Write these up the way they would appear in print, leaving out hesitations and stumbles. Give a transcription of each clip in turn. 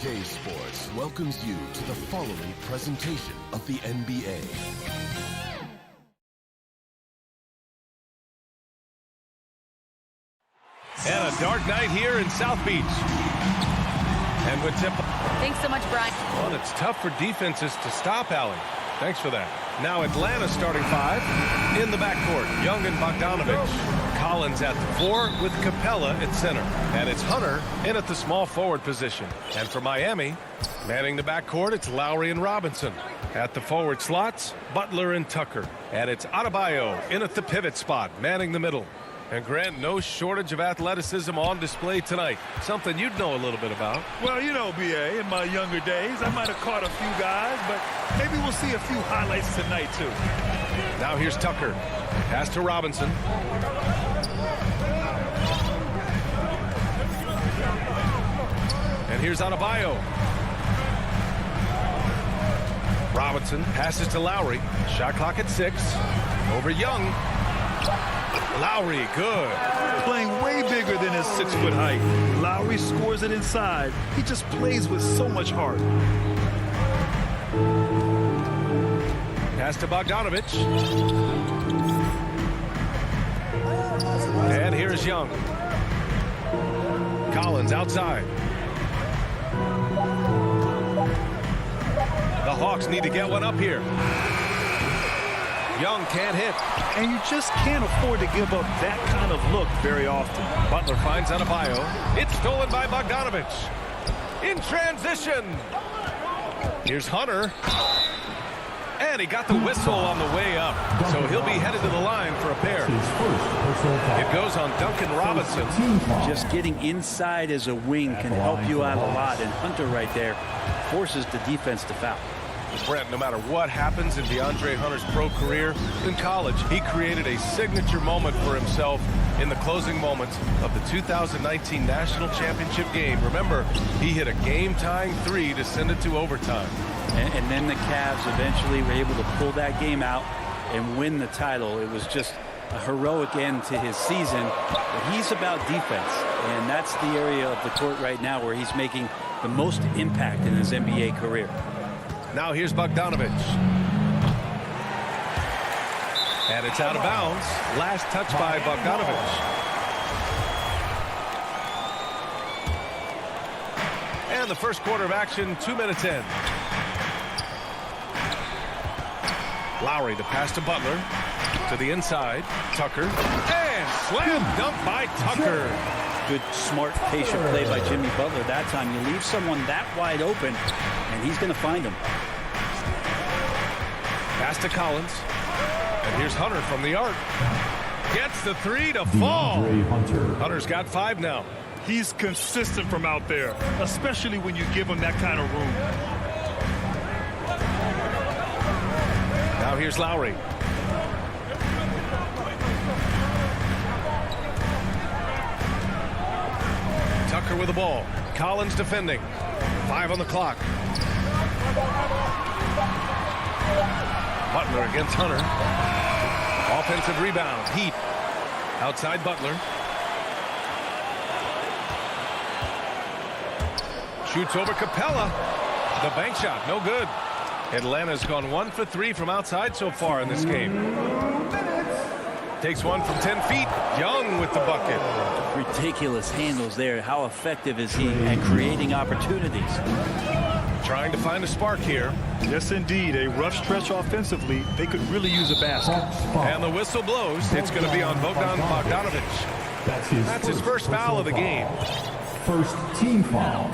EA Sports welcomes you to the following presentation of the NBA. And a dark night here in South Beach. And with tip. Thanks so much, Brian. Well, it's tough for defenses to stop Allie. Thanks for that. Now Atlanta starting five. In the backcourt, Young and Bogdanovich. Collins at the 4 with Capella at center. And it's Hunter in at the small forward position. And for Miami, manning the backcourt, it's Lowry and Robinson. At the forward slots, Butler and Tucker. And it's Adebayo in at the pivot spot, manning the middle. And Grant, no shortage of athleticism on display tonight. Something you'd know a little bit about. Well, you know, B.A., in my younger days, I might have caught a few guys, but maybe we'll see a few highlights tonight, too. Now here's Tucker. Pass to Robinson. And here's Adebayo. Robinson passes to Lowry. Shot clock at 6. Over Young. Lowry, good. Playing way bigger than his 6-foot height. Lowry scores it inside. He just plays with so much heart. Pass to Bogdanovich. And here's Young. Collins outside. The Hawks need to get one up here. Young can't hit. And you just can't afford to give up that kind of look very often. Butler finds Adebayo. It's stolen by Bogdanovich. In transition. Here's Hunter. And he got the whistle on the way up. So he'll be headed to the line for a pair. It goes on Duncan Robinson. Just getting inside as a wing can help you out a lot. And Hunter right there forces the defense to foul. Brent, no matter what happens in DeAndre Hunter's pro career, in college, he created a signature moment for himself in the closing moments of the 2019 National Championship game. Remember, he hit a game-tying 3 to send it to overtime. And then the Cavs eventually were able to pull that game out and win the title. It was just a heroic end to his season. But he's about defense, and that's the area of the court right now where he's making the most impact in his NBA career. Now here's Bogdanovich. And it's out of bounds. Last touch by Bogdanovich. And the first quarter of action, 2 minutes in. Lowry, the pass to Butler. To the inside. Tucker. And slam dunk by Tucker. Good, smart, patient play by Jimmy Butler. That time you leave someone that wide open, and he's going to find him. Pass to Collins. And here's Hunter from the arc. Gets the 3 to fall. Hunter's got 5 now. He's consistent from out there, especially when you give him that kind of room. Now here's Lowry. Tucker with the ball. Collins defending. 5 on the clock. Butler against Hunter. Offensive rebound. Heat. Outside Butler. Shoots over Capella. The bank shot. No good. Atlanta's gone 1 for 3 from outside so far in this game. Takes one from 10 feet. Young with the bucket. Ridiculous handles there. How effective is he at creating opportunities? Trying to find a spark here. Yes, indeed. A rough stretch offensively. They could really use a basket. And the whistle blows. It's going to be on Bogdanovich. That's his first foul of the game. First team foul.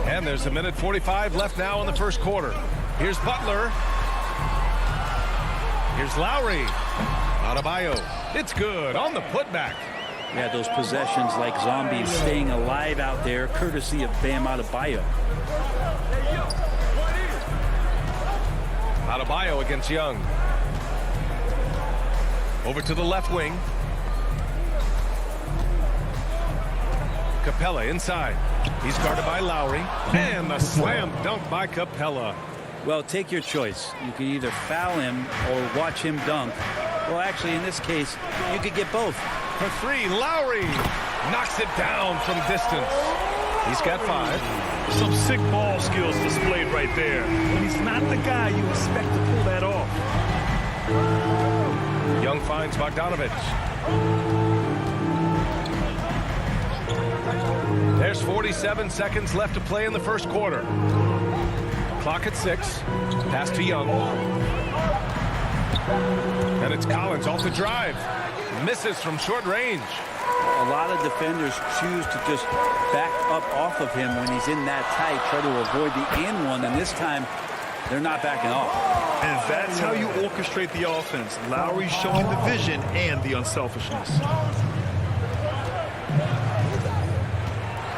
And there's 1:45 left now in the first quarter. Here's Butler. Here's Lowry. Adebayo. It's good on the putback. Yeah, those possessions like zombies staying alive out there, courtesy of Bam Adebayo. Adebayo against Young. Over to the left wing. Capella inside. He's guarded by Lowry. And the slam dunk by Capella. Well, take your choice. You can either foul him or watch him dunk. Well, actually, in this case, you could get both. For 3, Lowry knocks it down from distance. He's got 5. Some sick ball skills displayed right there. When he's not the guy you expect to pull that off. Young finds Bogdanovich. There's 47 seconds left to play in the first quarter. Clock at 6. Pass to Young. And it's Collins off the drive. Misses from short range. A lot of defenders choose to just back up off of him when he's in that tight, try to avoid the and one, and this time they're not backing off. And that's how you orchestrate the offense. Lowry showing the vision and the unselfishness.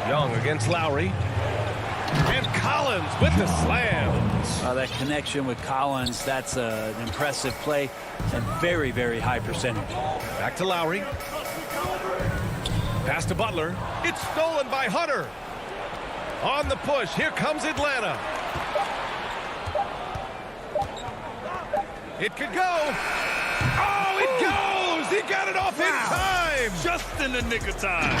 Young against Lowry. And Collins with the slam. That connection with Collins, that's an impressive play and very, very high percentage. Back to Lowry. Pass to Butler. It's stolen by Hunter. On the push. Here comes Atlanta. It could go. Oh, it goes. He got it off in time. Just in the nick of time.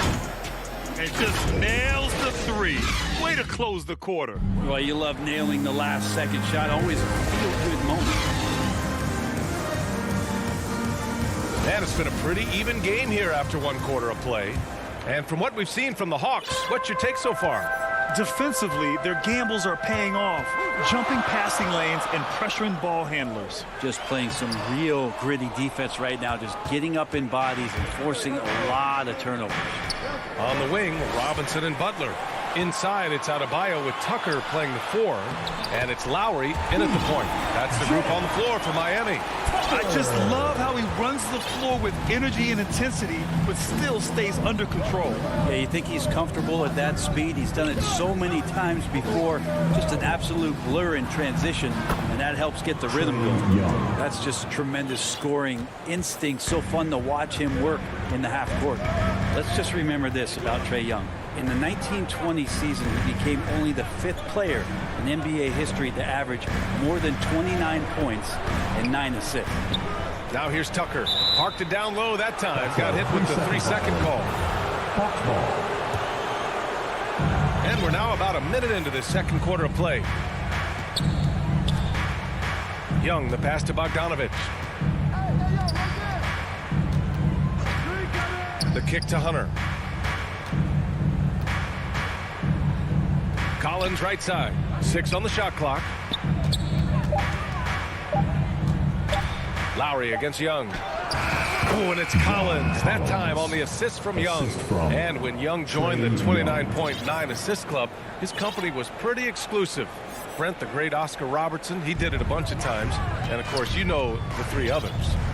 And just nails the 3. Way to close the quarter. Well, you love nailing the last second shot. Always a feel-good moment. And it's been a pretty even game here after 1 quarter of play. And from what we've seen from the Hawks, what's your take so far? Defensively, their gambles are paying off. Jumping passing lanes and pressuring ball handlers. Just playing some real gritty defense right now. Just getting up in bodies and forcing a lot of turnovers. On the wing, Robinson and Butler. Inside, it's Adebayo with Tucker playing the 4. And it's Lowry in at the point. That's the group on the floor for Miami. I just love how he runs the floor with energy and intensity, but still stays under control. Yeah, you think he's comfortable at that speed. He's done it so many times before. Just an absolute blur in transition, and that helps get the rhythm going. That's just tremendous scoring instinct. So fun to watch him work in the half court. Let's just remember this about Trae Young. In the 1920 season, he became only the 5th player in NBA history to average more than 29 points and 9 assists. Now here's Tucker. Parked it down low that time. Got hit with the 3-second call. And we're now about a minute into this second quarter of play. Young, the pass to Bogdanovich. The kick to Hunter. Collins right side. 6 on the shot clock. Lowry against Young. Oh, and it's Collins. That time on the assist from Young. And when Young joined the 29.9 assist club, his company was pretty exclusive. Brent, the great Oscar Robertson, he did it a bunch of times. And, of course, you know the 3 others.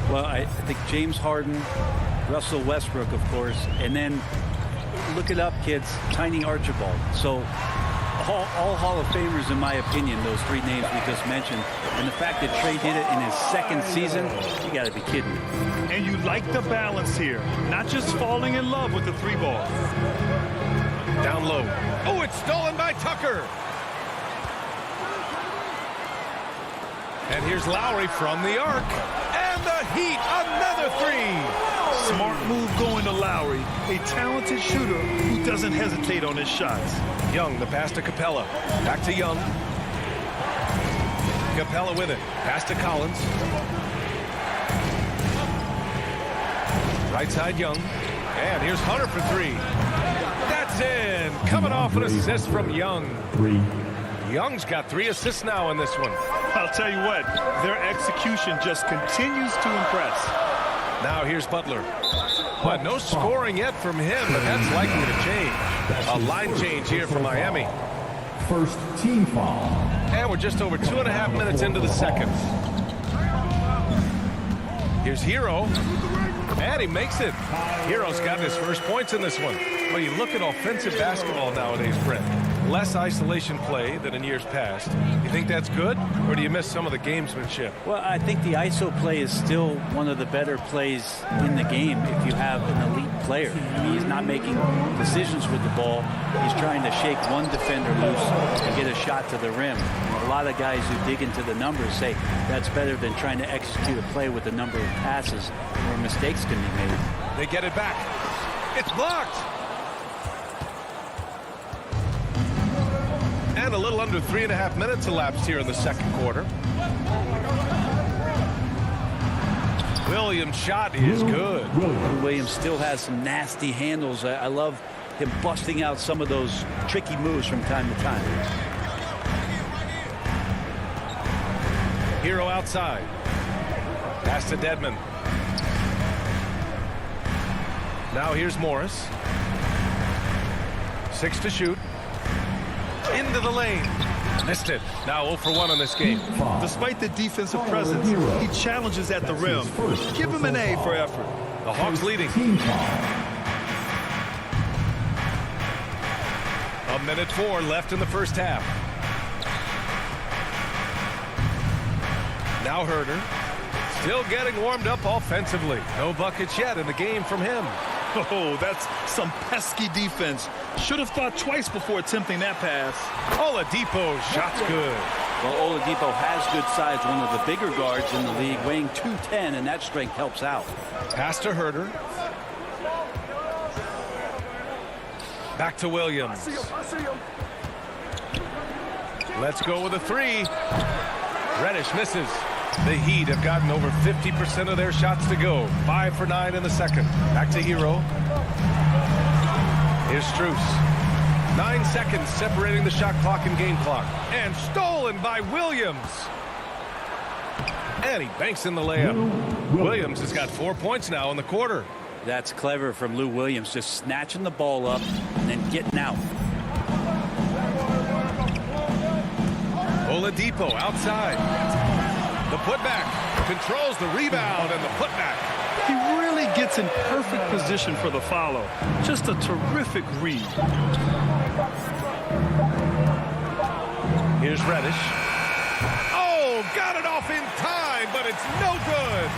Well, I think James Harden, Russell Westbrook, of course, and then look it up, kids, Tiny Archibald. So all Hall of Famers, in my opinion, those 3 names we just mentioned. And the fact that Trae did it in his 2nd season, you got to be kidding me. And you like the balance here. Not just falling in love with the 3 ball. Down low. Oh, it's stolen by Tucker. And here's Lowry from the arc. And the Heat, another 3. Smart move going to Lowry, a talented shooter who doesn't hesitate on his shots. Young, the pass to Capella. Back to Young. Capella with it. Pass to Collins. Right side Young. And here's Hunter for 3. That's in. Coming off an assist from Young. 3. Young's got 3 assists now in this one. I'll tell you what, their execution just continues to impress. Now here's Butler. But no scoring yet from him, but that's likely to change. A line change here for Miami. First team foul. And we're just over 2.5 minutes into the second. Here's Hero. And he makes it. Hero's got his first points in this one. Well, you look at offensive basketball nowadays, Brent. Less isolation play than in years past. You think that's good, or do you miss some of the gamesmanship? Well, I think the ISO play is still one of the better plays in the game if you have an elite player. I mean, he's not making decisions with the ball. He's trying to shake one defender loose and get a shot to the rim. And a lot of guys who dig into the numbers say that's better than trying to execute a play with a number of passes where mistakes can be made. They get it back. It's blocked. And a little under 3.5 minutes elapsed here in the second quarter. Williams' shot is good. Williams still has some nasty handles. I love him busting out some of those tricky moves from time to time. Hero outside. Pass to Dedmon. Now here's Morris. 6 to shoot. Into the lane. Missed it. Now 0 for 1 in this game. Despite the defensive presence, he challenges at the rim. Give him an A for effort. The Hawks leading. A minute 4 left in the first half. Now Herder. Still getting warmed up offensively. No buckets yet in the game from him. Oh, that's some pesky defense. Should have thought twice before attempting that pass. Oladipo's shot's good. Well, Oladipo has good size, one of the bigger guards in the league, weighing 210, and that strength helps out. Pass to Herder. Back to Williams. Let's go with a 3. Reddish misses. The Heat have gotten over 50% of their shots to go. 5 for 9 in the second. Back to Hero. Here's Strus. 9 seconds separating the shot clock and game clock. And stolen by Williams. And he banks in the layup. Williams has got 4 points now in the quarter. That's clever from Lou Williams, just snatching the ball up and then getting out. Oladipo outside. The putback controls the rebound and the putback. He really gets in perfect position for the follow. Just a terrific read. Here's Reddish. Oh, got it off in time, but it's no good.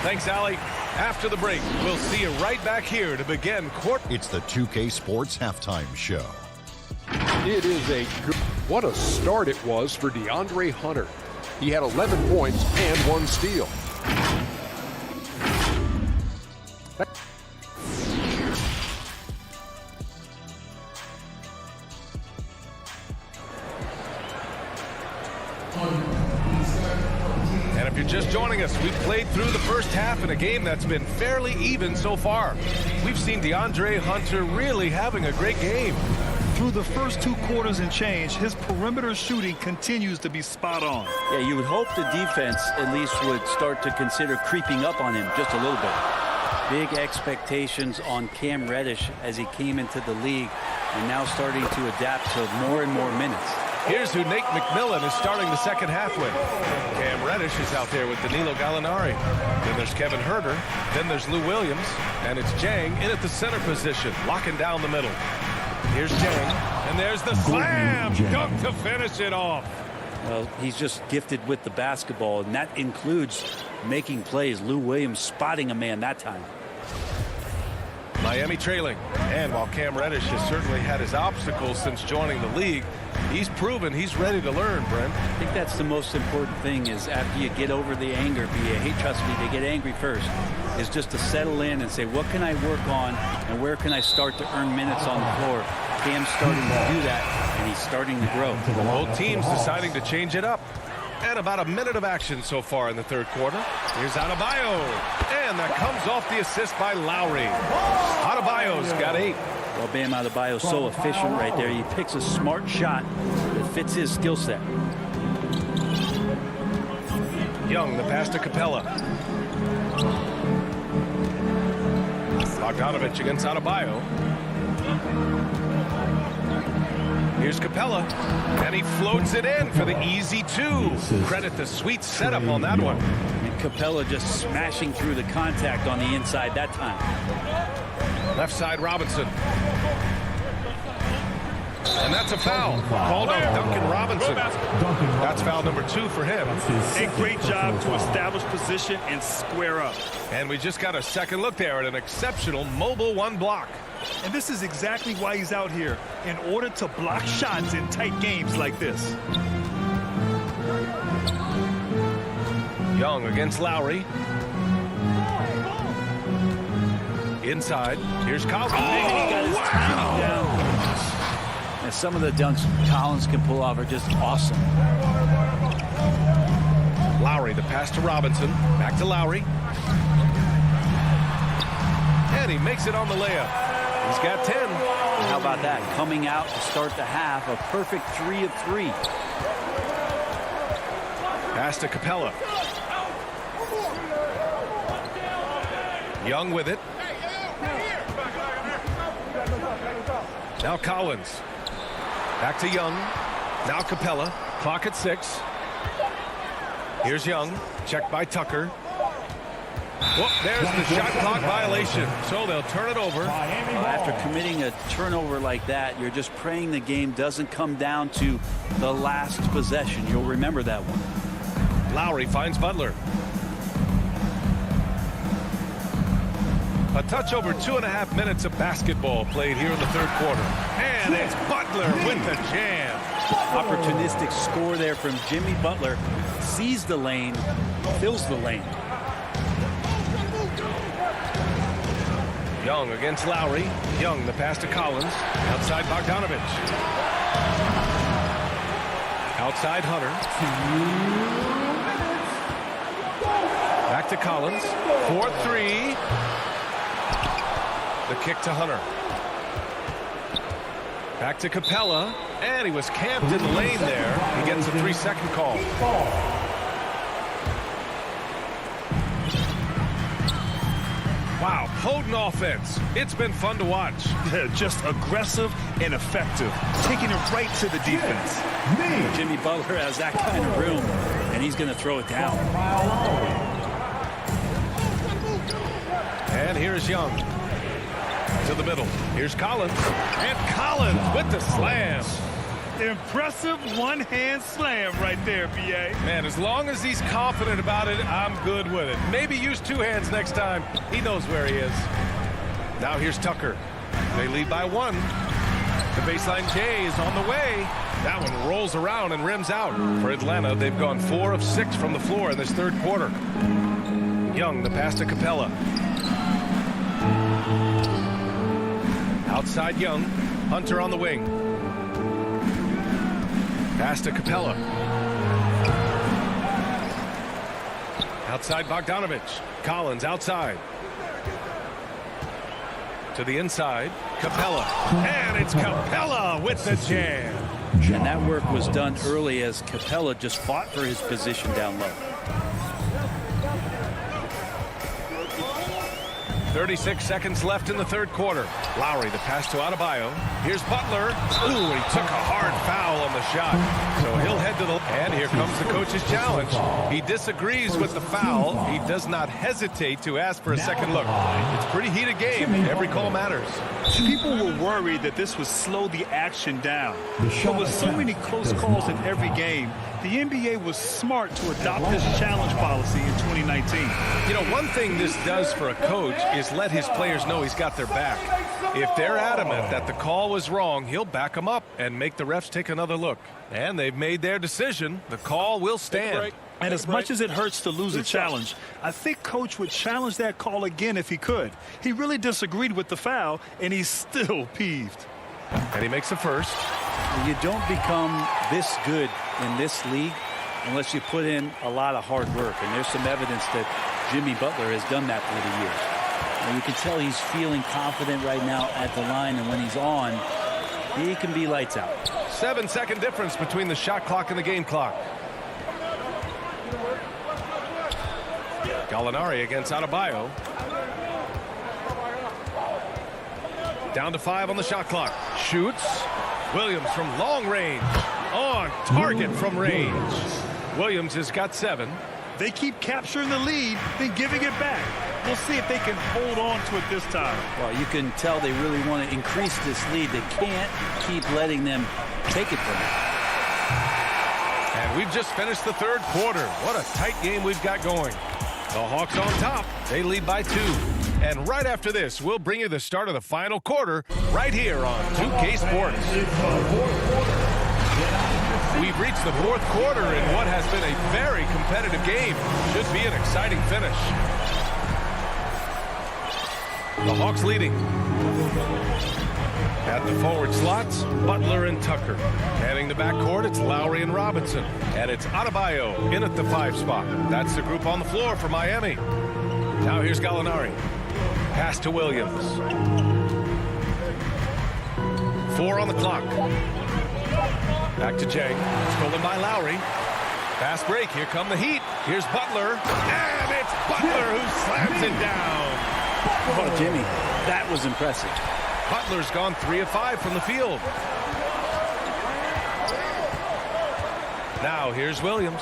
Thanks, Allie. After the break, we'll see you right back here to begin court. It's the 2K Sports Halftime Show. It is a good... What a start it was for DeAndre Hunter. He had 11 points and 1 steal. And if you're just joining us, we've played through the first half in a game that's been fairly even so far. We've seen DeAndre Hunter really having a great game. Through the first 2 quarters and change, his perimeter shooting continues to be spot on. Yeah, you would hope the defense at least would start to consider creeping up on him just a little bit. Big expectations on Cam Reddish as he came into the league and now starting to adapt to more and more minutes. Here's who Nate McMillan is starting the second half with. Cam Reddish is out there with Danilo Gallinari. Then there's Kevin Herder. Then there's Lou Williams. And it's Jang in at the center position, locking down the middle. Here's Jang, and there's the slam dunk to finish it off. Well, he's just gifted with the basketball, and that includes making plays. Lou Williams spotting a man that time. Miami trailing. And while Cam Reddish has certainly had his obstacles since joining the league, he's proven he's ready to learn, Brent. I think that's the most important thing is after you get over the anger, trust me, they get angry first, is just to settle in and say, what can I work on and where can I start to earn minutes on the floor? Cam's starting to do that, and he's starting to grow. Both teams deciding to change it up. And about a minute of action so far in the third quarter. Here's Adebayo. And that comes off the assist by Lowry. Adebayo's got 8. Well, Bam Adebayo's so efficient right there. He picks a smart shot that fits his skill set. Young, the pass to Capella. Bogdanovich against Adebayo. Here's Capella, and he floats it in for the easy 2. Credit the sweet setup on that one. And Capella just smashing through the contact on the inside that time. Left side Robinson. And that's a foul. Called on Duncan Robinson. That's foul number 2 for him. A great job to establish position and square up. And we just got a second look there at an exceptional mobile 1 block. And this is exactly why he's out here, in order to block shots in tight games like this. Young against Lowry. Inside. Here's Cowboy. Wow! Some of the dunks Collins can pull off are just awesome. Lowry, the pass to Robinson. Back to Lowry. And he makes it on the layup. He's got 10. How about that? Coming out to start the half, a perfect 3 of 3. Pass to Capella. Young with it. Now Collins. Back to Young. Now Capella. Clock at 6. Here's Young. Checked by Tucker. Whoop, there's the shot clock violation. So they'll turn it over. After committing a turnover like that, you're just praying the game doesn't come down to the last possession. You'll remember that one. Lowry finds Butler. A touch over 2.5 minutes of basketball played here in the third quarter. And it's Butler with the jam. Opportunistic score there from Jimmy Butler. Sees the lane, fills the lane. Young against Lowry. Young, the pass to Collins. Outside Bogdanovich. Outside Hunter. Back to Collins. 4-3. The kick to Hunter. Back to Capella. And he was camped in the lane there. He gets a 3-second call. Wow, potent offense. It's been fun to watch. Just aggressive and effective, taking it right to the defense. Jimmy Butler has that kind of room, and he's going to throw it down. And here's Young. To the middle. Here's Collins. And Collins with the slam. Impressive one-hand slam right there, B.A. Man, as long as he's confident about it, I'm good with it. Maybe use 2 hands next time. He knows where he is. Now here's Tucker. They lead by 1. The baseline J is on the way. That one rolls around and rims out. For Atlanta, they've gone 4 of 6 from the floor in this third quarter. Young, the pass to Capella. Outside Young. Hunter on the wing. Pass to Capella. Outside Bogdanovich. Collins outside. To the inside. Capella. And it's Capella with the jam. And that work was done early as Capella just fought for his position down low. 36 seconds left in the third quarter. Lowry, the pass to Adebayo. Here's Butler. Ooh, he took a hard foul on the shot. So he'll head to the... And here comes the coach's challenge. He disagrees with the foul. He does not hesitate to ask for a second look. It's a pretty heated game. Every call matters. People were worried that this would slow the action down. But with so many close calls in every game, the NBA was smart to adopt this challenge policy in 2019. You know, one thing this does for a coach is let his players know he's got their back. If they're adamant that the call was wrong, he'll back them up and make the refs take another look. And they've made their decision. The call will stand. And as much as it hurts to lose a challenge, I think Coach would challenge that call again if he could. He really disagreed with the foul, and he's still peeved. And he makes the first. You don't become this good in this league unless you put in a lot of hard work. And there's some evidence that Jimmy Butler has done that through the years. And you can tell he's feeling confident right now at the line, and when he's on, he can be lights out. 7-second difference between the shot clock and the game clock. Gallinari against Adebayo. Down to 5 on the shot clock. Shoots. Williams from long range. On target from range. Williams has got 7. They keep capturing the lead, then giving it back. We'll see if they can hold on to it this time. Well, you can tell they really want to increase this lead. They can't keep letting them take it from them. And we've just finished the third quarter. What a tight game we've got going. The Hawks on top. They lead by 2. And right after this, we'll bring you the start of the final quarter right here on 2K Sports. We've reached the fourth quarter in what has been a very competitive game. Should be an exciting finish. The Hawks leading. At the forward slots, Butler and Tucker. Heading the backcourt, it's Lowry and Robinson. And it's Adebayo in at the 5 spot. That's the group on the floor for Miami. Now here's Gallinari. Pass to Williams. 4 on the clock. Back to Jang. Stolen by Lowry. Fast break. Here come the Heat. Here's Butler. And it's Butler who slams it down. Oh, Jimmy, that was impressive. Butler's gone 3 of 5 from the field. Now here's Williams.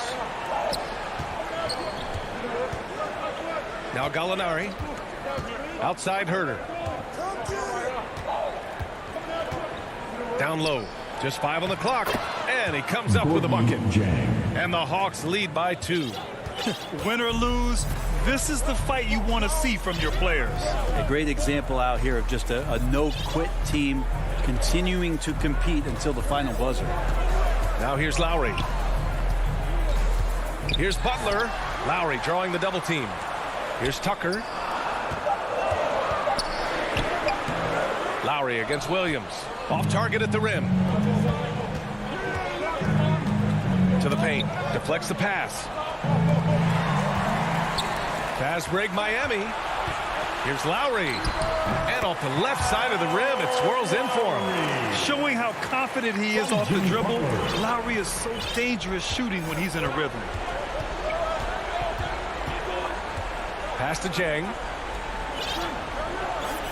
Now Gallinari. Outside Herter. Down low. Just 5 on the clock. And he comes up with a bucket. And the Hawks lead by 2. Win or lose, this is the fight you want to see from your players. A great example out here of just a no-quit team continuing to compete until the final buzzer. Now here's Lowry. Here's Butler. Lowry drawing the double team. Here's Tucker. Lowry against Williams. Off target at the rim. To the paint. Deflects the pass. Fast break Miami. Here's Lowry. And off the left side of the rim, it swirls in for him. Showing how confident he is off the dribble. Lowry is so dangerous shooting when he's in a rhythm. Pass to Jang.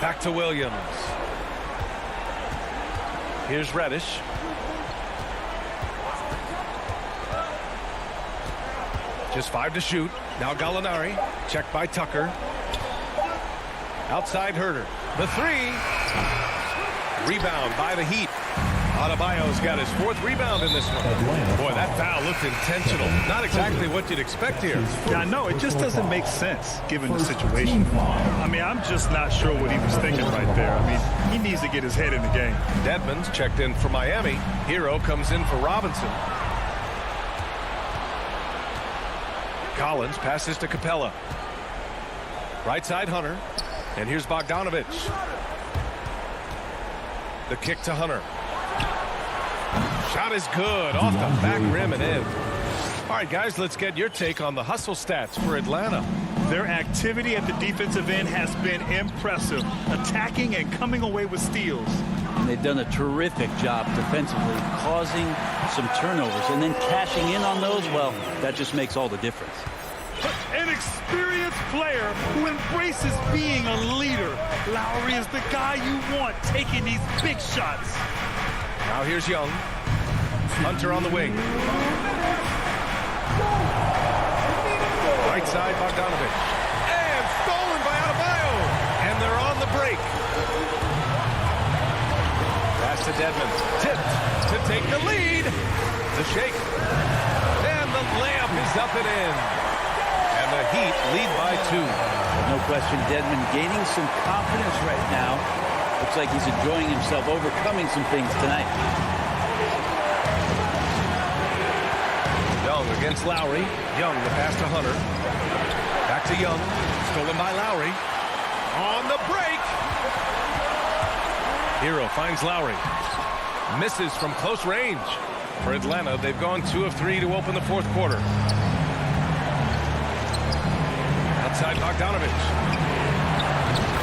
Back to Williams. Here's Reddish. Just 5 to shoot. Now Gallinari. Checked by Tucker. Outside Herter. The 3. Rebound by the Heat. Adebayo's got his 4th rebound in this one. Boy, that foul looked intentional. Not exactly what you'd expect here. Yeah, I know. It just doesn't make sense given the situation. I mean, I'm just not sure what he was thinking right there. I mean, he needs to get his head in the game. Dedmon's checked in for Miami. Hero comes in for Robinson. Collins passes to Capella. Right side Hunter. And here's Bogdanovich. The kick to Hunter. Shot is good. Off the back rim and in. All right, guys, let's get your take on the hustle stats for Atlanta. Their activity at the defensive end has been impressive. Attacking and coming away with steals. And they've done a terrific job defensively, causing some turnovers. And then cashing in on those, well, that just makes all the difference. An experienced player who embraces being a leader. Lowry is the guy you want taking these big shots. Now here's Young. Hunter on the wing. Right side, Bogdanovich. And stolen by Adebayo. And they're on the break. Pass to Dedmon. Tipped to take the lead. The shake. And the layup is up and in. And the Heat lead by 2. No question, Dedmon gaining some confidence right now. Looks like he's enjoying himself, overcoming some things tonight. Young against Lowry. Young the pass to Hunter. Back to Young. Stolen by Lowry. On the break. Hero finds Lowry. Misses from close range. For Atlanta, they've gone 2 of 3 to open the 4th quarter. Outside Bogdanovich.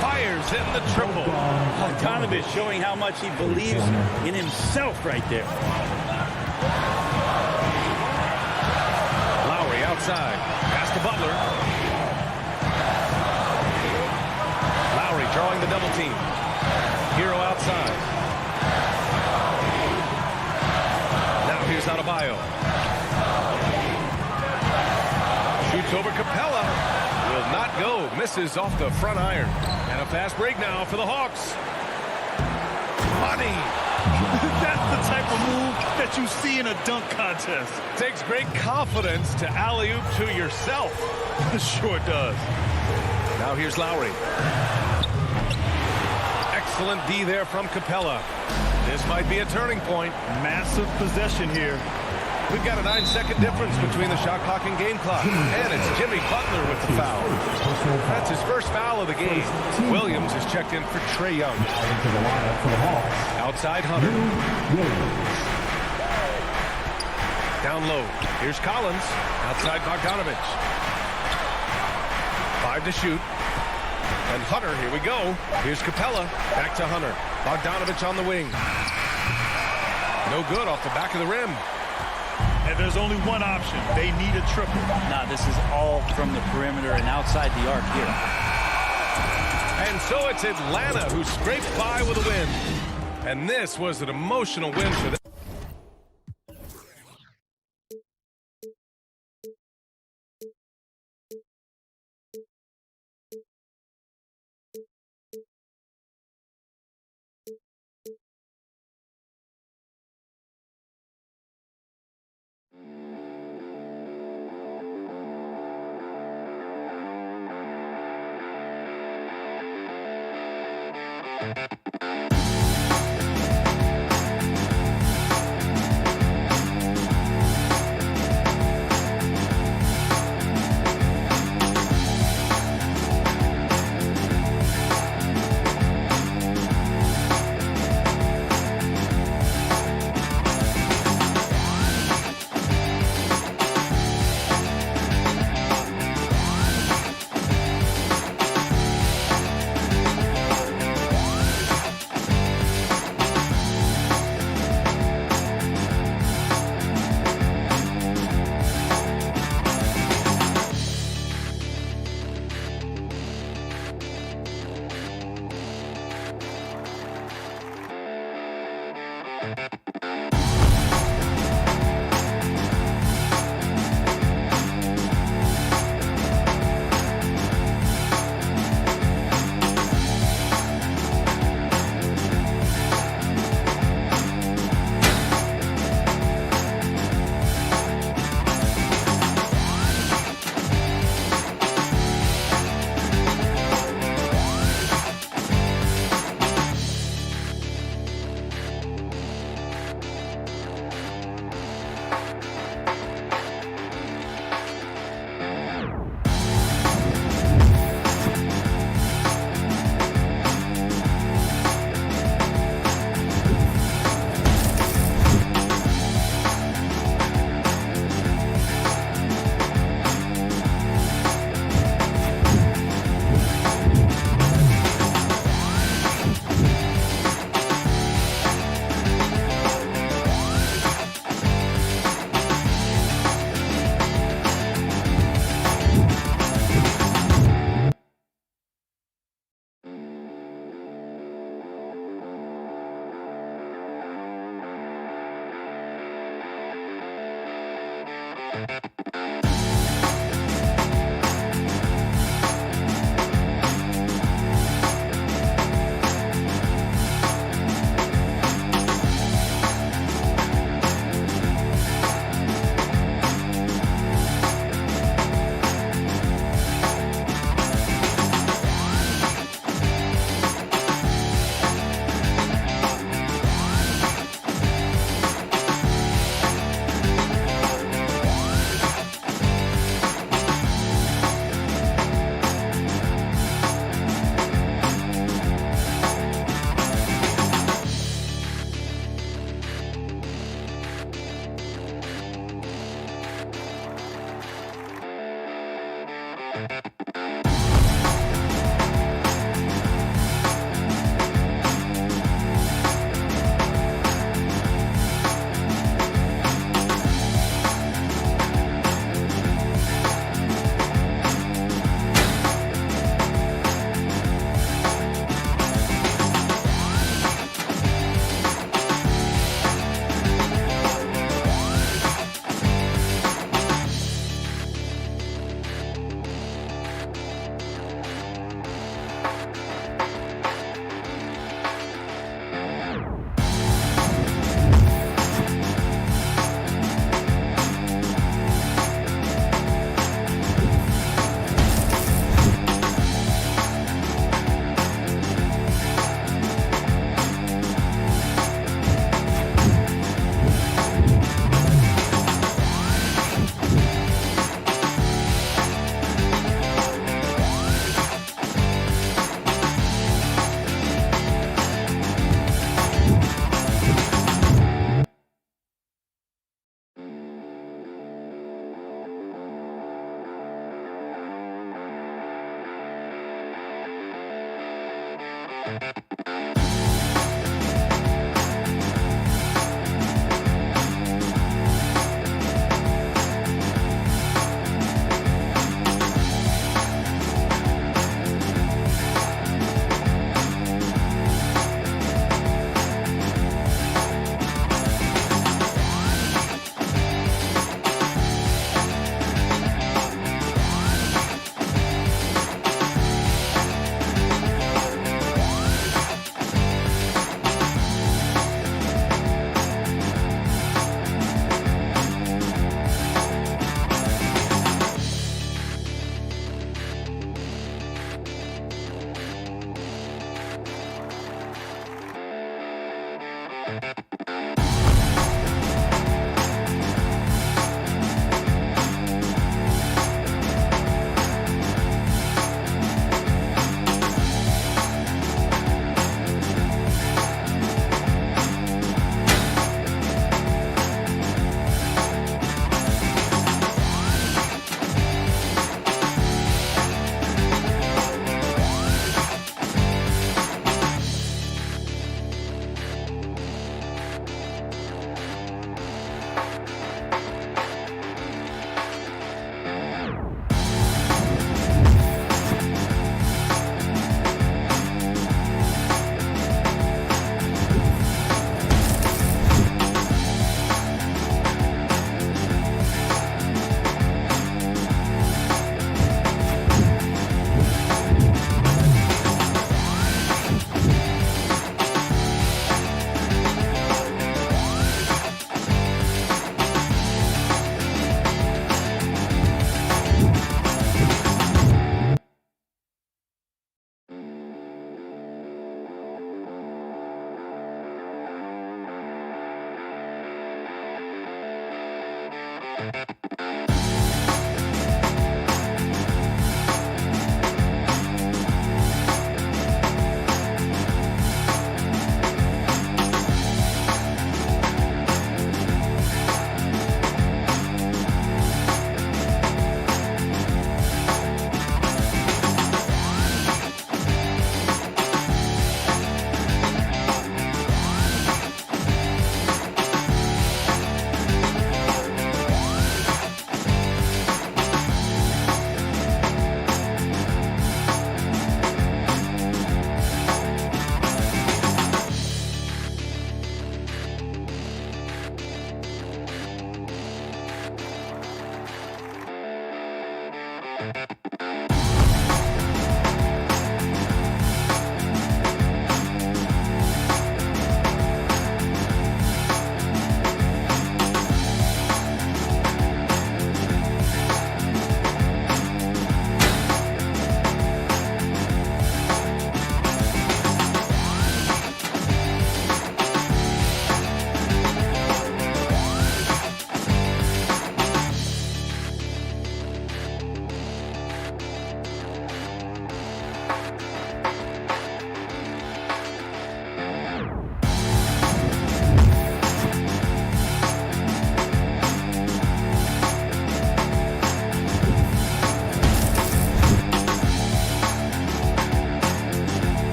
Fires in the triple. Bogdanovich showing how much he believes in himself right there. Lowry outside. Pass to Butler. Lowry drawing the double team. Hero outside. Now here's Adebayo. Shoots over Capella. Will not go. Misses off the front iron. And a fast break now for the Hawks. Money. That's the type of move that you see in a dunk contest. Takes great confidence to alley-oop to yourself. Sure does. Now here's Lowry. Excellent D there from Capella. This might be a turning point. Massive possession here. We've got a 9-second difference between the shot clock and game clock. And it's Jimmy Butler with the foul. That's his first foul of the game. Williams is checked in for Trae Young. Outside Hunter. Down low. Here's Collins. Outside Bogdanovich. 5 to shoot. And Hunter, here we go. Here's Capella. Back to Hunter. Bogdanovich on the wing. No good off the back of the rim. And there's only one option. They need a triple. Nah, this is all from the perimeter and outside the arc here. And so it's Atlanta who scraped by with a win. And this was an emotional win for them.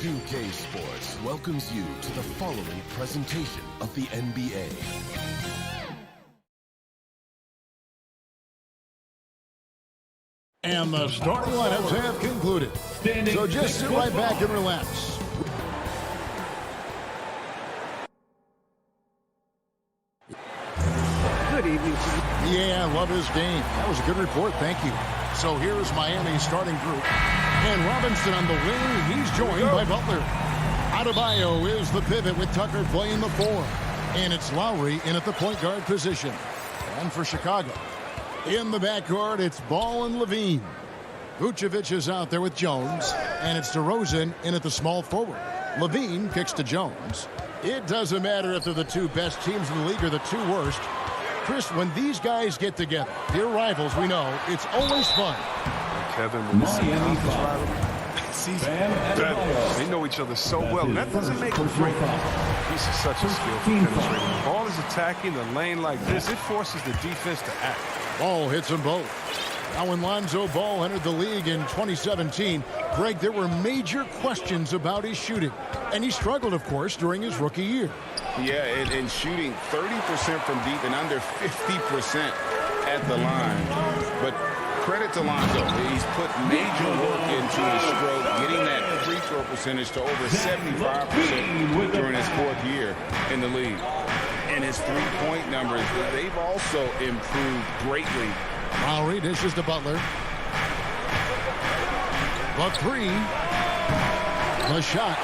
2K Sports welcomes you to the following presentation of the NBA. And the starting lineups have concluded. So just sit right back and relax. Good evening. Yeah, I love his game. That was a good report. Thank you. So here's Miami's starting group. And Robinson on the wing. He's joined by Butler. Adebayo is the pivot with Tucker playing the 4. And it's Lowry in at the point guard position. And for Chicago, in the backcourt, it's Ball and Levine. Vucevic is out there with Jones. And it's DeRozan in at the small forward. Levine kicks to Jones. It doesn't matter if they're the two best teams in the league or the two worst. Chris, when these guys get together, they're rivals, we know, it's always fun. Kevin, when you see they know each other so well. And that doesn't make them great. He's such a skillful penetrator. The ball is attacking the lane like this. It forces the defense to act. Ball hits them both. Now, when Lonzo Ball entered the league in 2017, Greg, there were major questions about his shooting. And he struggled, of course, during his rookie year. Yeah, and shooting 30% from deep and under 50% at the line. But credit to Lonzo. He's put major work into his stroke, getting that free throw percentage to over 75% during his 4th year in the league. And his three-point numbers, they've also improved greatly. Lowry dishes to Butler. The 3. The shot.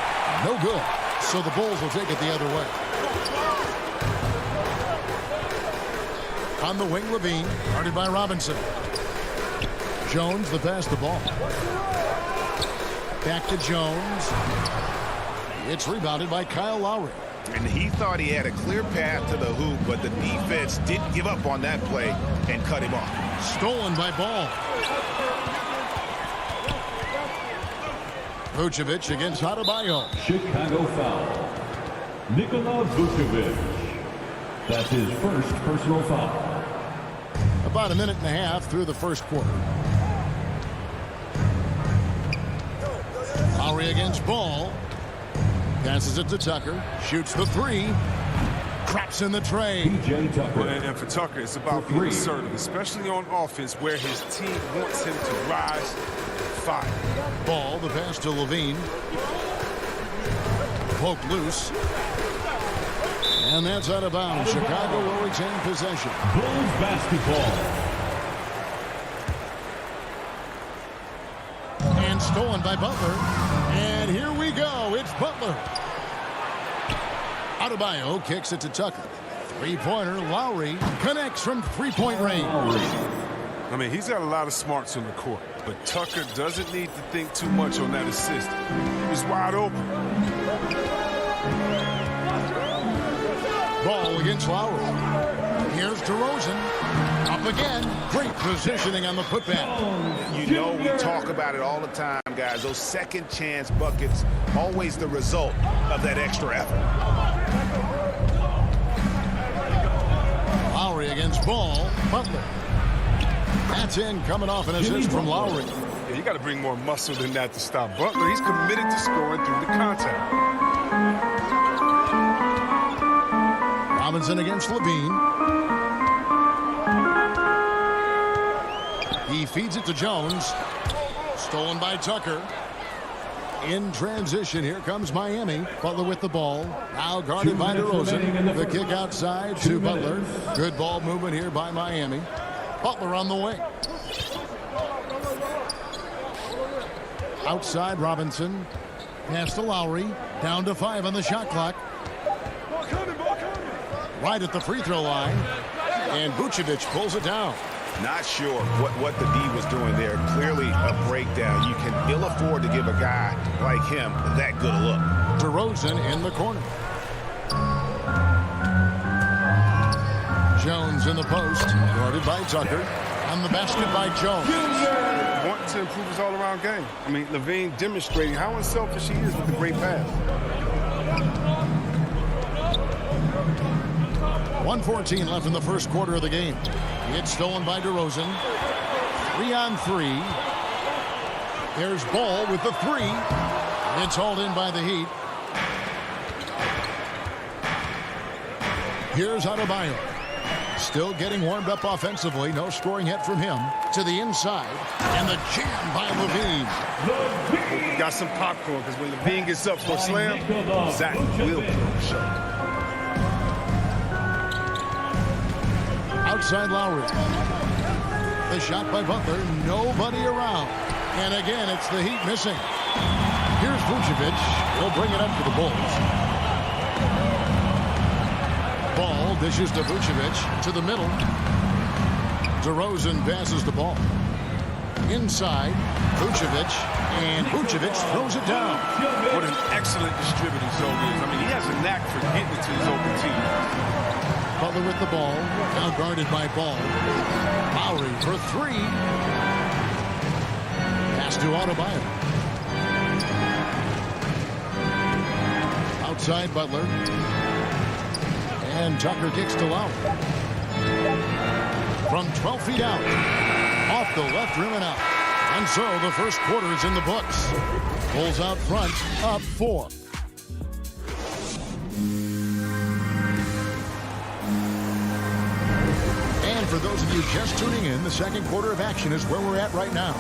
No good. So the Bulls will take it the other way. On the wing, Levine, guarded by Robinson. Jones, the pass the ball. Back to Jones. It's rebounded by Kyle Lowry. And he thought he had a clear path to the hoop, but the defense didn't give up on that play and cut him off. Stolen by Ball. Vucevic against Adebayo. Chicago foul. Nikola Vucevic. That's his first personal foul. About a minute and a half through the first quarter. Lowry against Ball. Passes it to Tucker. Shoots the 3. Traps in the tray. And for Tucker, it's about being assertive, especially on offense where his team wants him to rise and fire. Ball, the pass to Levine. Poke loose. And that's out of bounds. Chicago will retain possession. Bulls basketball. And stolen by Butler. And here we go. It's Butler. Adebayo kicks it to Tucker. Three-pointer. Lowry connects from three-point range. I mean, he's got a lot of smarts on the court, but Tucker doesn't need to think too much on that assist. He was wide open. Ball against Lowry. Here's DeRozan. Up again. Great positioning on the putback. You know, we talk about it all the time, guys. Those second chance buckets, always the result of that extra effort. Lowry against Ball. Butler. That's in, coming off an assist from Lowry. Yeah, you got to bring more muscle than that to stop Butler. He's committed to scoring through the contact. Robinson against Levine. He feeds it to Jones. Stolen by Tucker. In transition, here comes Miami. Butler with the ball. Now guarded by DeRozan. The kick outside to Butler. Good ball movement here by Miami. Butler on the wing. Outside Robinson. Pass to Lowry. Down to 5 on the shot clock. Right at the free throw line. And Vucevic pulls it down. Not sure what the D was doing there. Clearly a breakdown. You can ill afford to give a guy like him that good a look. DeRozan in the corner. Jones in the post. Guarded by Tucker. On the basket by Jones. Want to improve his all-around game. I mean, Levine demonstrating how unselfish he is with the great pass. 1:14 left in the first quarter of the game. It's stolen by DeRozan. 3-on-3. There's Ball with the 3. It's hauled in by the Heat. Here's Adebayo. Still getting warmed up offensively. No scoring yet from him. To the inside. And the jam by Levine. We got some popcorn because when Levine gets up for a slam, Zach will show. Outside Lowry. The shot by Butler. Nobody around. And again, it's the Heat missing. Here's Vucevic. He'll bring it up for the Bulls. Ball dishes to Vucevic. To the middle. DeRozan passes the ball. Inside. Vucevic. And Vucevic throws it down. What an excellent distributor Zone is. I mean, he has a knack for getting it to his open team. Butler with the ball. Now guarded by Ball. Lowry for three. Pass to Adebayo. Outside Butler. And Tucker kicks to Lowry. From 12 feet out. Off the left rim and out. And so the first quarter is in the books. Bulls out front, up 4. And for those of you just tuning in, the second quarter of action is where we're at right now.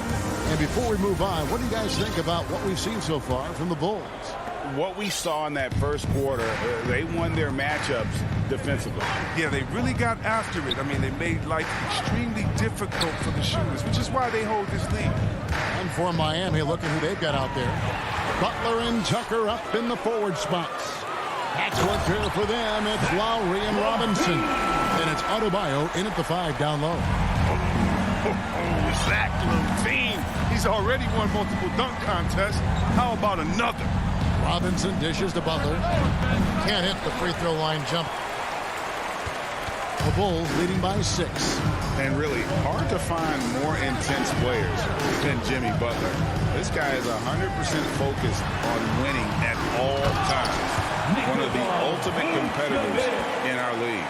And before we move on, what do you guys think about what we've seen so far from the Bulls? What we saw in that first quarter, they won their matchups defensively. Yeah, they really got after it. I mean, they made life extremely difficult for the shooters, which is why they hold this lead. And for Miami, look at who they've got out there. Butler and Tucker up in the forward spots. Patchwork here for them. It's Lowry and Robinson. And it's Adebayo in at the 5 down low. Zach Levine. He's already won multiple dunk contests. How about another? Robinson dishes to Butler. Can't hit the free throw line jump. The Bulls leading by 6. And really hard to find more intense players than Jimmy Butler. This guy is 100% focused on winning at all times. One of the ultimate competitors in our league.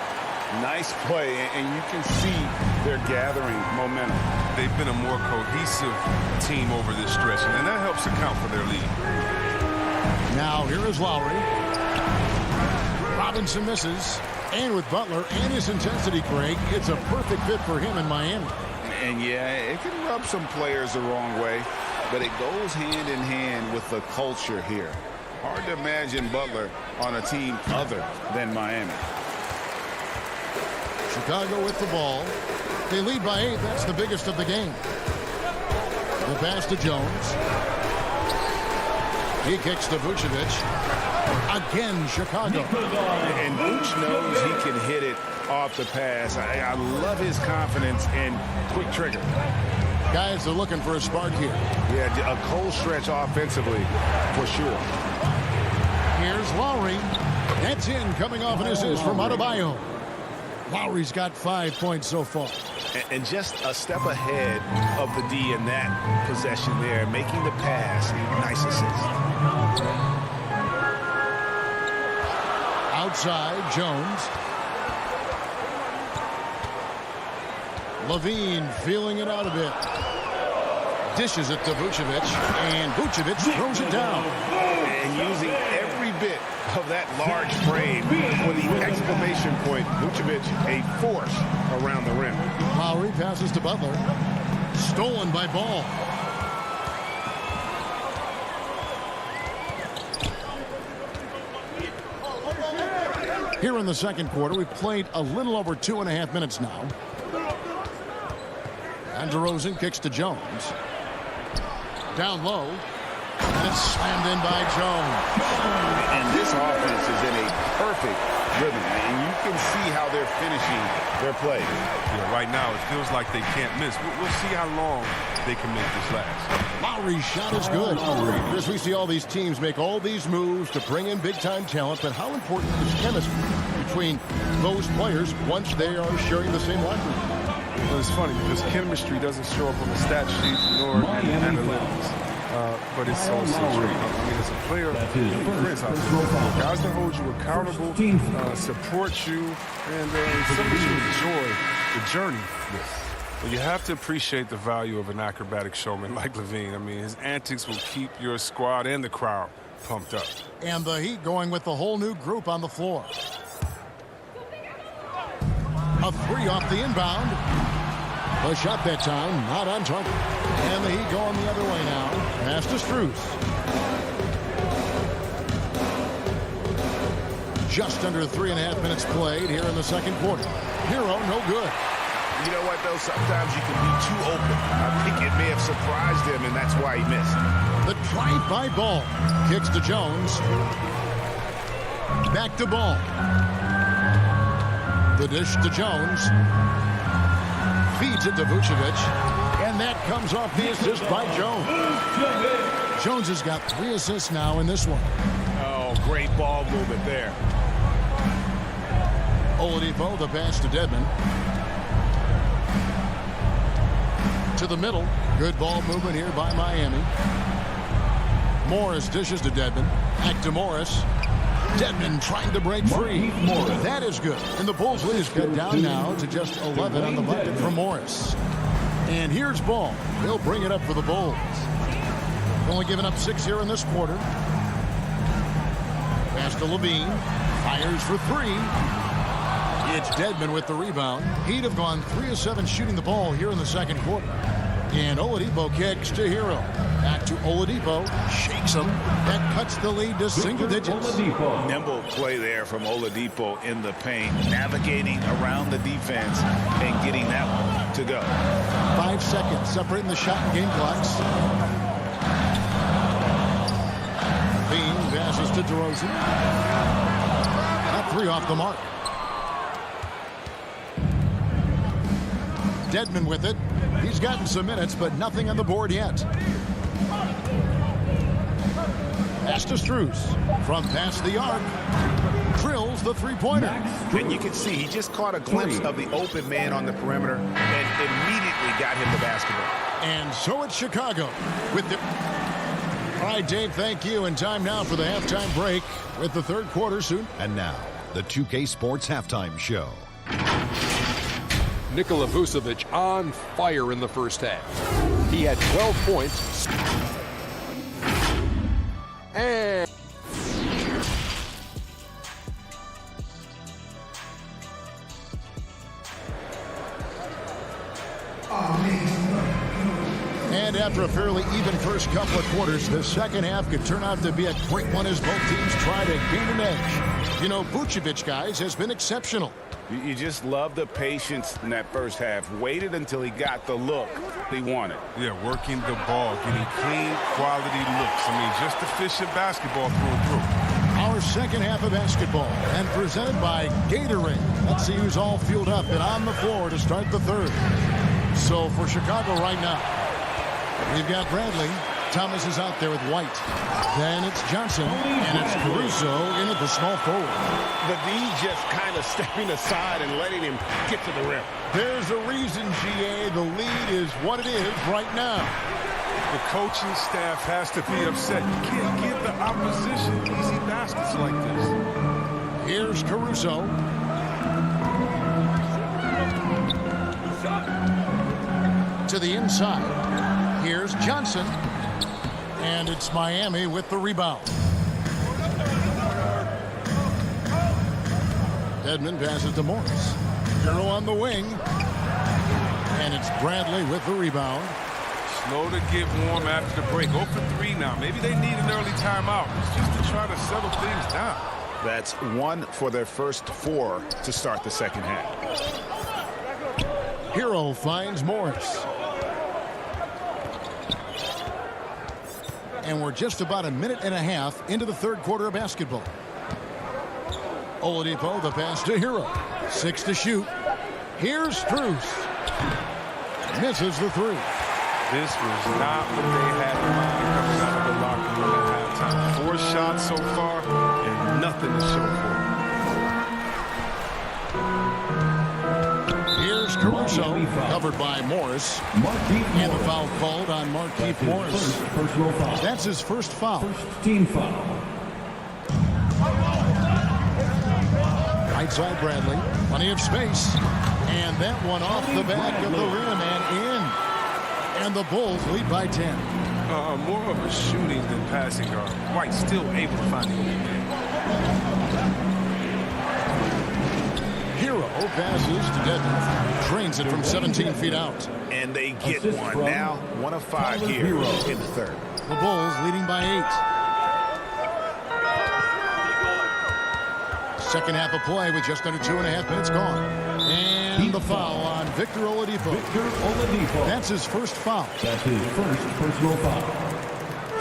Nice play, and you can see they're gathering momentum. They've been a more cohesive team over this stretch, and that helps account for their lead. Now here is Lowry. Robinson misses. And with Butler and his intensity, Craig, it's a perfect fit for him in Miami. And yeah, it can rub some players the wrong way, but it goes hand in hand with the culture here. Hard to imagine Butler on a team other than Miami. Chicago with the ball. They lead by 8. That's the biggest of the game. The pass to Jones. He kicks to Vucevic. Again, Chicago. And Vooch knows he can hit it off the pass. I love his confidence and quick trigger. Guys are looking for a spark here. Yeah, a cold stretch offensively for sure. Here's Lowry. That's in, coming off an assist from Adebayo. Lowry's got 5 points so far. And just a step ahead of the D in that possession there, making the pass. Nice assist. Outside, Jones. Levine feeling it out a bit. Dishes it to Vucevic, and Vucevic throws it down. And using every bit of that large frame for the exclamation point. Vucevic, a force around the rim. Lowry passes to Butler. Stolen by Ball. Here in the second quarter, we've played a little over 2.5 minutes now. And DeRozan kicks to Jones. Down low. And it's slammed in by Jones. And this offense is in a perfect rhythm. And you can see how they're finishing their play. Yeah, right now it feels like they can't miss. We'll see how long they can make this last. Lowry's shot is good. As we see all these teams make all these moves to bring in big-time talent, but how important is chemistry between those players once they are sharing the same locker room? Well, it's funny because chemistry doesn't show up on the stat sheet nor in analytics. But it's also true. I mean, as a player, guys that hold you accountable, support you, and something you enjoy the journey with. Well, you have to appreciate the value of an acrobatic showman like Levine. I mean, his antics will keep your squad and the crowd pumped up. And the Heat going with the whole new group on the floor. A three off the inbound. The shot that time, not on target. And the Heat going the other way now. Pass to Strus. Just under 3.5 minutes played here in the second quarter. Hero, no good. You know what, though? Sometimes you can be too open. I think it may have surprised him, and that's why he missed. The drive-by Ball. Kicks to Jones. Back to Ball. The dish to Jones. Feeds it to Vucevic. And that comes off the assist by Jones. Jones has got 3 assists now in this one. Oh, great ball movement there. Oladipo, the pass to Dedmon. To the middle. Good ball movement here by Miami. Morris dishes to Dedmon. Back to Morris. Dedmon trying to break free. That is good. And the Bulls lead is cut down now to just 11 on the bucket from Morris. And here's Ball. He'll bring it up for the Bulls. Only giving up 6 here in this quarter. Pass to Levine. Fires for 3. It's Dedmon with the rebound. He'd have gone 3 of 7 shooting the ball here in the second quarter. And Oladipo kicks to Hero. Back to Oladipo. Shakes him. That cuts the lead to single digits. Nimble play there from Oladipo in the paint. Navigating around the defense and getting that one to go. 5 seconds separating the shot and game clocks. Bean passes to DeRozan. That 3 off the mark. Dedmon with it. He's gotten some minutes, but nothing on the board yet. Pass to Strus. From past the arc. Drills the three-pointer. And you can see he just caught a glimpse of the open man on the perimeter and immediately got him the basketball. And so it's Chicago with the... All right, Dave, thank you. And time now for the halftime break with the third quarter soon. And now, the 2K Sports Halftime Show. Nikola Vucevic on fire in the first half. He had 12 points. And after a fairly even first couple of quarters, the second half could turn out to be a great one as both teams try to gain an edge. You know, Vucevic, guys, has been exceptional. You just love the patience in that first half. Waited until he got the look he wanted. Yeah, working the ball, getting clean, quality looks. I mean, just efficient basketball through and through. Our second half of basketball, and presented by Gatorade. Let's see who's all fueled up and on the floor to start the third. So for Chicago right now, we've got Bradley. Thomas is out there with White. Then it's Johnson, and it's Caruso in at the small forward. The D just kind of stepping aside and letting him get to the rim. There's a reason, GA, the lead is what it is right now. The coaching staff has to be upset. You can't give the opposition easy baskets like this. Here's Caruso. To the inside. Here's Johnson. And it's Miami with the rebound. Dedmon passes to Morris. Hero on the wing. And it's Bradley with the rebound. Slow to get warm after the break. 0 for 3 now. Maybe they need an early timeout. It's just to try to settle things down. That's 1 for their first 4 to start the second half. Hero finds Morris. And we're just about a minute and a half into the third quarter of basketball. Oladipo, the pass to Hero. 6 to shoot. Here's Strus. Misses the 3. This was not what they had in mind coming out of the locker room at halftime. 4 shots so far and nothing to show for it. Here's Caruso, covered by Morris. And the foul called on Markieff Morris. That's his first foul. First team foul. Right side Bradley. Plenty of space. And that one off the back of the rim and in. And the Bulls lead by 10. More of a shooting than passing guard. White still able to find the open man. Hero passes to Dedmon. Trains it from 17 feet out. And they get one. Now 1 of 5 here in the third. The Bulls leading by 8. Second half of play with just under 2.5 minutes gone. And the foul on Victor Oladipo. That's his first foul. That's his first personal foul.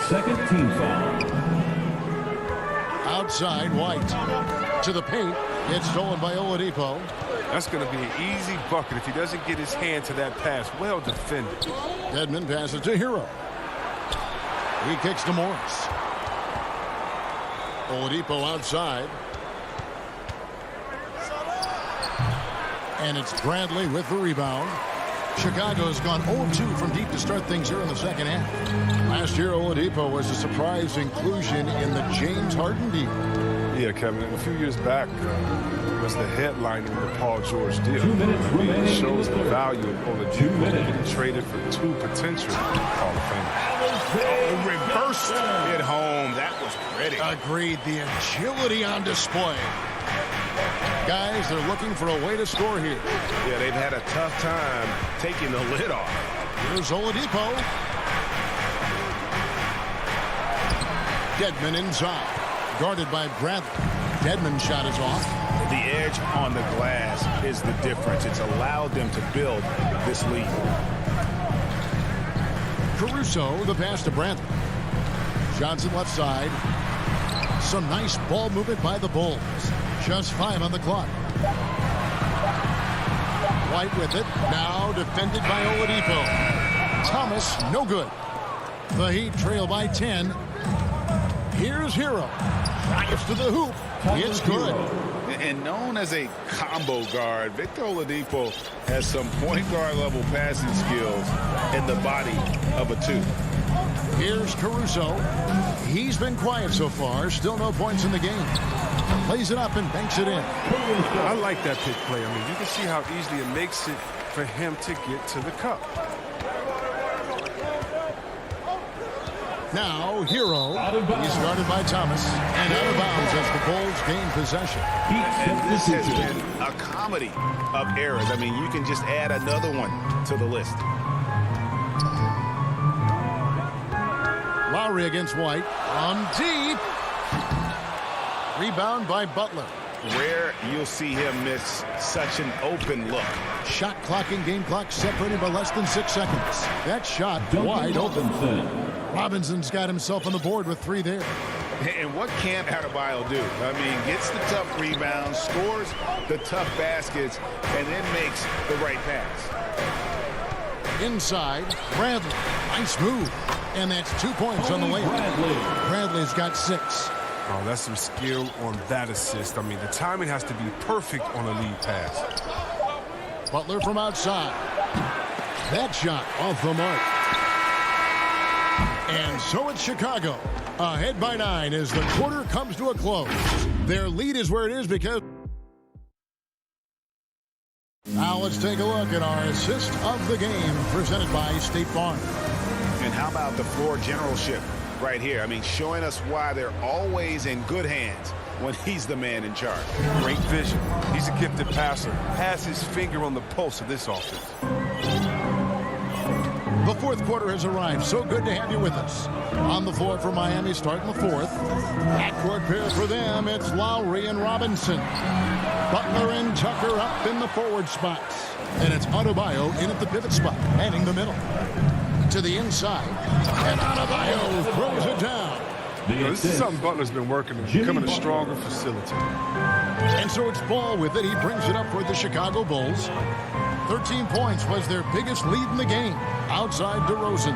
Second team foul. Outside, White. To the paint. It's stolen by Oladipo. That's going to be an easy bucket if he doesn't get his hand to that pass. Well defended. Dedmon passes to Hero. He kicks to Morris. Oladipo outside. And it's Bradley with the rebound. Chicago's gone 0-2 from deep to start things here in the second half. Last year, Oladipo was a surprise inclusion in the James Harden deal. Yeah, Kevin, a few years back was the headline in the Paul George deal. 2 minutes remaining. It shows the value of Oladipo getting traded for 2 potential Hall of Famers. Oh, reversed at home. That was pretty. Agreed. The agility on display. Guys, they're looking for a way to score here. Yeah, they've had a tough time taking the lid off. Here's Oladipo. Dedmon inside. Guarded by Bradley. Dedmon's shot is off. The edge on the glass is the difference. It's allowed them to build this lead. Caruso, the pass to Bradley. Johnson left side. Some nice ball movement by the Bulls. Just 5 on the clock. White with it. Now defended by Oladipo. Thomas, no good. The Heat trail by 10. Here's Hero. Drives to the hoop. It's good. And known as a combo guard, Victor Oladipo has some point guard level passing skills in the body of a 2. Here's Caruso. He's been quiet so far. Still no points in the game. Plays it up and banks it in. I like that pick play. I mean, you can see how easily it makes it for him to get to the cup. Now, Hero. He's guarded by Thomas. And out of bounds as the Bulls gain possession. And this has been a comedy of errors. I mean, you can just add another one to the list. Lowry against White. On deep. Rebound by Butler. Rare you'll see him miss such an open look. Shot clock and game clock separated by less than 6 seconds. That shot wide open. Robinson's got himself on the board with 3 there. And what can't Adebayo do? I mean, gets the tough rebounds, scores the tough baskets, and then makes the right pass. Inside, Bradley. Nice move. And that's 2 points on the layup. Bradley's got 6. Oh, that's some skill on that assist. I mean, the timing has to be perfect on a lead pass. Butler from outside. That shot off the mark. And so it's Chicago. Ahead by 9 as the quarter comes to a close. Their lead is where it is because... Now let's take a look at our assist of the game presented by State Farm. And how about the floor generalship right here? I mean, showing us why they're always in good hands when he's the man in charge. Great vision. He's a gifted passer. Has his finger on the pulse of this offense. The fourth quarter has arrived. So good to have you with us. On the floor for Miami, starting the fourth. Backcourt pair for them. It's Lowry and Robinson. Butler and Tucker up in the forward spots. And it's Adebayo in at the pivot spot, manning the middle. To the inside. And Adebayo throws it down. This is something Butler's been working on, becoming a stronger facilitator. And so it's Ball with it. He brings it up for the Chicago Bulls. 13 points was their biggest lead in the game. Outside DeRozan.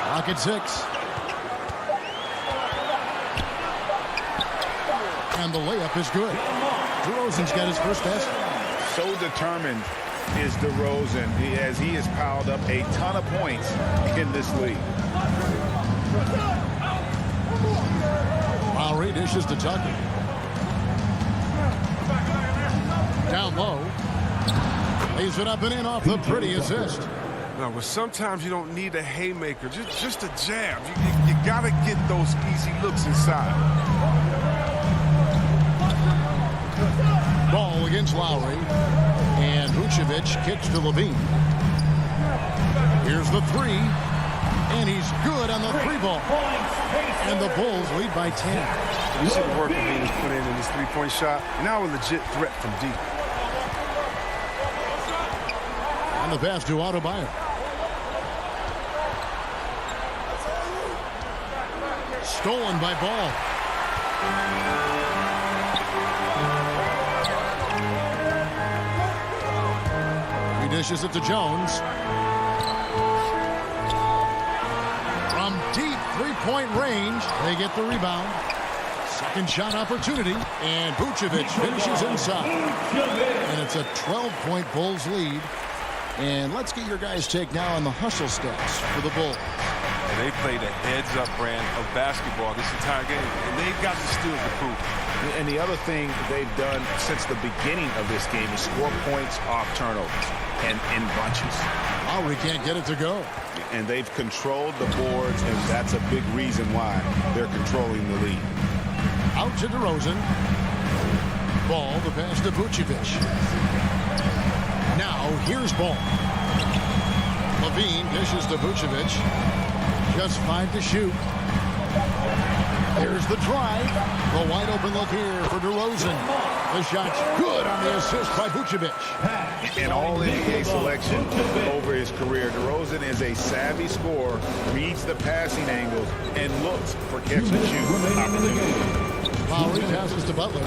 Clock at 6. And the layup is good. DeRozan's got his first basket. So determined is DeRozan as he has piled up a ton of points in this league. Lowry dishes to Tucker. Down low. Lays it up and in off the pretty assist. No, but sometimes you don't need a haymaker, just a jab. You got to get those easy looks inside. Ball against Lowry. And Vucevic kicks to Levine. Here's the three. And he's good on the three ball. And the Bulls lead by 10. You see the work Levine's put in this three-point shot. Now a legit threat from deep. And the pass to Adebayo. Stolen by Ball. He dishes it to Jones. From deep three-point range, they get the rebound. Second shot opportunity, and Vucevic finishes inside. And it's a 12-point Bulls lead. And let's get your guys' take now on the hustle stats for the Bulls. They played a heads-up brand of basketball this entire game, and they've got the steal to prove. And the other thing they've done since the beginning of this game is score points off turnovers and in bunches. Lowry can't get it to go. And they've controlled the boards, and that's a big reason why they're controlling the lead. Out to DeRozan. Ball, the pass to Vucevic. Now, here's Ball. Levine dishes to Vucevic. Just 5 to shoot. Here's the drive. The wide open look here for DeRozan. The shot's good on the assist by Vucevic. An all-NBA selection over his career. DeRozan is a savvy scorer, reads the passing angles, and looks for catch-and-shoot opportunities. Lowry passes to Butler.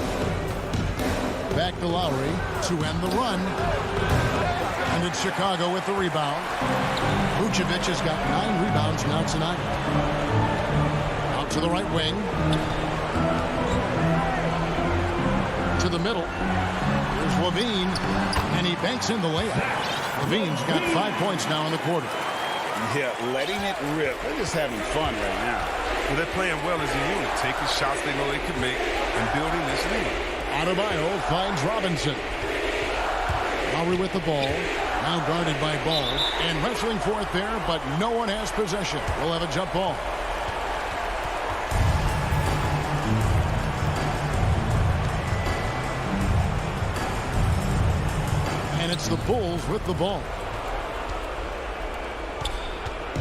Back to Lowry to end the run. And it's Chicago with the rebound. Vucevic has got 9 rebounds now tonight. Out to the right wing. To the middle. Here's Levine. And he banks in the layup. Levine's got 5 points now in the quarter. Yeah, letting it rip. They're just having fun right now. Well, they're playing well as a unit, taking shots they know they can make and building this lead. Adebayo finds Robinson. Lowry with the ball. Now guarded by Ball. And wrestling for it there, but no one has possession. We'll have a jump ball. And it's the Bulls with the ball.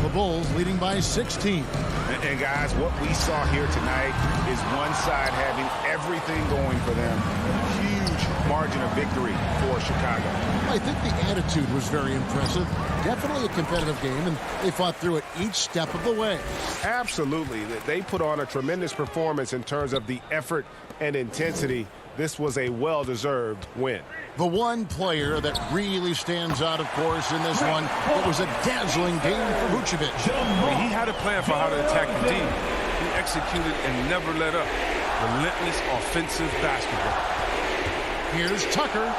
The Bulls leading by 16. And guys, what we saw here tonight is one side having everything going for them. Huge margin of victory for Chicago. I think the attitude was very impressive. Definitely a competitive game, and they fought through it each step of the way. Absolutely. They put on a tremendous performance in terms of the effort and intensity. This was a well-deserved win. The one player that really stands out, of course, in this one, it was a dazzling game for Vucevic. He had a plan for how to attack the D. He executed and never let up. Relentless offensive basketball. Here's Tucker.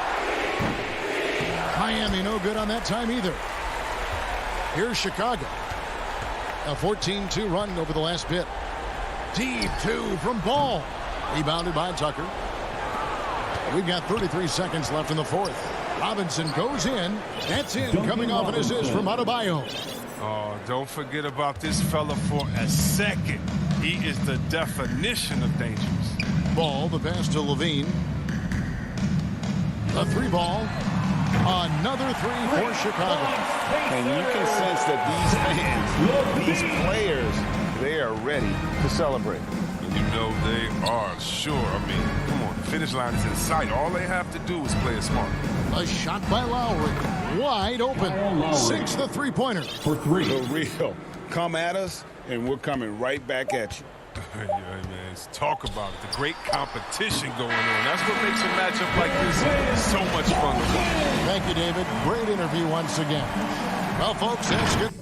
Miami no good on that time either. Here's Chicago. A 14-2 run over the last bit. Deep 2 from Ball. Rebounded by Tucker. We've got 33 seconds left in the fourth. Robinson goes in. That's in, coming off an assist from Adebayo. Oh, don't forget about this fella for a second. He is the definition of dangerous. Ball, the pass to Levine. The 3 ball. Another 3 for Chicago. And you can sense that these fans, these players, they are ready to celebrate. You know they are, sure. I mean, come on, the finish line is in sight. All they have to do is play it smart. A shot by Lowry. Wide open. Sinks the three-pointer. For 3. The real. Come at us, and we're coming right back at you. Yeah, man, talk about it. The great competition going on. That's what makes a matchup like this so much fun to watch. Thank you, David. Great interview once again. Well, folks, that's good.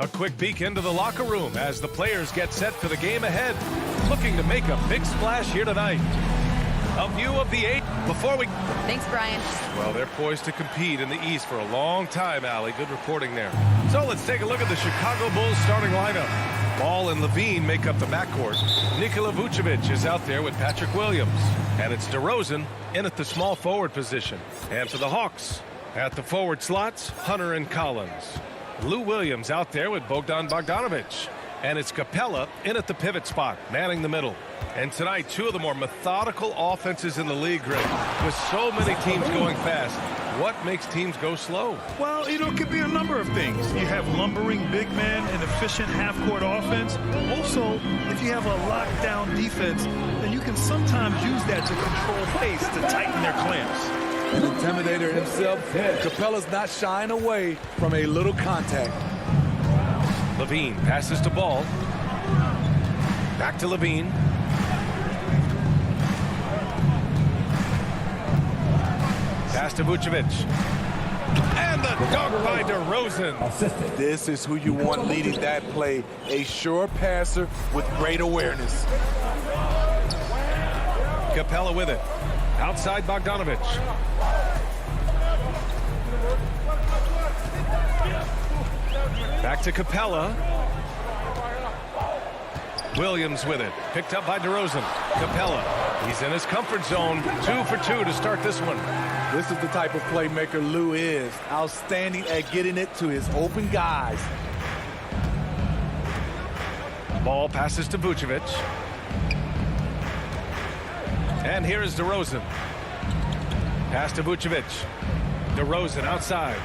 A quick peek into the locker room as the players get set for the game ahead, looking to make a big splash here tonight. A view of the 8 before we... Thanks, Brian. Well, they're poised to compete in the East for a long time, Allie. Good reporting there. So let's take a look at the Chicago Bulls starting lineup. Ball and Levine make up the backcourt. Nikola Vucevic is out there with Patrick Williams. And it's DeRozan in at the small forward position. And for the Hawks, At the forward slots, Hunter and Collins. Lou Williams out there with Bogdan Bogdanovic. And it's Capella in at the pivot spot, manning the middle. And tonight, two of the more methodical offenses in the league, Greg. With so many teams going fast, what makes teams go slow? Well, it could be a number of things. You have lumbering big men and efficient half-court offense. Also, if you have a lockdown defense, then you can sometimes use that to control pace to tighten their clamps. An intimidator himself, Capella's not shying away from a little contact. Levine passes to Ball. Back to Levine. Pass to Vucevic. And the dunk by DeRozan. This is who you want leading that play. A sure passer with great awareness. Capella with it. Outside Bogdanovic. Back to Capella. Williams with it. Picked up by DeRozan. Capella. He's in his comfort zone. 2 for 2 to start this one. This is the type of playmaker Lou is. Outstanding at getting it to his open guys. Ball passes to Vucevic. And here is DeRozan. Pass to Vucevic. DeRozan outside.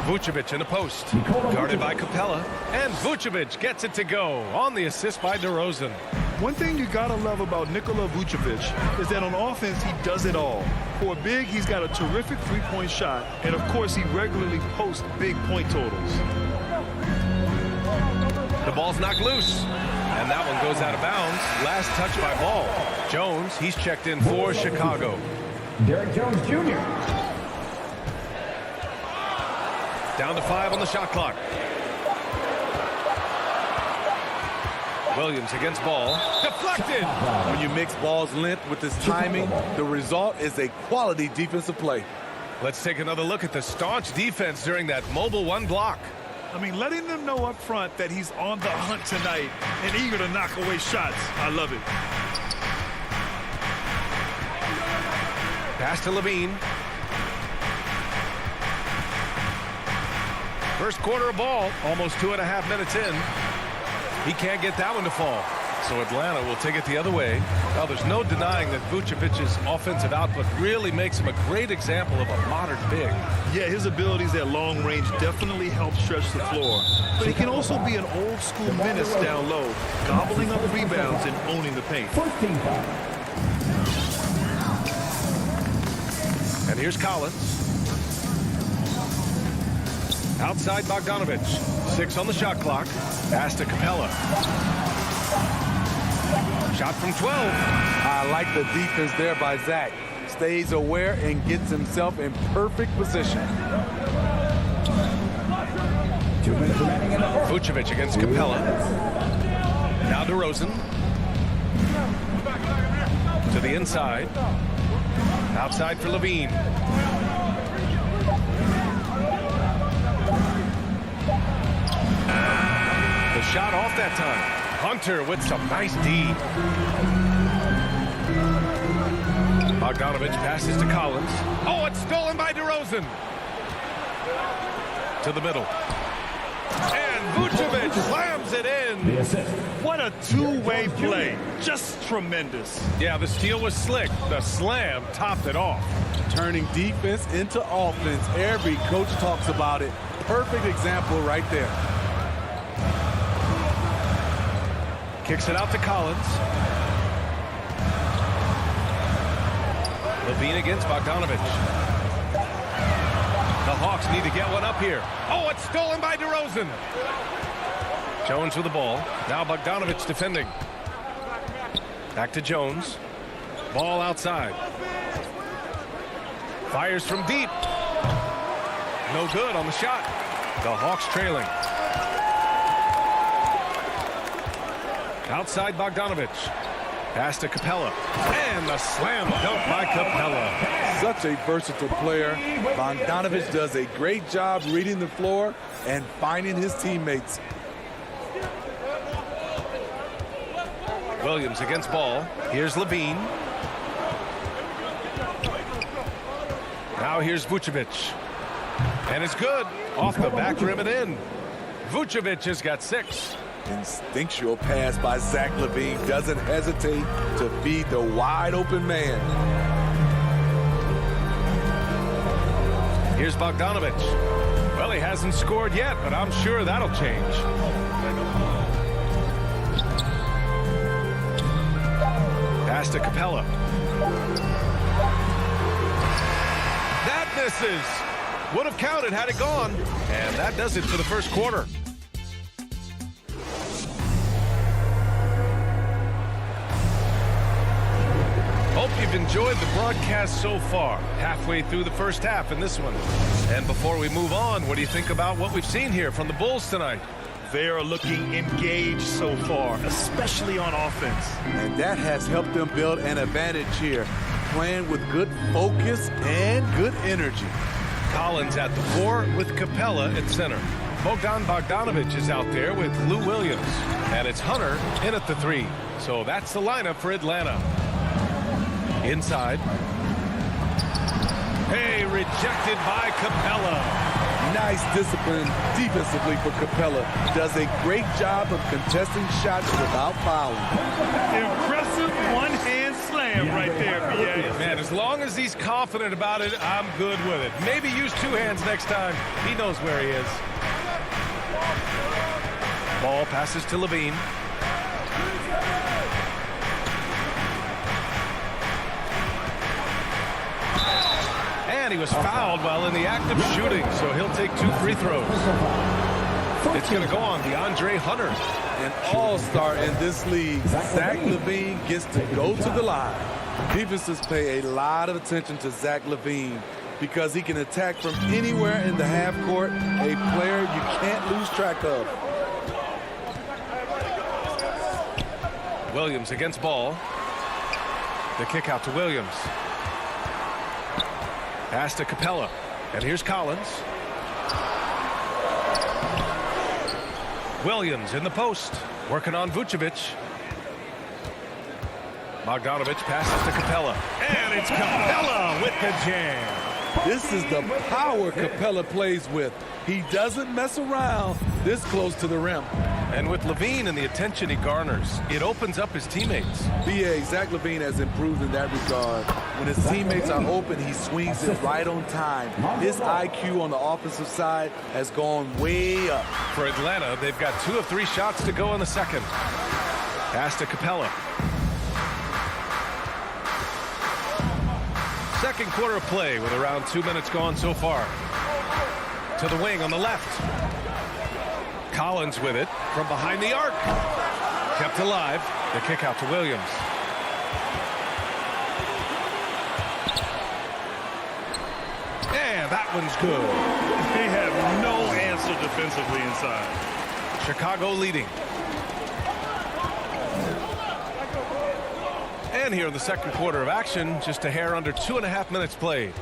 Vucevic in the post. Guarded by Capella. And Vucevic gets it to go on the assist by DeRozan. One thing you gotta love about Nikola Vucevic is that on offense he does it all. For a big, he's got a terrific three-point shot, and of course he regularly posts big point totals. The ball's knocked loose, and that one goes out of bounds. Last touch by Ball. Jones, he's checked in for Chicago. Derrick Jones Jr. Down to 5 on the shot clock. Williams against Ball. Deflected! When you mix Ball's length with his timing, the result is a quality defensive play. Let's take another look at the staunch defense during that mobile one block. I mean, letting them know up front that he's on the hunt tonight and eager to knock away shots. I love it. Pass to Levine. First quarter of ball, almost 2.5 minutes in. He can't get that one to fall. So Atlanta will take it the other way. Well, there's no denying that Vucevic's offensive output really makes him a great example of a modern big. Yeah, his abilities at long range definitely help stretch the floor. But he can also be an old school menace down low, gobbling up rebounds and owning the paint. And here's Collins. Outside Bogdanovic. 6 on the shot clock. Pass to Capella. Shot from 12. I like the defense there by Zach. Stays aware and gets himself in perfect position. Vucevic against Capella. Now DeRozan. To the inside. Outside for Levine. The shot off that time. Hunter with some nice D. Bogdanovic passes to Collins. Oh, it's stolen by DeRozan. To the middle. And Vucevic slams it in. What a two-way play. Just tremendous. Yeah, the steal was slick. The slam topped it off. Turning defense into offense. Every coach talks about it. Perfect example right there. Kicks it out to Collins. Levine against Bogdanovic. The Hawks need to get one up here. Oh, it's stolen by DeRozan. Jones with the ball. Now Bogdanovic defending. Back to Jones. Ball outside. Fires from deep. No good on the shot. The Hawks trailing. Outside Bogdanovic. Pass to Capella. And the slam dunk by Capella. Such a versatile player. Bogdanovic does a great job reading the floor and finding his teammates. Williams against Ball. Here's Levine. Now here's Vucevic. And it's good. Off the back rim and in. Vucevic has got 6. Instinctual pass by Zach LaVine. Doesn't hesitate to feed the wide open man. Here's Bogdanovic. Well, he hasn't scored yet, but I'm sure that'll change. Pass to Capella. That misses. Would have counted had it gone. And that does it for the first quarter. Hope you've enjoyed the broadcast so far. Halfway through the first half in this one. And before we move on, what do you think about what we've seen here from the Bulls tonight? They are looking engaged so far, especially on offense. And that has helped them build an advantage here, playing with good focus and good energy. Collins at the 4 with Capella at center. Bogdanovic is out there with Lou Williams. And it's Hunter in at the 3. So that's the lineup for Atlanta. Inside. Hey, rejected by Capella. Nice discipline defensively for Capella. Does a great job of contesting shots without fouling. Impressive one-hand slam right there, B.A. Man, as long as he's confident about it, I'm good with it. Maybe use 2 hands next time. He knows where he is. Ball passes to LaVine. And he was fouled while in the act of shooting, so he'll take 2 free throws. It's going to go on DeAndre Hunter. An all-star in this league. Zach LaVine gets to go to the line. Defenses pay a lot of attention to Zach LaVine because he can attack from anywhere in the half court, a player you can't lose track of. Williams against ball. The kick out to Williams. Pass to Capella. And here's Collins. Williams in the post. Working on Vucevic. Bogdanovic passes to Capella. And it's Capella with the jam. This is the power Capella plays with. He doesn't mess around this close to the rim. And with LaVine and the attention he garners, it opens up his teammates. B.A. Zach LaVine has improved in that regard. When his teammates are open, he swings it right on time. His IQ on the offensive side has gone way up. For Atlanta, they've got 2 of 3 shots to go in the second. Pass to Capella. Second quarter of play with around 2 minutes gone so far. To the wing on the left. Collins with it from behind the arc. Kept alive. The kick out to Williams. And that one's good. They have no answer defensively inside. Chicago leading. And here in the second quarter of action, just a hair under 2.5 minutes played.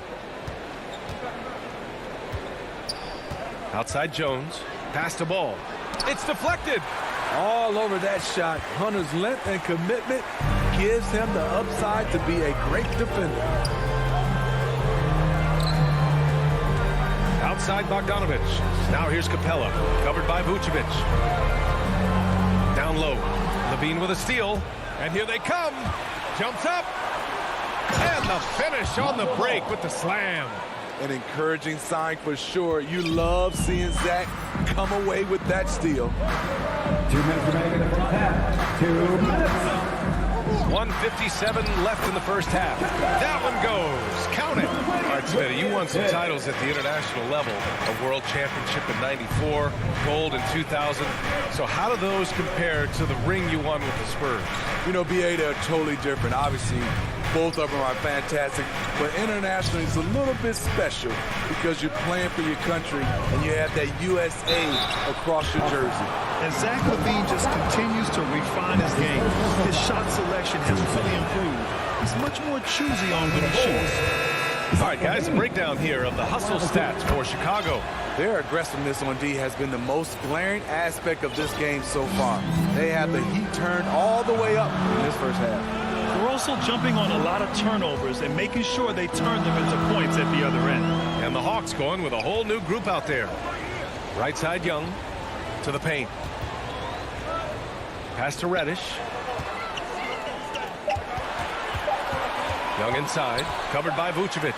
Outside Jones. Pass the ball. It's deflected. All over that shot. Hunter's length and commitment gives him the upside to be a great defender. Outside Bogdanovic. Now here's Capella. Covered by Vucevic. Down low. LaVine with a steal. And here they come. Jumps up. And the finish on the break with the slam. An encouraging sign for sure. You love seeing Zach come away with that steal. 2 minutes remaining in the first half. 2 minutes. 1:57 left in the first half. That one goes. Count it. All right, Smitty, you won some titles at the international level. A world championship in '94, gold in 2000. So how do those compare to the ring you won with the Spurs? You know, B.A., they're totally different. Obviously, both of them are fantastic. But internationally, it's a little bit special because you're playing for your country and you have that USA across your jersey. And Zach LaVine just continues to refine his game. His shot selection has really improved. He's much more choosy on when he shoots. All right, guys, a breakdown here of the hustle stats for Chicago. Their aggressiveness on D has been the most glaring aspect of this game so far. They have the heat turned all the way up in this first half. They're also also jumping on a lot of turnovers and making sure they turn them into points at the other end. And the Hawks going with a whole new group out there. Right side Young to the paint. Pass to Reddish. Young inside, covered by Vucevic.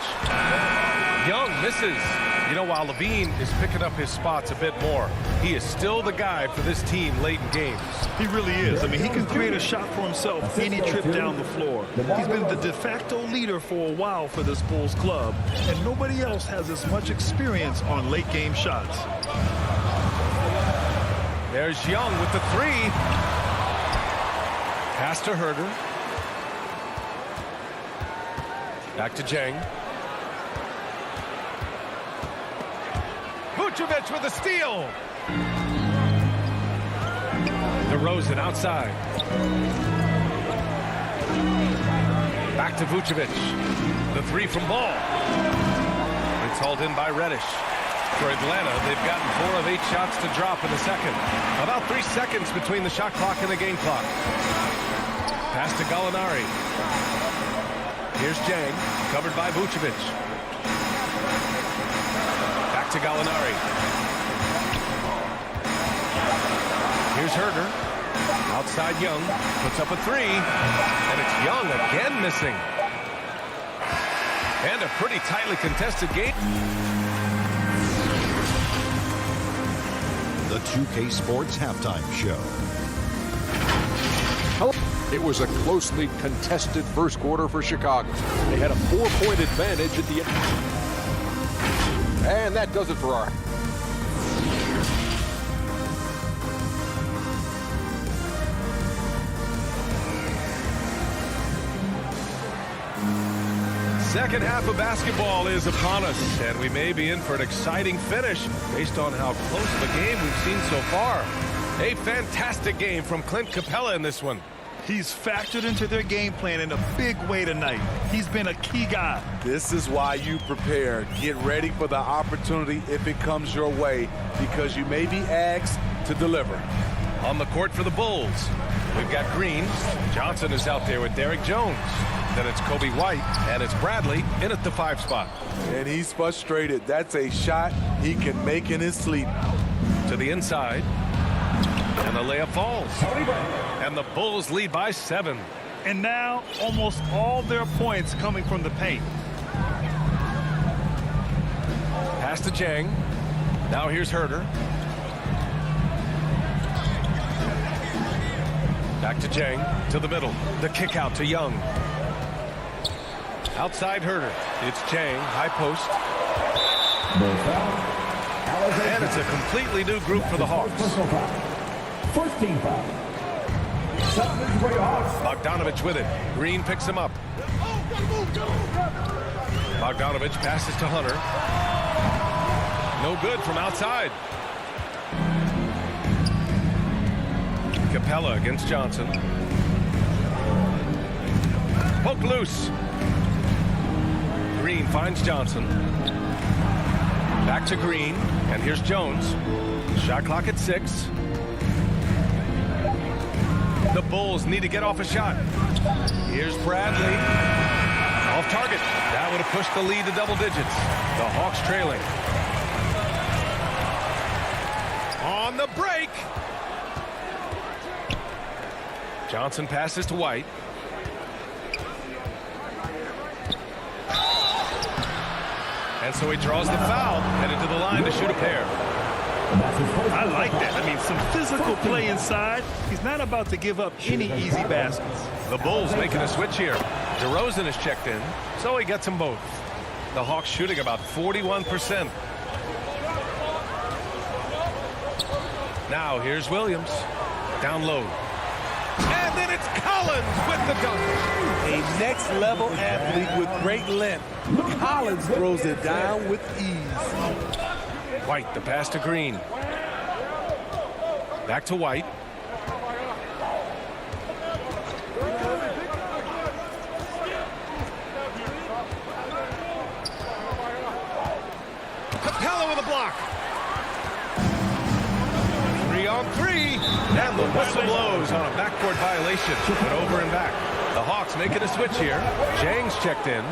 Young misses. You know, while Levine is picking up his spots a bit more, he is still the guy for this team late in games. He really is. I mean, he can create a shot for himself any trip down the floor. He's been the de facto leader for a while for this Bulls club, and nobody else has as much experience on late game shots. There's Young with the three. Pass to Herder. Back to Jang. Vucevic with a steal. DeRozan outside. Back to Vucevic. The three from Ball. It's hauled in by Reddish. For Atlanta, they've gotten 4 of 8 shots to drop in the second. About 3 seconds between the shot clock and the game clock. Pass to Gallinari. Here's Jang, covered by Vucevic. Back to Gallinari. Here's Herder. Outside Young. Puts up a three. And it's Young again missing. And a pretty tightly contested game. The 2K Sports Halftime Show. It was a closely contested first quarter for Chicago. They had a 4-point advantage at the end. And that does it for our... Second half of basketball is upon us, and we may be in for an exciting finish based on how close of a game we've seen so far. A fantastic game from Clint Capella in this one. He's factored into their game plan in a big way tonight. He's been a key guy. This is why you prepare. Get ready for the opportunity if it comes your way, because you may be asked to deliver. On the court for the Bulls, we've got Green. Johnson is out there with Derrick Jones. Then it's Kobe White, and it's Bradley in at the 5 spot. And he's frustrated. That's a shot he can make in his sleep. To the inside. And the layup falls. And the Bulls lead by 7. And now almost all their points coming from the paint. Pass to Jang. Now here's Herder. Back to Jang. To the middle. The kick out to Young. Outside Herder. It's Jang. High post. And it's a completely new group for the Hawks. First team foul. Bogdanovich with it. Green picks him up. Bogdanovich passes to Hunter. No good from outside. Capella against Johnson. Poke loose. Green finds Johnson. Back to Green. And here's Jones. Shot clock at 6. The Bulls need to get off a shot. Here's Bradley. Off target. That would have pushed the lead to double digits. The Hawks trailing. On the break. Johnson passes to White. And so he draws the foul, headed to the line to shoot a pair. I like that. I mean, some physical play inside. He's not about to give up any easy baskets. The Bulls making a switch here. DeRozan is checked in, so he gets them both. The Hawks shooting about 41%. Now here's Williams. Down low. And then it's Collins with the dunk. A next-level athlete with great length. Collins throws it down with ease. White, the pass to Green. Back to White. Capella with a block. 3-on-3. And the whistle blows on a backcourt violation. But over and back. The Hawks Hawks making a switch here. Jang's checked in.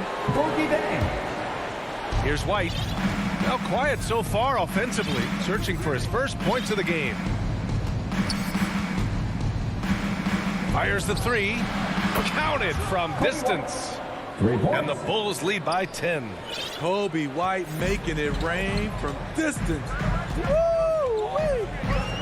Here's White. Now quiet so far offensively, searching for his first points of the game. Fires the three. Counted from distance. And the Bulls lead by 10. Kobe White making it rain from distance.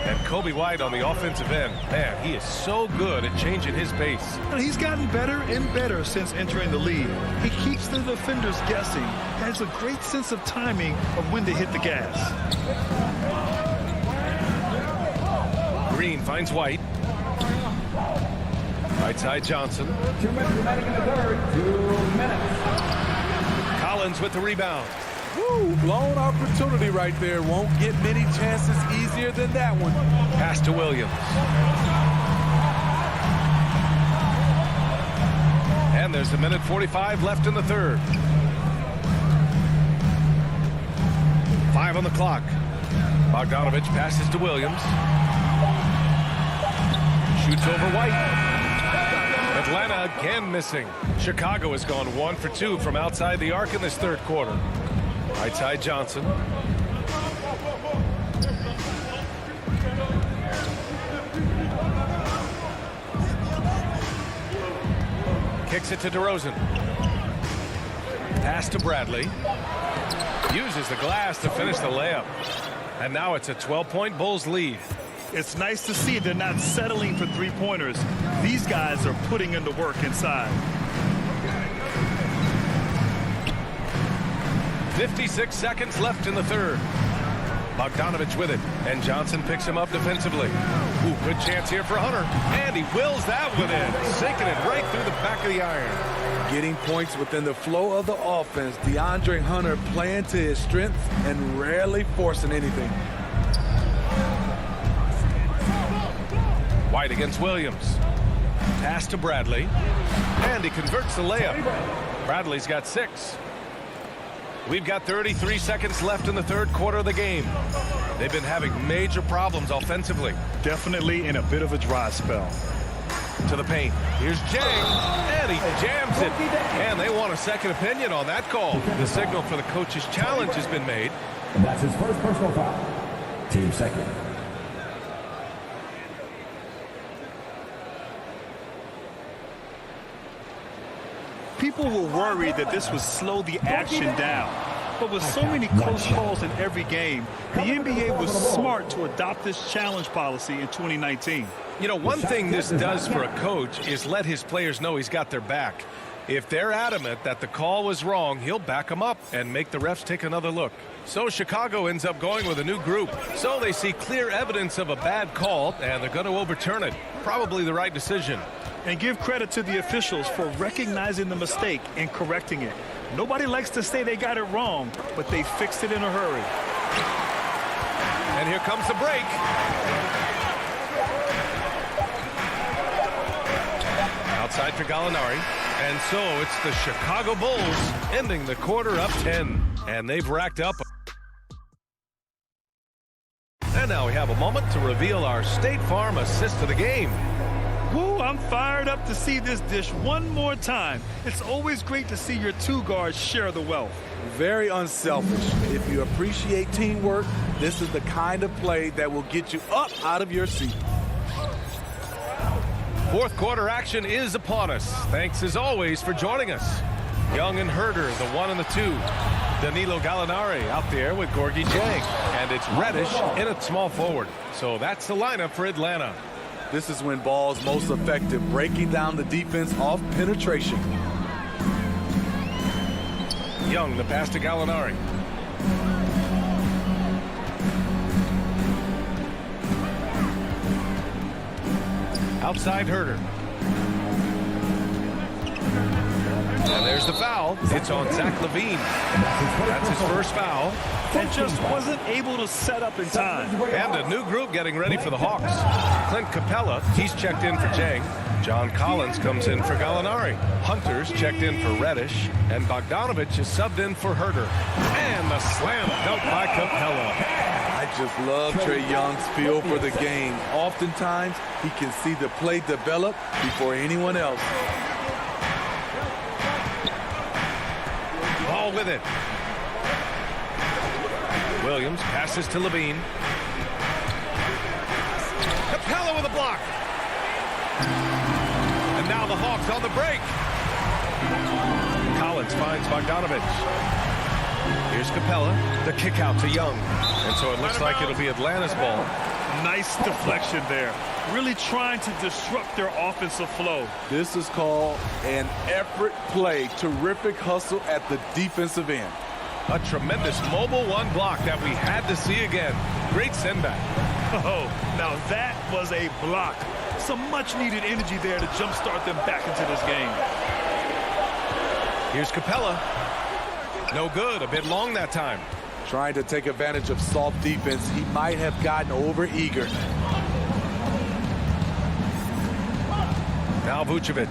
And Kobe White on the offensive end. Man, he is so good at changing his pace. He's gotten better and better since entering the league. He keeps the defenders guessing, has a great sense of timing of when to hit the gas. Green finds White. Right side Johnson. 2 minutes remaining in the third. 2 minutes. Collins with the rebound. Woo, blown opportunity right there. Won't get many chances easier than that one. Pass to Williams. And there's a minute 45 left in the third. 5 on the clock. Bogdanovich passes to Williams. Shoots over White. Atlanta again missing. Chicago has gone 1 for 2 from outside the arc in this third quarter. Right side Johnson. Kicks it to DeRozan. Pass to Bradley. Uses the glass to finish the layup. And now it's a 12-point Bulls lead. It's nice to see they're not settling for three-pointers. These guys are putting in the work inside. 56 seconds left in the third. Bogdanovich with it, and Johnson picks him up defensively. Ooh, good chance here for Hunter, and he wills that one in, sinking it right through the back of the iron. Getting points within the flow of the offense. DeAndre Hunter playing to his strengths and rarely forcing anything. White against Williams. Pass to Bradley, and he converts the layup. Bradley's got 6. We've got 33 seconds left in the third quarter of the game. They've been having major problems offensively. Definitely in a bit of a dry spell. To the paint. Here's Jang, and he jams it. And they want a second opinion on that call. The signal for the coach's challenge has been made. And that's his first personal foul. Team second. People were worried that this would slow the action down. But with so many close calls in every game, the NBA was smart to adopt this challenge policy in 2019. You know, one thing this does for a coach is let his players know he's got their back. If they're adamant that the call was wrong, he'll back them up and make the refs take another look. So Chicago ends up going with a new group. So they see clear evidence of a bad call, and they're going to overturn it. Probably the right decision. And give credit to the officials for recognizing the mistake and correcting it. Nobody likes to say they got it wrong, but they fixed it in a hurry. And here comes the break. Outside for Gallinari. And so it's the Chicago Bulls ending the quarter up 10. And they've racked up. And now we have a moment to reveal our State Farm assist of the game. Woo, I'm fired up to see this dish one more time. It's always great to see your two guards share the wealth. Very unselfish. If you appreciate teamwork, this is the kind of play that will get you up out of your seat. Fourth quarter action is upon us. Thanks as always for joining us. Young and Herder, the 1 and the 2. Danilo Gallinari out there with Gorgui Dieng. And it's Reddish in at small forward. So that's the lineup for Atlanta. This is when ball's most effective, breaking down the defense off penetration. Young, the pass to Gallinari. Outside Herder. And there's the foul. It's on Zach LaVine. That's his first foul. And just wasn't able to set up in time. And a new group getting ready for the Hawks. Clint Capella, he's checked in for Jang. John Collins comes in for Gallinari. Hunter's checked in for Reddish. And Bogdanovich is subbed in for Herder. And the slam dunk by Capella. I just love Trae Young's feel for the game. Oftentimes, he can see the play develop before anyone else. Ball with it. Williams passes to Levine. Capella with a block. And now the Hawks on the break. Collins finds Bogdanovich. Here's Capella. The kick out to Young. And so it looks like it'll be Atlanta's ball. Nice deflection there. Really trying to disrupt their offensive flow. This is called an effort play. Terrific hustle at the defensive end. A tremendous mobile one block that we had to see again. Great send back. Oh, now that was a block. Some much needed energy there to jumpstart them back into this game. Here's Capella. No good. A bit long that time. Trying to take advantage of soft defense. He might have gotten over-eager. Now Vucevic.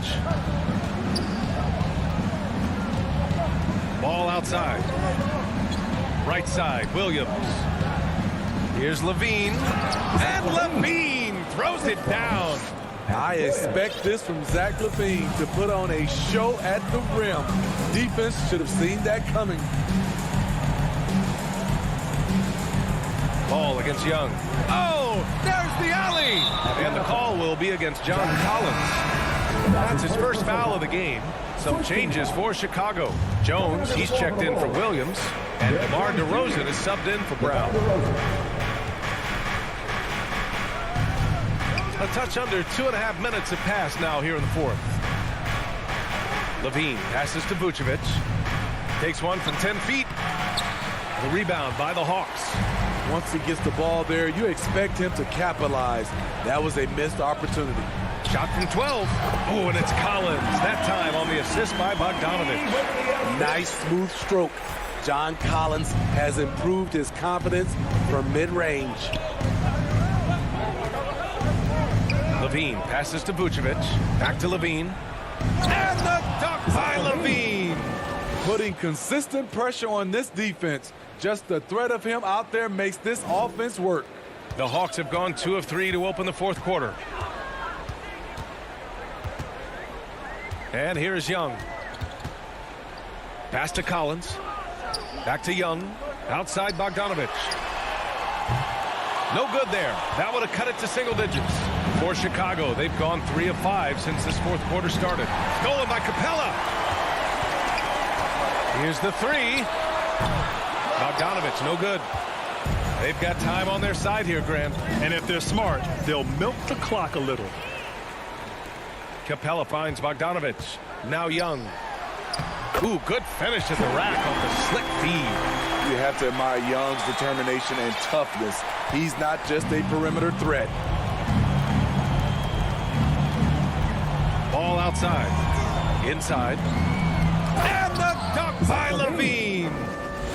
Ball outside. Right side, Williams. Here's Levine. And Levine throws it down. I expect this from Zach LaVine to put on a show at the rim. Defense should have seen that coming. Ball against Young. Oh, there's the alley. And the call will be against John Collins. That's his first foul of the game. Some changes for Chicago. Jones, he's checked in for Williams. And DeMar DeRozan is subbed in for Brown. A touch under 2.5 minutes have passed now here in the fourth. Levine passes to Vucevic. Takes one from 10 feet. The rebound by the Hawks. Once he gets the ball there, you expect him to capitalize. That was a missed opportunity. Shot from 12. Oh, and it's Collins. That time on the assist by Bogdanovich. Nice smooth stroke. John Collins has improved his confidence from mid-range. Levine passes to Vucevic. Back to Levine. And the dunk by Levine. Putting consistent pressure on this defense. Just the threat of him out there makes this offense work. The Hawks have gone 2 of 3 to open the fourth quarter. And here's Young. Pass to Collins. Back to Young. Outside Bogdanovich. No good there. That would have cut it to single digits. For Chicago, they've gone 3 of 5 since this fourth quarter started. Stolen by Capella. Here's the 3. Bogdanovich, no good. They've got time on their side here, Grant. And if they're smart, they'll milk the clock a little. Capella finds Bogdanovich. Now Young. Ooh, good finish at the rack on the slick feed. You have to admire Young's determination and toughness. He's not just a perimeter threat. Ball outside. Inside. And the dunk by Levine.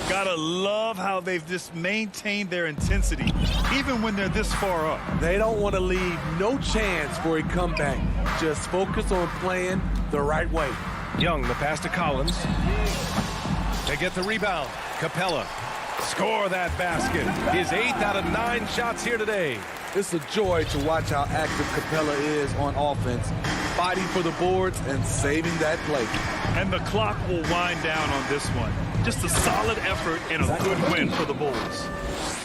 Gotta love how they've just maintained their intensity, even when they're this far up. They don't want to leave no chance for a comeback. Just focus on playing the right way. Young, the pass to Collins. They get the rebound. Capella. Score that basket. His 8th out of 9 shots here today. It's a joy to watch how active Capella is on offense, fighting for the boards and saving that play. And the clock will wind down on this one. Just a solid effort and a good win for the Bulls.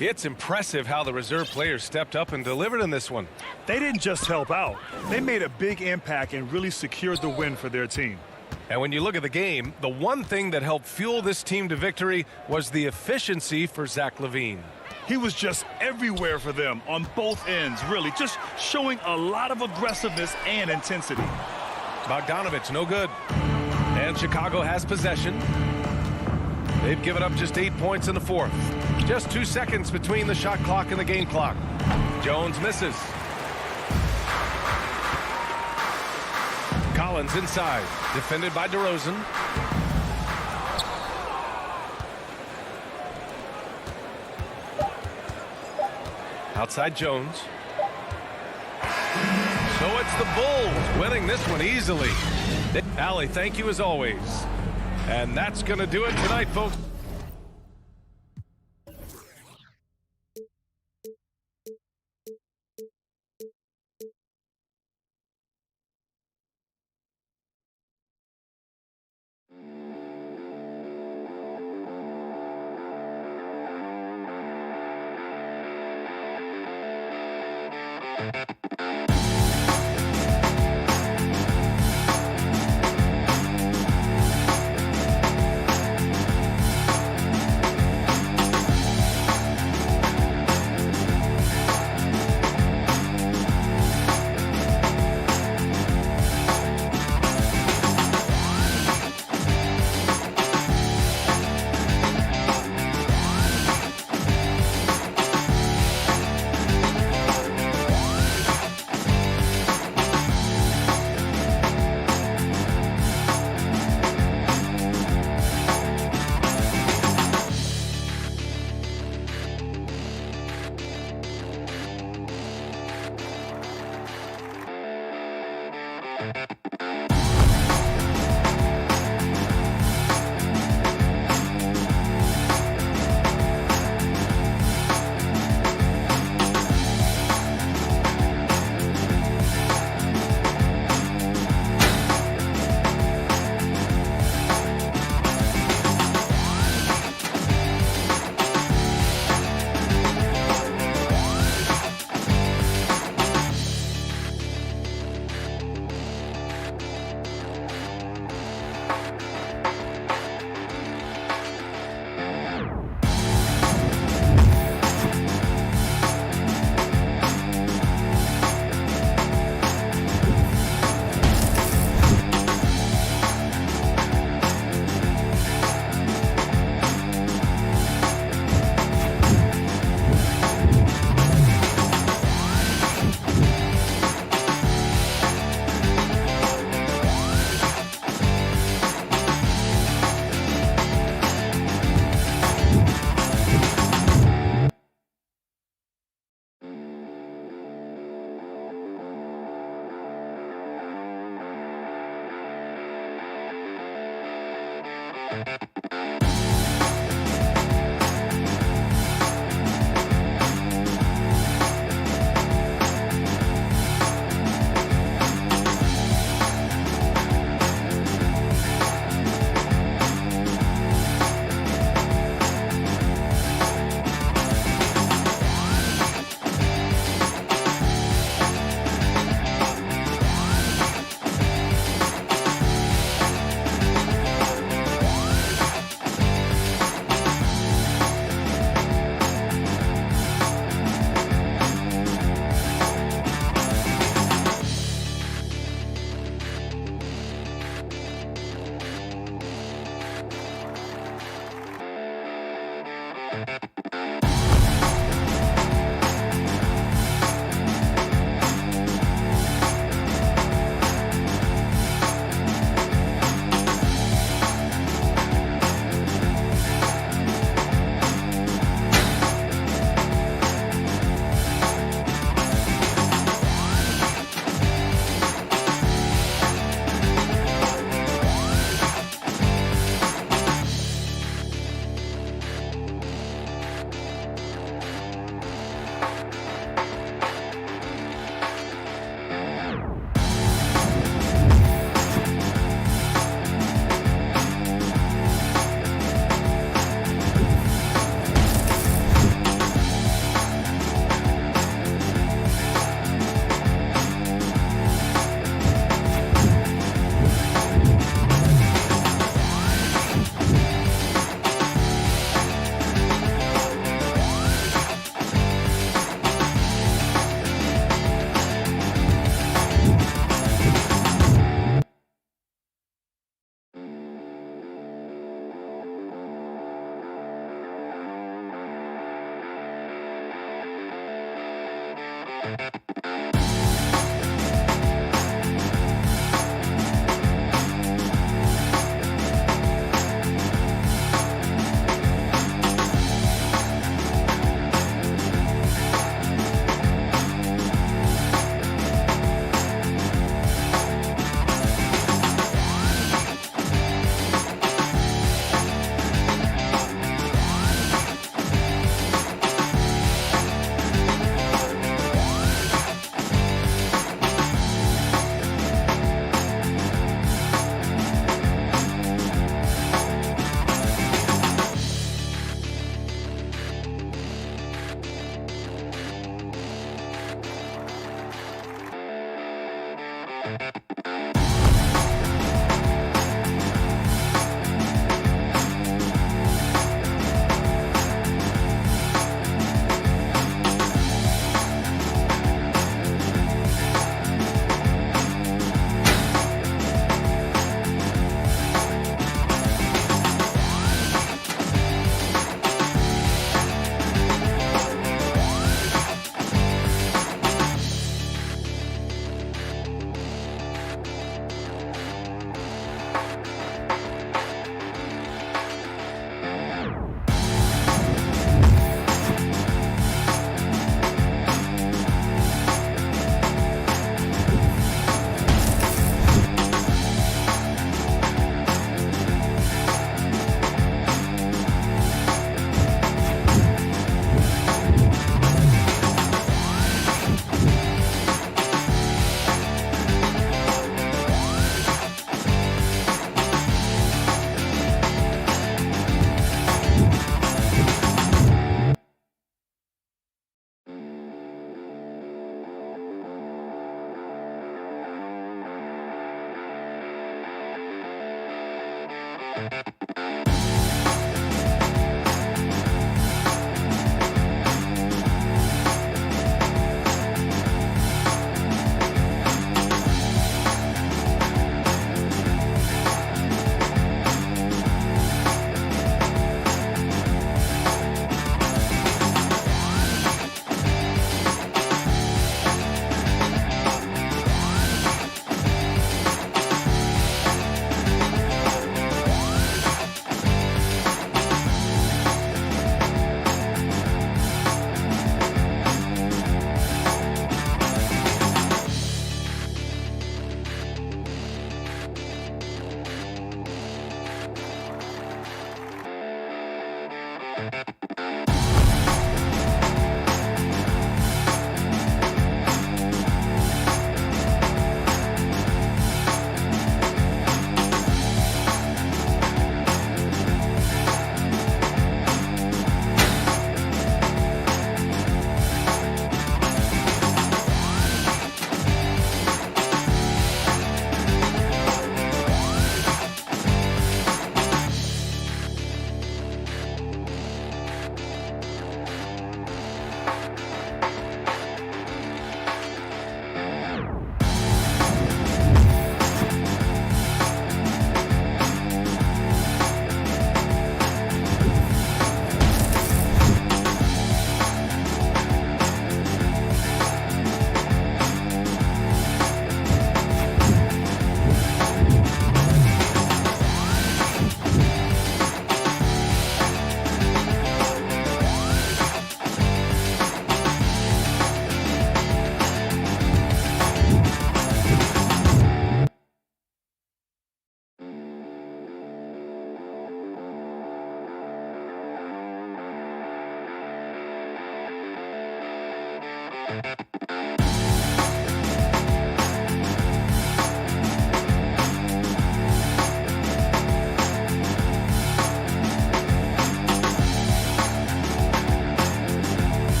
It's impressive how the reserve players stepped up and delivered in this one. They didn't just help out. They made a big impact and really secured the win for their team. And when you look at the game, the one thing that helped fuel this team to victory was the efficiency for Zach LaVine. He was just everywhere for them on both ends, really, just showing a lot of aggressiveness and intensity. Bogdanovich, no good. And Chicago has possession. They've given up just 8 points in the fourth. Just 2 seconds between the shot clock and the game clock. Jones misses. Collins inside, defended by DeRozan. Outside Jones. So it's the Bulls winning this one easily. Allie, thank you as always. And that's going to do it tonight, folks.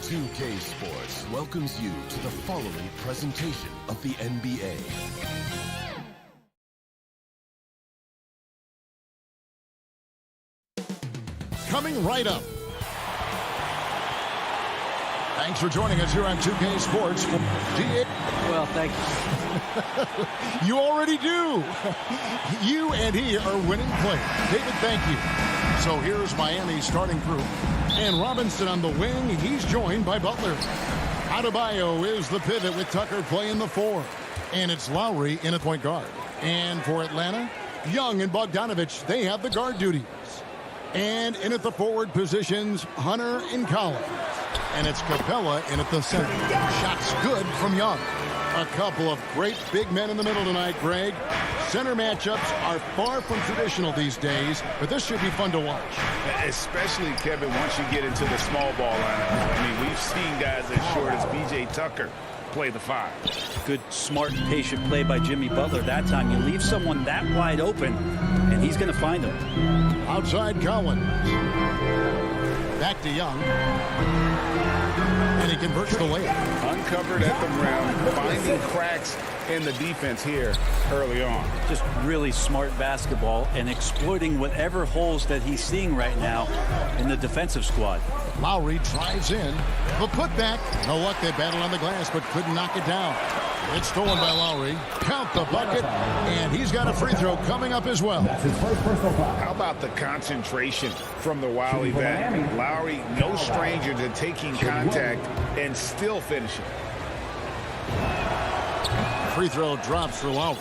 2K Sports welcomes you to the following presentation of the NBA. Coming right up. Thanks for joining us here on 2K Sports. Well, thank you. You already do. You and he are winning players. David, thank you. So here's Miami's starting group. And Robinson on the wing. He's joined by Butler. Adebayo is the pivot with Tucker playing the 4. And it's Lowry in at point guard. And for Atlanta, Young and Bogdanovich, they have the guard duties. And in at the forward positions, Hunter and Collins. And it's Capella in at the center. Shots good from Young. A couple of great big men in the middle tonight, Greg. Center matchups are far from traditional these days, but this should be fun to watch. Especially, Kevin, once you get into the small ball lineup. I mean, we've seen guys as short as B.J. Tucker play the 5. Good, smart, patient play by Jimmy Butler that time. You leave someone that wide open, and he's going to find him. Outside Collins. Back to Young. And he converts the layup. covered at the rim, finding cracks in the defense here early on. Just really smart basketball and exploiting whatever holes that he's seeing right now in the defensive squad. Lowry drives in. The putback. No luck. They battled on the glass, but couldn't knock it down. It's stolen by Lowry. Count the bucket. And he's got a free throw coming up as well. That's his first personal foul. How about the concentration from the Wily vet? Lowry, no stranger to taking contact and still finishing. Free throw drops for Lowry.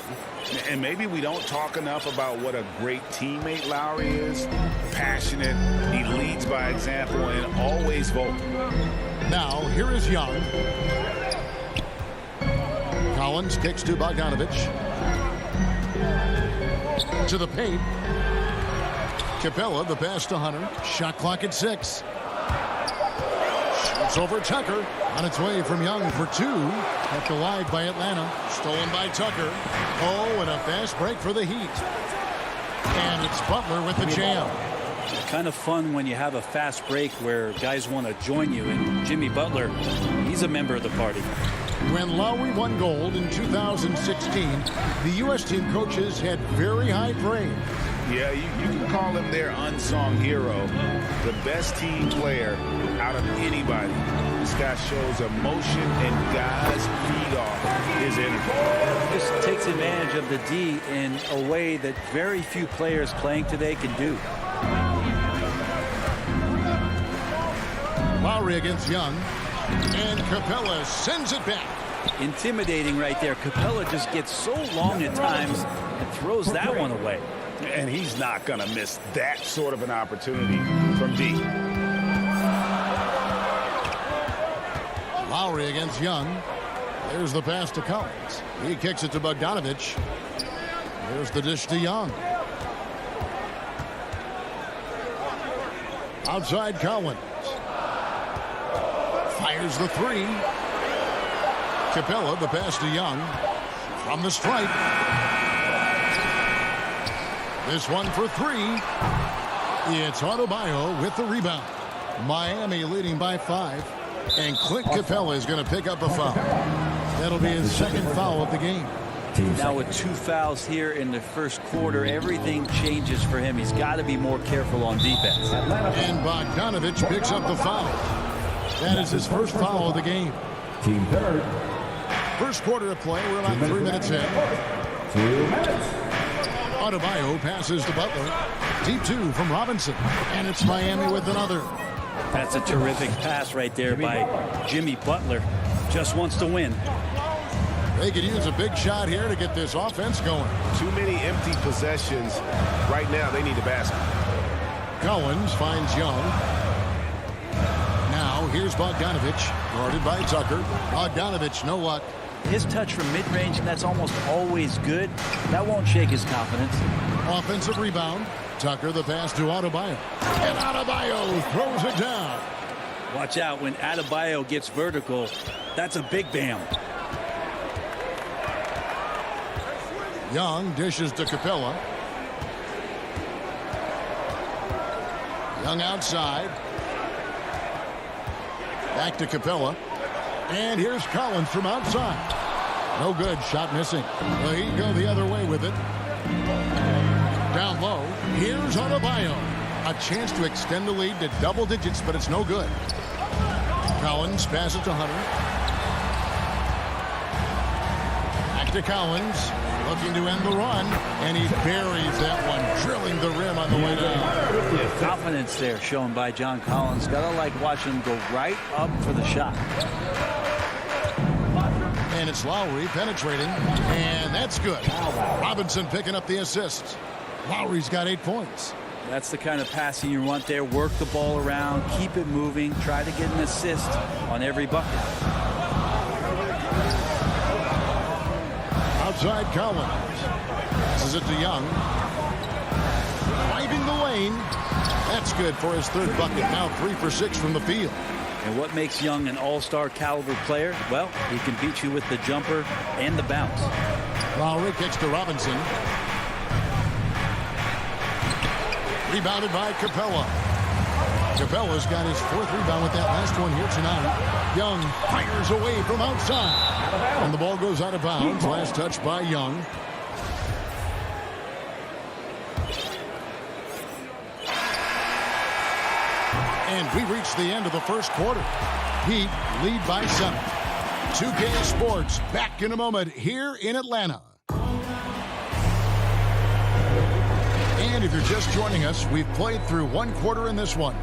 And maybe we don't talk enough about what a great teammate Lowry is. Passionate, he leads by example, and always vocal. Now, here is Young. Collins kicks to Bogdanovich. To the paint. Capella, the pass to Hunter. Shot clock at 6. Shoots over Tucker. On its way from Young for 2. Kept alive by Atlanta. Stolen by Tucker. Oh, and a fast break for the Heat. And it's Butler with the jam. Kind of fun when you have a fast break where guys want to join you. And Jimmy Butler, he's a member of the party. When Lowry won gold in 2016, the U.S. team coaches had very high praise. Yeah, you can call him their unsung hero. The best team player out of anybody. This guy shows emotion and guys feed off his energy. Just takes advantage of the D in a way that very few players playing today can do. Lowry against Young. And Capella sends it back. Intimidating right there. Capella just gets so long at times and throws that one away. And he's not going to miss that sort of an opportunity from D. Lowry against Young. There's the pass to Collins. He kicks it to Bogdanovich. There's the dish to Young. Outside Collins. Fires the 3. Capella, the pass to Young. From the stripe. This one for 3. It's Adebayo with the rebound. Miami leading by 5. And Clint Capella is going to pick up a foul. That'll be his second foul of the game. Now with 2 fouls here in the first quarter, everything changes for him. He's got to be more careful on defense. And Bogdanovich picks up the foul. That is his first foul of the game. Team third. First quarter of play. We're about 3 minutes in. 2 minutes. Adebayo passes to Butler. Deep 2 from Robinson. And it's Miami with another. That's a terrific pass right there by Jimmy Butler. Just wants to win. They could use a big shot here to get this offense going. Too many empty possessions. Right now, they need a basket. Collins finds Young. Now, here's Bogdanovich, guarded by Tucker. Bogdanovich, no luck. His touch from mid-range, that's almost always good. That won't shake his confidence. Offensive rebound. Tucker, the pass to Adebayo. And Adebayo throws it down. Watch out when Adebayo gets vertical. That's a big bam. Young dishes to Capella. Young outside. Back to Capella. And here's Collins from outside. No good. Shot missing. Well, he'd go the other way with it. Down low. Here's Adebayo. A chance to extend the lead to double digits, but it's no good. Collins passes to Hunter. Back to Collins. Looking to end the run. And he buries that one, drilling the rim on the way down. Confidence there shown by John Collins. Gotta like watching him go right up for the shot. And it's Lowry penetrating. And that's good. Robinson picking up the assist. Lowry's got 8 points. That's the kind of passing you want there. Work the ball around, keep it moving, try to get an assist on every bucket. Outside Collins. Passes it to Young. Driving the lane. That's good for his 3rd bucket. Now 3 for 6 from the field. And what makes Young an all-star caliber player? Well, he can beat you with the jumper and the bounce. Lowry kicks to Robinson. Rebounded by Capella. Capella's got his 4th rebound with that last one here tonight. Young fires away from outside. And the ball goes out of bounds. Last touch by Young. And we reach the end of the first quarter. Heat lead by 7. 2K Sports back in a moment here in Atlanta. And if you're just joining us, we've played through 1 quarter in this one.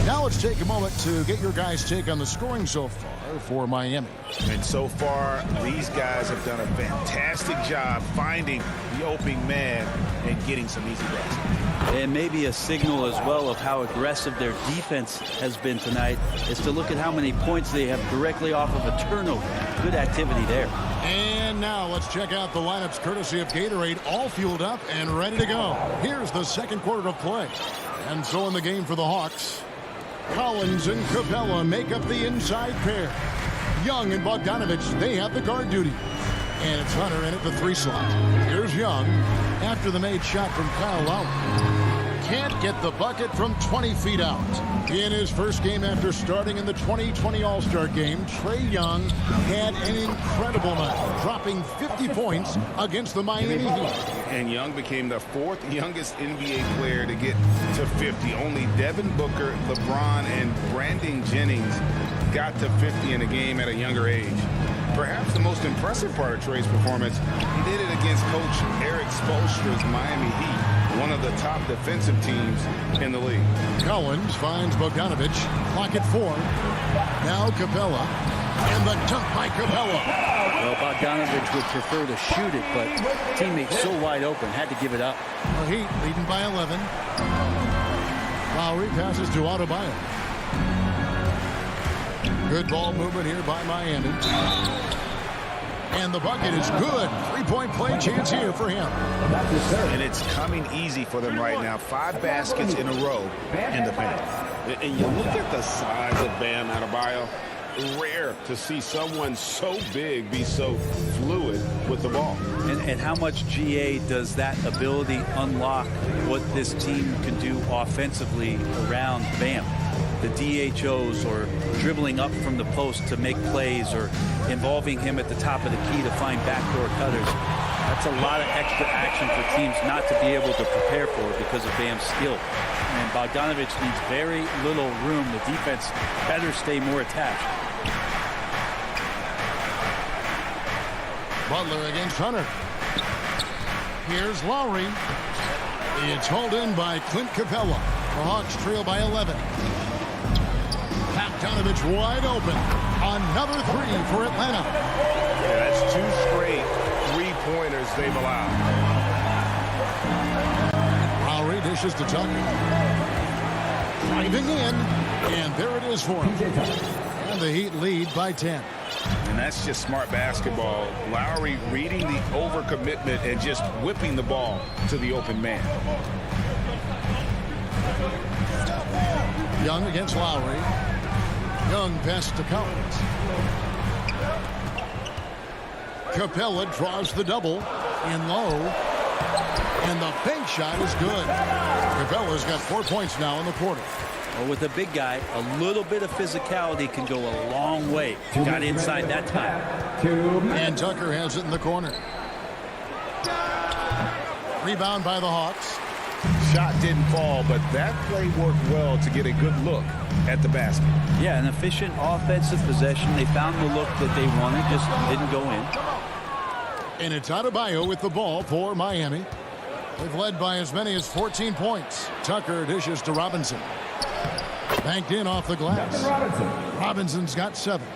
Now let's take a moment to get your guys' take on the scoring so far for Miami. And so far, these guys have done a fantastic job finding the opening man and getting some easy baskets. And maybe a signal as well of how aggressive their defense has been tonight is to look at how many points they have directly off of a turnover. Good activity there. And now let's check out the lineups courtesy of Gatorade, all fueled up and ready to go. Here's the second quarter of play. And so in the game for the Hawks, Collins and Capella make up the inside pair. Young and Bogdanovich, they have the guard duty. And it's Hunter in at the 3 slot. Here's Young after the made shot from Kyle Lowry. Can't get the bucket from 20 feet out. In his first game after starting in the 2020 All-Star game, Trae Young had an incredible night, dropping 50 points against the Miami Heat. And Young became the 4th youngest NBA player to get to 50. Only Devin Booker, LeBron, and Brandon Jennings got to 50 in a game at a younger age. Perhaps the most impressive part of Trae's performance, he did it against Coach Eric Spoelstra's Miami Heat, one of the top defensive teams in the league. Collins finds Bogdanovich, clock at 4. Now Capella, and the dunk by Capella. Well, Bogdanovich would prefer to shoot it, but teammates so wide open, had to give it up. The Heat leading by 11. Lowry passes to Adebayo. Good ball movement here by Miami. And the bucket is good. 3-point play chance here for him. And it's coming easy for them right now. 5 baskets in a row in the paint. And you look at the size of Bam Adebayo. Rare to see someone so big be so fluid with the ball. And how much GA does that ability unlock what this team can do offensively around Bam? The DHOs or dribbling up from the post to make plays or involving him at the top of the key to find backdoor cutters. That's a lot of extra action for teams not to be able to prepare for because of Bam's skill. And Bogdanovich needs very little room. The defense better stay more attached. Butler against Hunter. Here's Lowry. It's hauled in by Clint Capella. The Hawks trail by 11. Bogdanovich wide open. Another 3 for Atlanta. Yeah, that's 2 straight 3-pointers they've allowed. Lowry dishes to Tucker. Driving in. And there it is for him. And the Heat lead by 10. And that's just smart basketball. Lowry reading the overcommitment and just whipping the ball to the open man. Young against Lowry. Young pass to Collins. Capella draws the double in low. And the bank shot is good. Capella's got 4 points now in the quarter. Well, with a big guy, a little bit of physicality can go a long way. Got inside that time. And Tucker has it in the corner. Rebound by the Hawks. Shot didn't fall, but that play worked well to get a good look at the basket. Yeah, an efficient offensive possession. They found the look that they wanted, just didn't go in. And it's Adebayo with the ball for Miami. They've led by as many as 14 points. Tucker dishes to Robinson. Banked in off the glass. Robinson's got 7.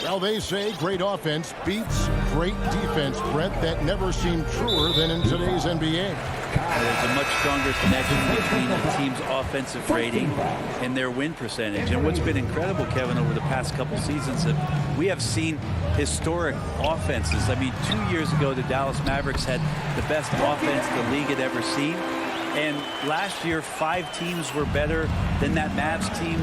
Well, they say great offense beats great defense, Brett. That never seemed truer than in today's NBA. There's a much stronger connection between a team's offensive rating and their win percentage. And what's been incredible, Kevin, over the past couple seasons, that we have seen historic offenses. I mean, 2 years ago, the Dallas Mavericks had the best offense the league had ever seen. And last year, 5 teams were better than that Mavs team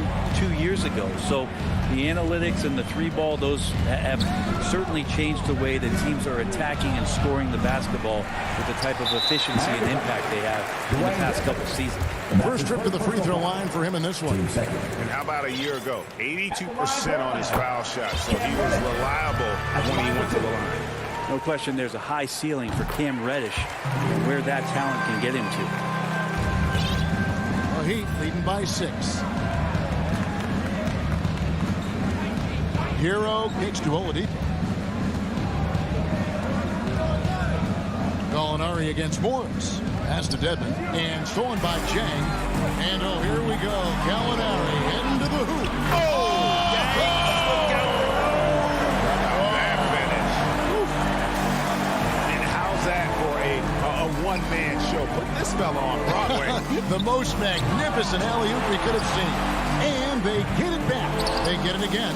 2 years ago. So the analytics and the 3-ball, those have certainly changed the way that teams are attacking and scoring the basketball with the type of efficiency and impact they have in the past couple seasons. First trip to the free throw line for him in this one. And how about a year ago? 82% on his foul shot, so he was reliable when he went to the line. No question there's a high ceiling for Cam Reddish and where that talent can get him to. Heat leading by 6. Hero kicks to Oladipo. Gallinari against Morris. Pass to Dedmon. And stolen by Chang. And oh, here we go. Gallinari heading to the hoop. That finish. And how's that for a one-man show? Put this fella on Broadway. The most magnificent alley-oop we could have seen. And they get it back. They get it again.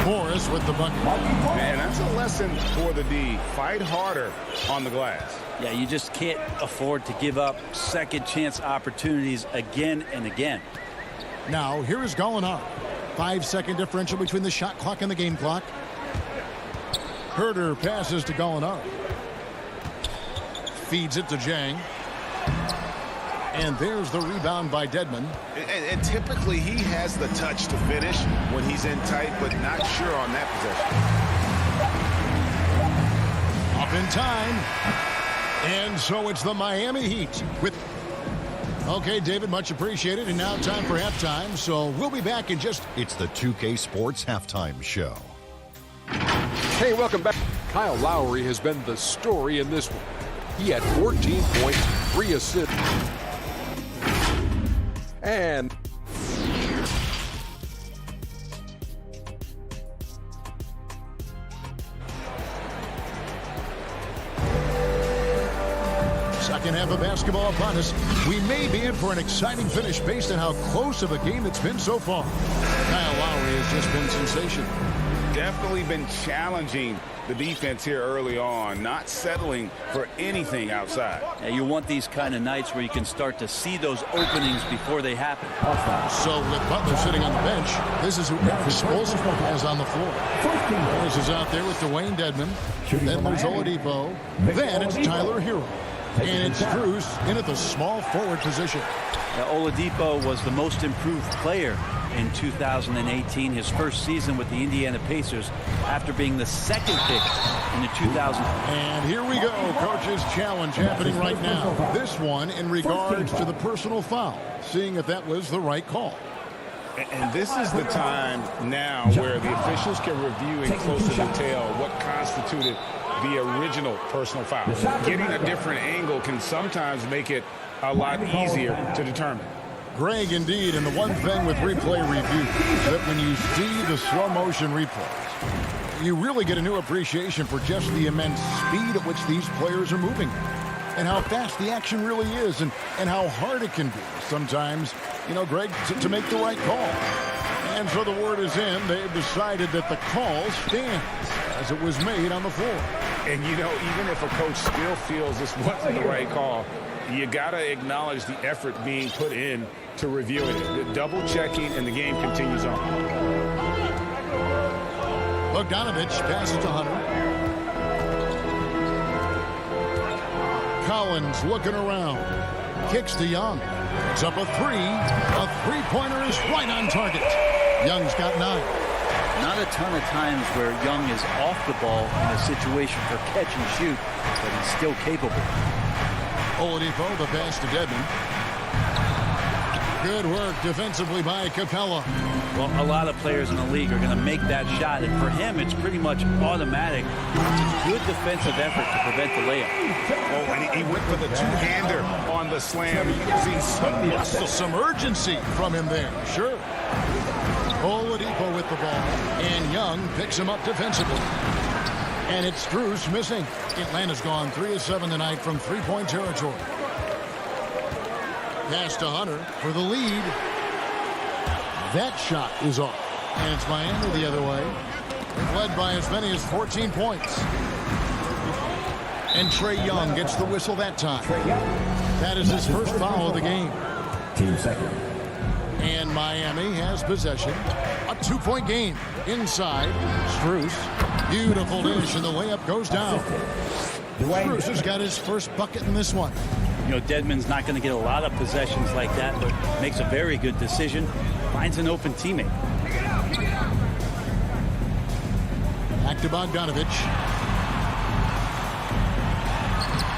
Morris with the bucket. Man, that's a lesson for the D. Fight harder on the glass. Yeah, you just can't afford to give up second chance opportunities again and again. Now, here is Gallinari. 5-second differential between the shot clock and the game clock. Herter passes to Gallinari. Feeds it to Jang. And there's the rebound by Dedmon. And typically he has the touch to finish when he's in tight, but not sure on that possession. Up in time. And so it's the Miami Heat with... Okay, David, much appreciated. And now time for halftime. So we'll be back in just... It's the 2K Sports Halftime Show. Hey, welcome back. Kyle Lowry has been the story in this one. He had 14 points, 3 assists. And second half of basketball upon us. We may be in for an exciting finish based on how close of a game it's been so far. Kyle Lowry has just been sensational. Definitely been challenging the defense here early on, not settling for anything outside. Yeah, you want these kind of nights where you can start to see those openings before they happen. So with Butler sitting on the bench, this is who Eric Spoelstra has on the floor. Morris is out there with Dwayne Dedmon. Then there's Oladipo. Then it's Tyler Hero. And it's Strus in at the small forward position. Oladipo was the most improved player in 2018, his first season with the Indiana Pacers, after being the second pick in the 2000. And here we go, coach's challenge happening right now. This one in regards to the personal foul, seeing if that was the right call. And this is the time now where the officials can review in closer detail what constituted the original personal foul. Getting a different angle can sometimes make it a lot easier to determine. Greg, indeed, and the one thing with replay review is that when you see the slow motion replays, you really get a new appreciation for just the immense speed at which these players are moving and how fast the action really is and how hard it can be sometimes, you know, Greg, to make the right call. And so the word is in. They've decided that the call stands as it was made on the floor. And, you know, even if a coach still feels this wasn't the right call, you got to acknowledge the effort being put in to reviewing it. The double checking, and the game continues on. Bogdanovich passes to Hunter. Collins looking around. Kicks to Young. It's up a 3. A three-pointer is right on target. Young's got 9. Not a ton of times where Young is off the ball in a situation for catch and shoot, but he's still capable. Oladipo, the pass to Dedmon. Good work defensively by Capella. Well, a lot of players in the league are going to make that shot, and for him, it's pretty much automatic. It's a good defensive effort to prevent the layup. Oh, and he went for the two-hander on the slam. Using some muscle. Some urgency from him there, sure. Oladipo with the ball, and Young picks him up defensively. And it's Strus missing. Atlanta's gone 3 of 7 tonight from three-point territory. Pass to Hunter for the lead. That shot is off. And it's Miami the other way. Led by as many as 14 points. And Trae Young gets the whistle that time. That is his first foul of the game. Team second. And Miami has possession. A 2-point game. Inside, Strus. Beautiful dish, and the layup goes down. Strus has got his first bucket in this one. You know, Dedmon's not going to get a lot of possessions like that, but makes a very good decision. Finds an open teammate. Back to Bogdanovich.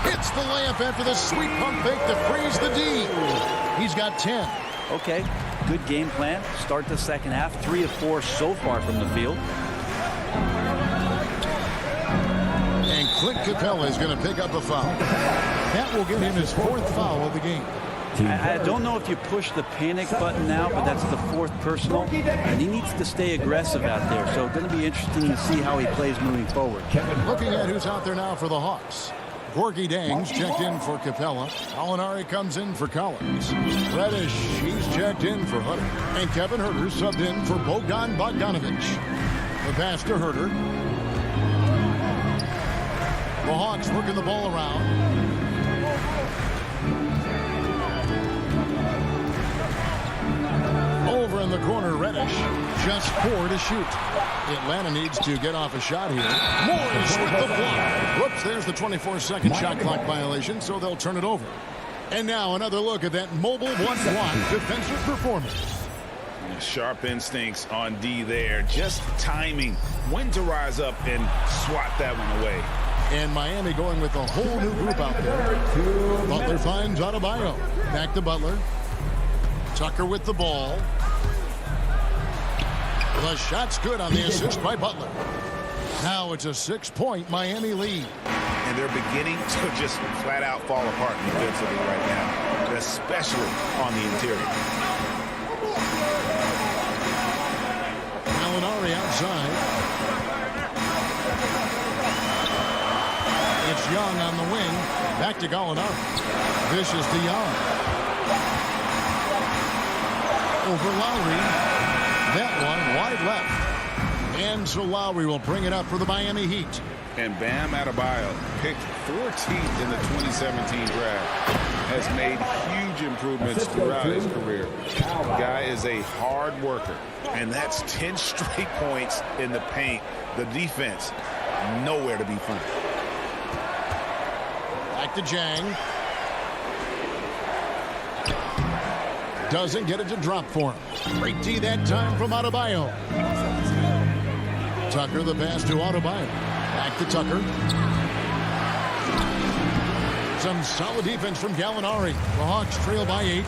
It's the layup after the sweet pump fake to freeze the D. He's got 10. Okay, good game plan. Start the second half. 3 of 4 so far from the field. And Clint Capella is going to pick up a foul. That will give him his 4th foul of the game. I don't know if you push the panic button now, but that's the 4th personal. And he needs to stay aggressive out there. So it's going to be interesting to see how he plays moving forward. Looking at who's out there now for the Hawks. Gorgie Dangs checked in for Capella. Alinari comes in for Collins. Reddish, he's checked in for Hutter. And Kevin Huerter subbed in for Bogdan Bogdanovich. The pass to Huerter. The Hawks working the ball around. Over in the corner, Reddish. Just 4 to shoot. Atlanta needs to get off a shot here. Morris with the block. Whoops, there's the 24-second shot clock violation, so they'll turn it over. And now another look at that mobile one-block defensive performance. Sharp instincts on D there. Just timing when to rise up and swat that one away. And Miami going with a whole new group out there. Butler finds Adebayo. Back to Butler. Tucker with the ball. The shot's good on the assist by Butler. Now it's a 6-point Miami lead. And they're beginning to just flat out fall apart defensively right now, especially on the interior. Alinari outside. It's Young on the wing. Back to Gallinari. Vicious to Young. Over Lowry. That one wide left. And so Lowry will bring it up for the Miami Heat. And Bam Adebayo, picked 14th in the 2017 draft, has made huge improvements throughout his career. The guy is a hard worker, and that's 10 straight points in the paint. The defense, nowhere to be found. Back to Jang. Doesn't get it to drop for him. Great D that time from Adebayo. Tucker the pass to Adebayo. Back to Tucker. Some solid defense from Gallinari. The Hawks trail by 8.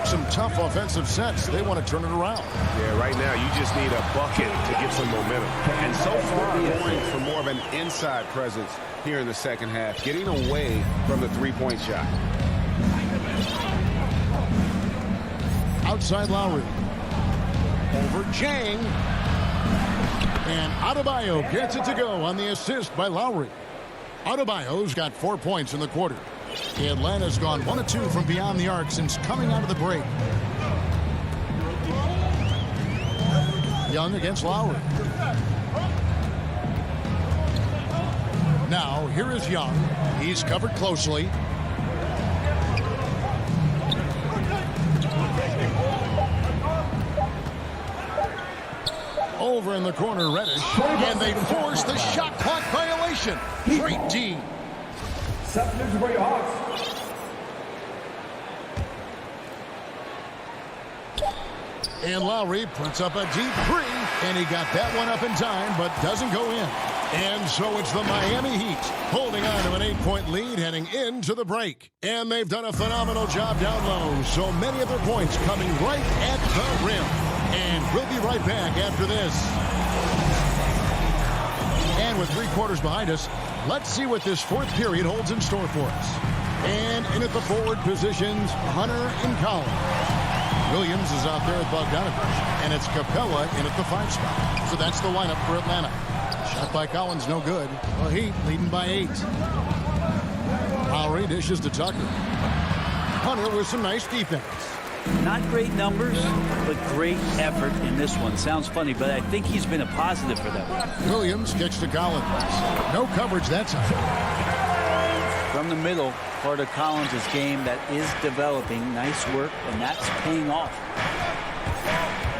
Some tough offensive sets. They want to turn it around. Yeah, right now you just need a bucket to get some momentum. And so far going for more of an inside presence here in the second half, getting away from the three-point shot. Outside Lowry. Over Jang. And Adebayo gets it to go on the assist by Lowry. Adebayo's got 4 points in the quarter. Atlanta's gone 1 of 2 from beyond the arc since coming out of the break. Young against Lowry. Now, here is Young. He's covered closely. Over in the corner, Reddish. And they force the shot clock violation. Great D. And Lowry puts up a deep three. And he got that one up in time, but doesn't go in. And so it's the Miami Heat holding on to an 8-point lead heading into the break. And they've done a phenomenal job down low. So many of their points coming right at the rim. And we'll be right back after this. And with 3 quarters behind us, let's see what this 4th period holds in store for us. And in at the forward positions, Hunter and Collins. Williams is out there at Bogdanovich. And it's Capella in at the 5 spot. So that's the lineup for Atlanta. Shot by Collins, no good. The Heat leading by 8. Lowry dishes to Tucker. Hunter with some nice defense. Not great numbers, but great effort in this one. Sounds funny, but I think he's been a positive for them. Williams kicks to Collins. No coverage that time. from the middle, part of Collins' game that is developing. Nice work, and that's paying off.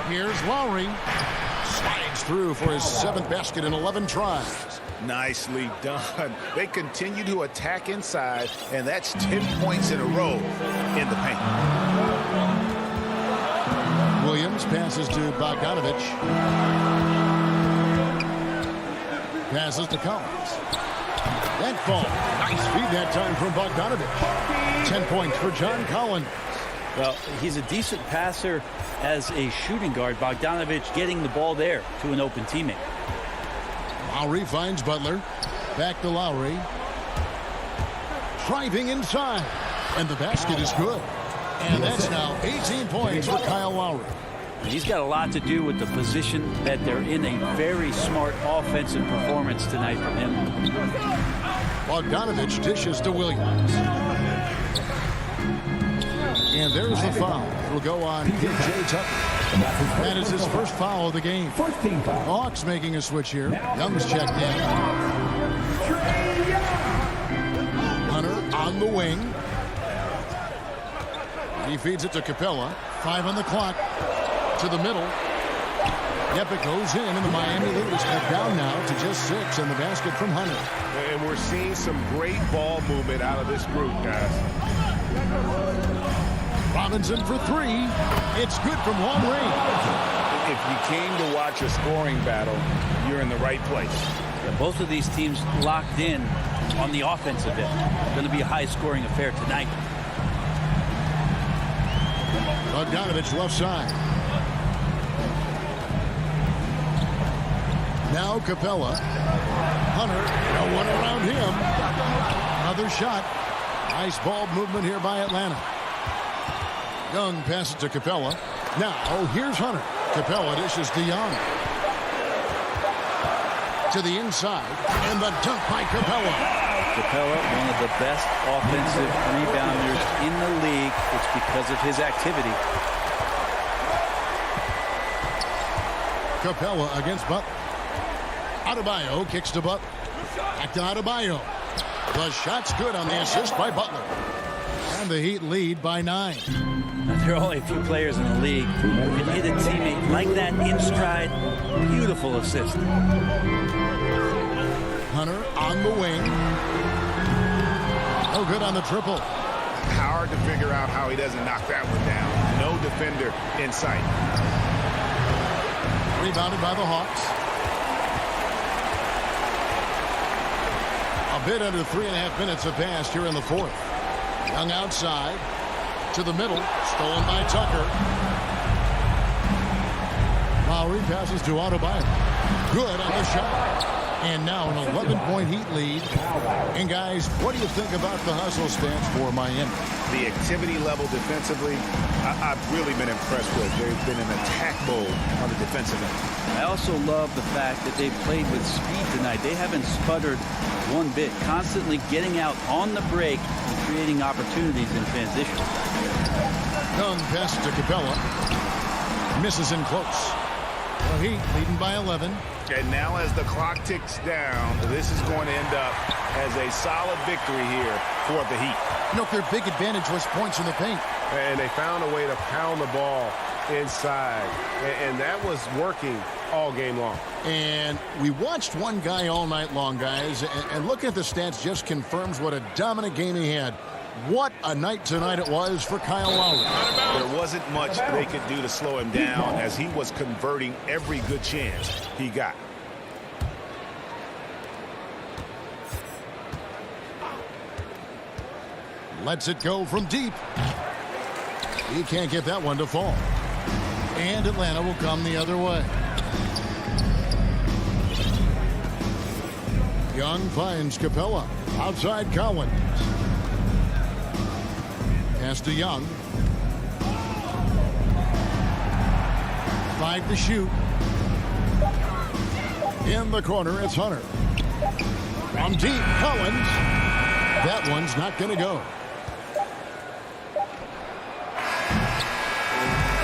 Here's Lowry. Slides through for his 7th basket in 11 tries. Nicely done. They continue to attack inside, and that's 10 points in a row in the paint. Williams passes to Bogdanovich. Passes to Collins. That ball. Nice feed that time from Bogdanovich. 10 points for John Collins. Well, he's a decent passer as a shooting guard. Bogdanovich getting the ball there to an open teammate. Lowry finds Butler. Back to Lowry. Driving inside. And the basket is good. And that's now 18 points for Kyle Lowry. He's got a lot to do with the position that they're in. A very smart offensive performance tonight from him. Bogdanovich dishes to Williams. And there's the foul. It will go on P.J. Tucker. That is his first foul of the game. Hawks making a switch here. Young's checked in. Hunter on the wing. He feeds it to Capella. 5 on the clock. To the middle. Yep, it goes in, and the Miami lead is cut down now to just 6, and the basket from Hunter. And we're seeing some great ball movement out of this group, guys. Robinson for 3. It's good from long range. If you came to watch a scoring battle, you're in the right place. Yeah, both of these teams locked in on the offensive end. It's going to be a high-scoring affair tonight. Bogdanovich left side. Now Capella. Hunter, no one around him. Another shot. Nice ball movement here by Atlanta. Young passes to Capella. Now, here's Hunter. Capella dishes to Young. To the inside. And the dunk by Capella. Capella, one of the best offensive rebounders in the league. It's because of his activity. Capella against Butler. Adebayo kicks to Butler. Back to Adebayo. The shot's good on the assist by Butler. And the Heat lead by 9. Now, there are only a few players in the league who can hit a teammate like that in stride. Beautiful assist. Hunter on the wing. No good on the triple. Hard to figure out how he doesn't knock that one down. No defender in sight. Rebounded by the Hawks. A bit under 3.5 minutes have passed here in the 4th. Young outside. To the middle. Stolen by Tucker. Lowry passes to Adebayo. Good on the shot. And now an 11-point Heat lead. And guys, what do you think about the hustle stance for Miami? The activity level defensively, I've really been impressed with. They've been in attack mode on the defensive end. I also love the fact that they've played with speed tonight. They haven't sputtered one bit, constantly getting out on the break and creating opportunities in transition. Young passes to Capella. Misses in close. The Heat leading by 11. And now as the clock ticks down, this is going to end up as a solid victory here for the Heat. You know, their big advantage was points in the paint. And they found a way to pound the ball inside. And that was working all game long. And we watched one guy all night long, guys. And looking at the stats just confirms what a dominant game he had. What a night tonight it was for Kyle Lowry. There wasn't much they could do to slow him down as he was converting every good chance he got. Lets it go from deep. He can't get that one to fall. And Atlanta will come the other way. Young finds Capella. Outside Collins. Pass to Young. 5 to shoot. In the corner, it's Hunter. From deep, Collins. That one's not going to go.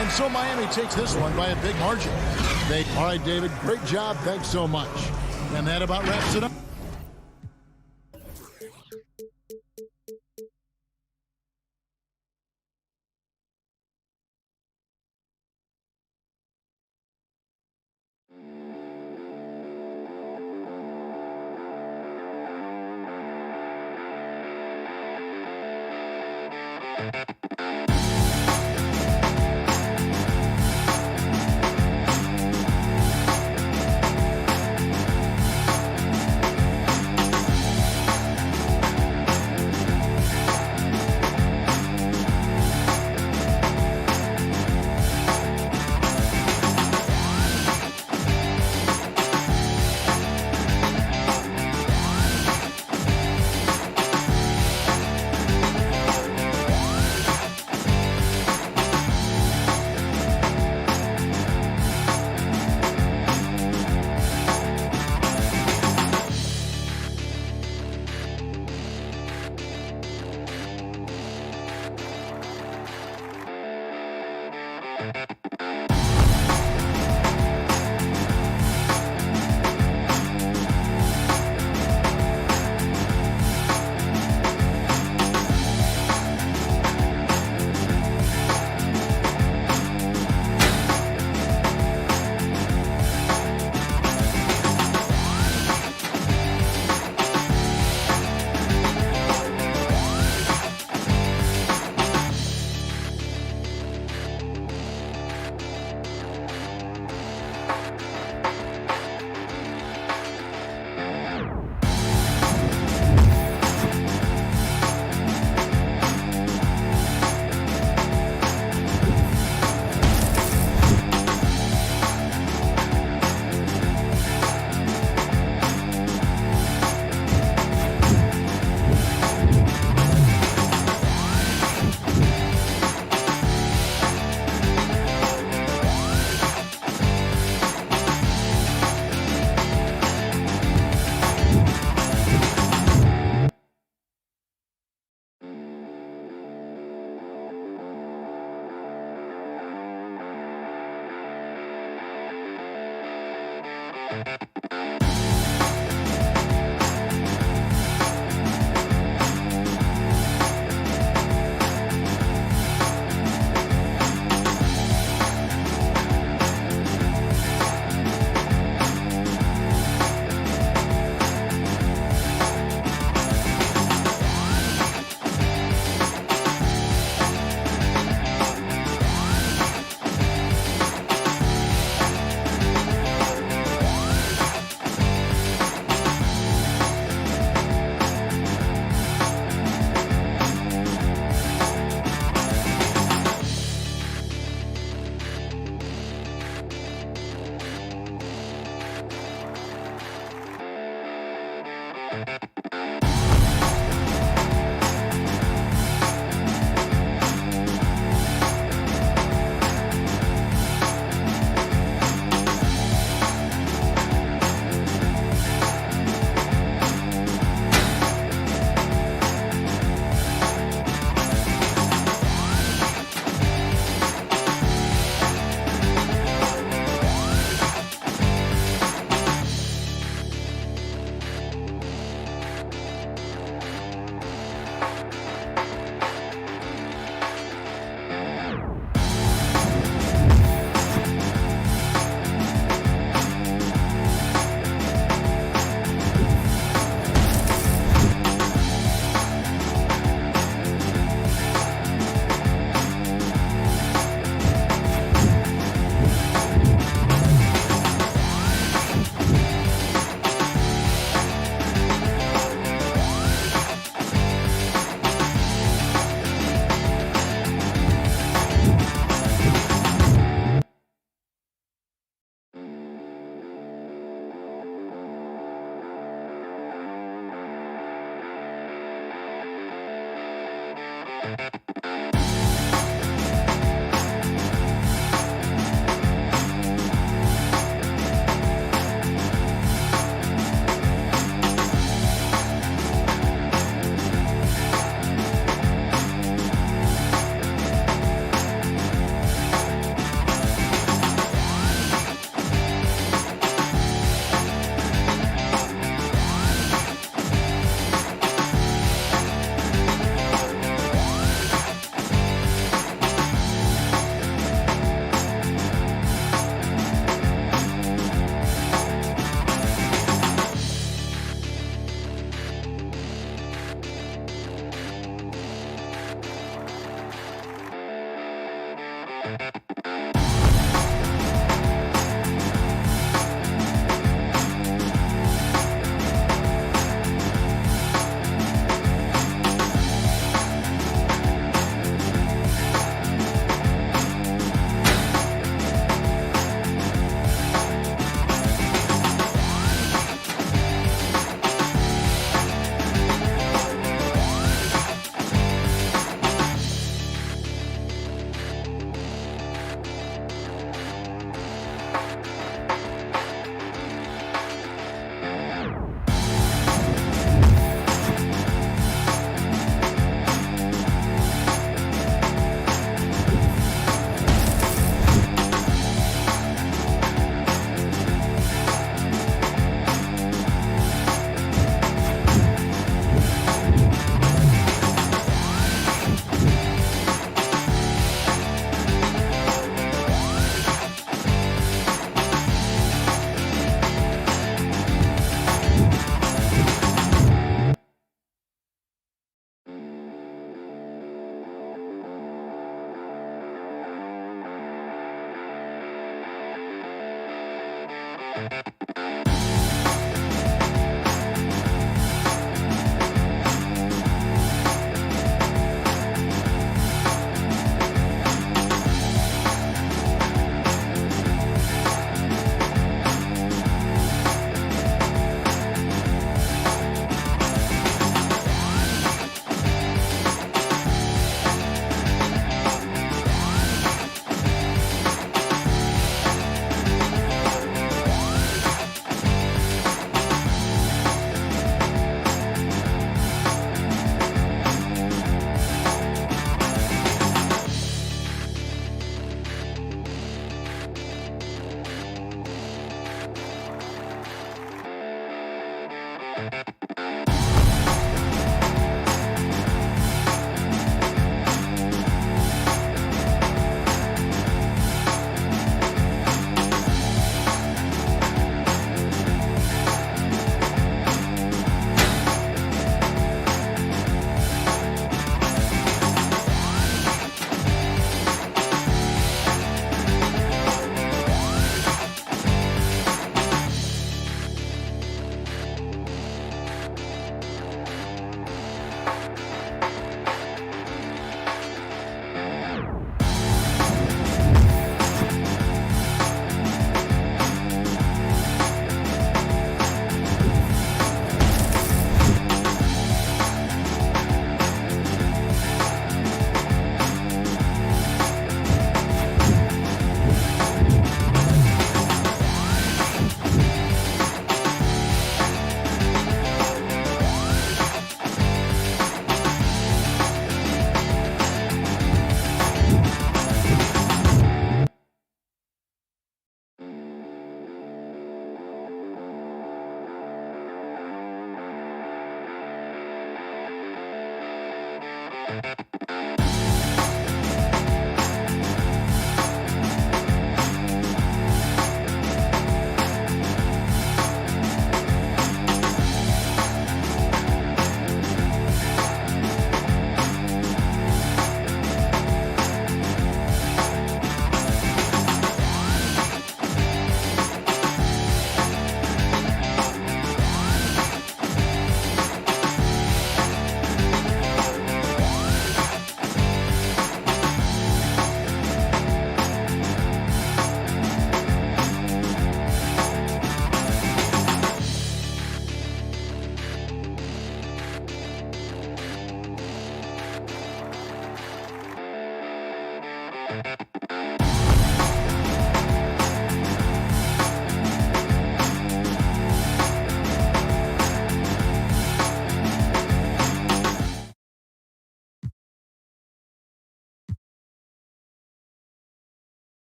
And so Miami takes this one by a big margin. All right, David, great job. Thanks so much. And that about wraps it up.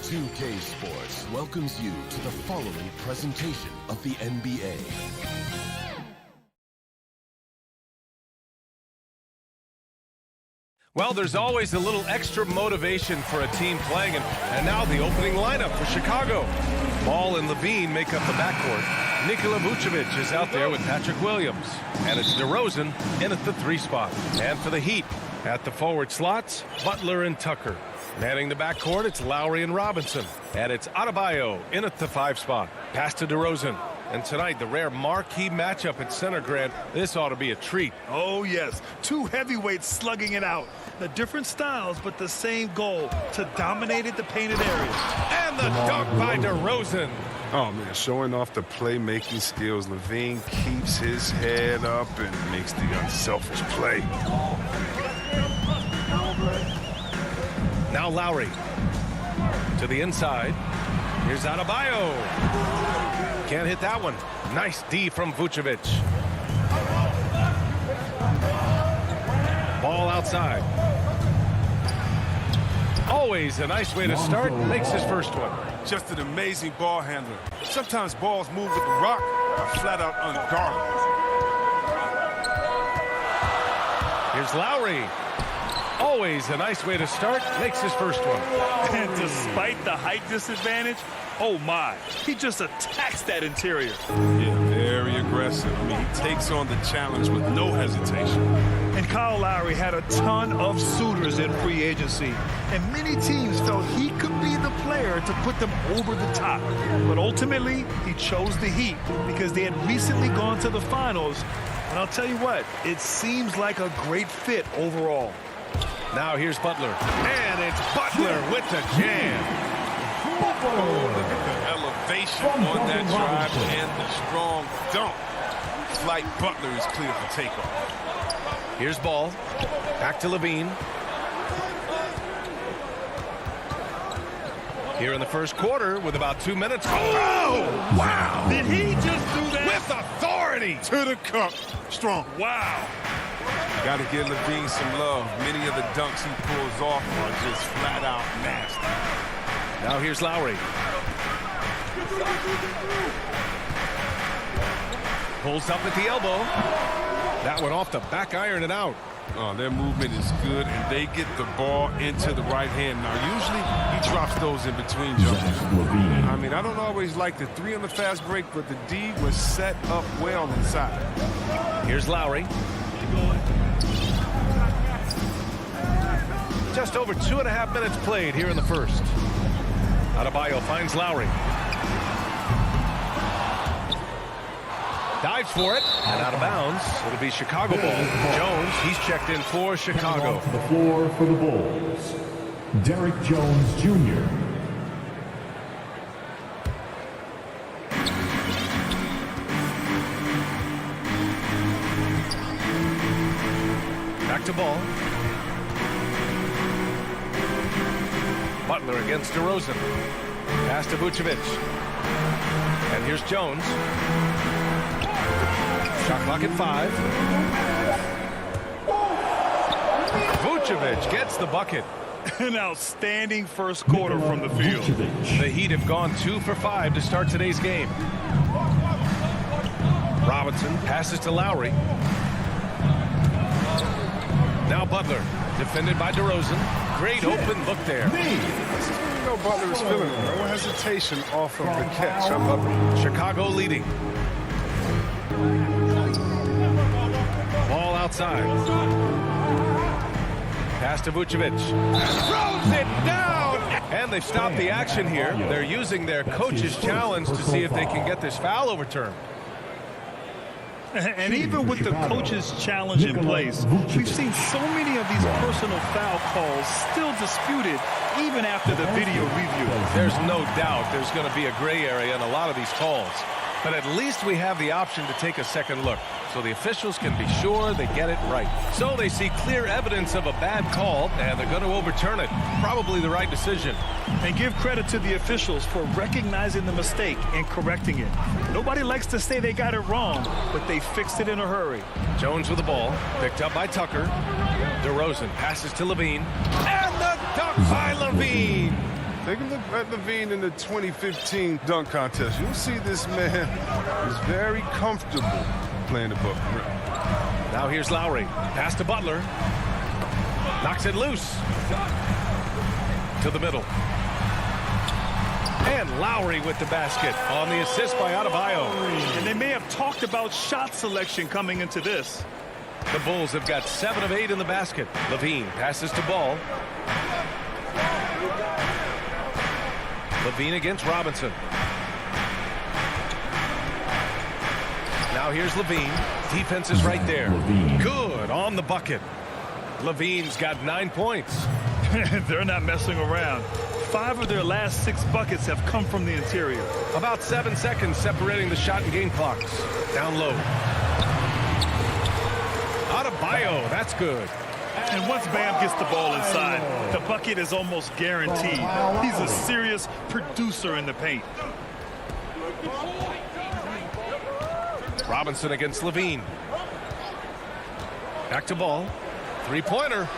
2K Sports welcomes you to the following presentation of the NBA. Well, there's always a little extra motivation for a team playing, and now the opening lineup for Chicago. Ball and Levine make up the backcourt. Nikola Vucevic is out there with Patrick Williams. And it's DeRozan in at the 3 spot. And for the Heat, at the forward slots, Butler and Tucker. Manning the backcourt, it's Lowry and Robinson. And it's Adebayo in at the 5 spot. Pass to DeRozan. And tonight, the rare marquee matchup at center, Grant. This ought to be a treat. Oh, yes. 2 heavyweights slugging it out. The different styles, but the same goal, to dominate at the painted area. And the dunk by DeRozan. Oh, man, showing off the playmaking skills. Levine keeps his head up and makes the unselfish play. Now Lowry to the inside. Here's Adebayo. Can't hit that one. Nice D from Vucevic. Ball outside. Always a nice way to start. Makes his first one. Just an amazing ball handler. Sometimes balls move with the rock or flat out unguarded. Here's Lowry. Always a nice way to start. Makes his first one. And despite the height disadvantage, oh my, he just attacks that interior. Yeah, very aggressive. I mean, he takes on the challenge with no hesitation. And Kyle Lowry had a ton of suitors in free agency, and many teams felt he could be the player to put them over the top. But ultimately, he chose the Heat because they had recently gone to the finals. And I'll tell you what, it seems like a great fit overall. Now here's Butler. And it's Butler with the jam. Oh, look at the elevation on that drive and the strong dunk. Flight Butler is clear for takeoff. Here's Ball. Back to Levine. Here in the first quarter with about 2 minutes. Oh, wow. Did he just do that? With authority. To the cup. Strong. Wow. Got to give Levine some love. Many of the dunks he pulls off are just flat out nasty. Now here's Lowry. Pulls up at the elbow. That one off the back iron and out. Oh, their movement is good, and they get the ball into the right hand. Now, usually he drops those in between jumpers. I mean, I don't always like the 3 on the fast break, but the D was set up well inside. Here's Lowry. Just over 2.5 minutes played here in the first. Adebayo finds Lowry. Dives for it, and out of bounds. It'll be Chicago ball. Jones, he's checked in for Chicago. To the floor for the Bulls, Derrick Jones Jr. Back to Ball. Butler against DeRozan. Pass to Vucevic. And here's Jones. Shot clock at 5. Vucevic gets the bucket. An outstanding first quarter from the field. The Heat have gone 2 for 5 to start today's game. Robinson passes to Lowry. Now Butler, defended by DeRozan. Great open look there. You know Butler is feeling it. No hesitation off of the catch. I love it. Chicago leading. Ball outside. Pass to Vucevic. Throws it down! And they've stopped the action here. They're using their coach's challenge to see if they can get this foul overturned. And even with the coach's challenge in place, we've seen so many of these personal foul calls still disputed even after the video review. There's no doubt there's going to be a gray area in a lot of these calls. But at least we have the option to take a second look, so the officials can be sure they get it right. So they see clear evidence of a bad call, and they're going to overturn it. Probably the right decision. And give credit to the officials for recognizing the mistake and correcting it. Nobody likes to say they got it wrong, but they fixed it in a hurry. Jones with the ball, picked up by Tucker. DeRozan passes to Levine. And the dunk by Levine! Take a look at Levine in the 2015 dunk contest. You'll see this man is very comfortable playing above the rim. Now here's Lowry. Pass to Butler. Knocks it loose. To the middle. And Lowry with the basket on the assist by Adebayo. And they may have talked about shot selection coming into this. The Bulls have got 7 of 8 in the basket. Levine passes to Ball. Levine against Robinson. Now here's Levine. Defense is right there. Good on the bucket. Levine's got 9 points. They're not messing around. 5 of their last 6 buckets have come from the interior. About 7 seconds separating the shot and game clocks. Down low. Adebayo, that's good. And once Bam gets the ball inside, the bucket is almost guaranteed. He's a serious producer in the paint. Robinson against Levine. Back to Ball. Three-pointer.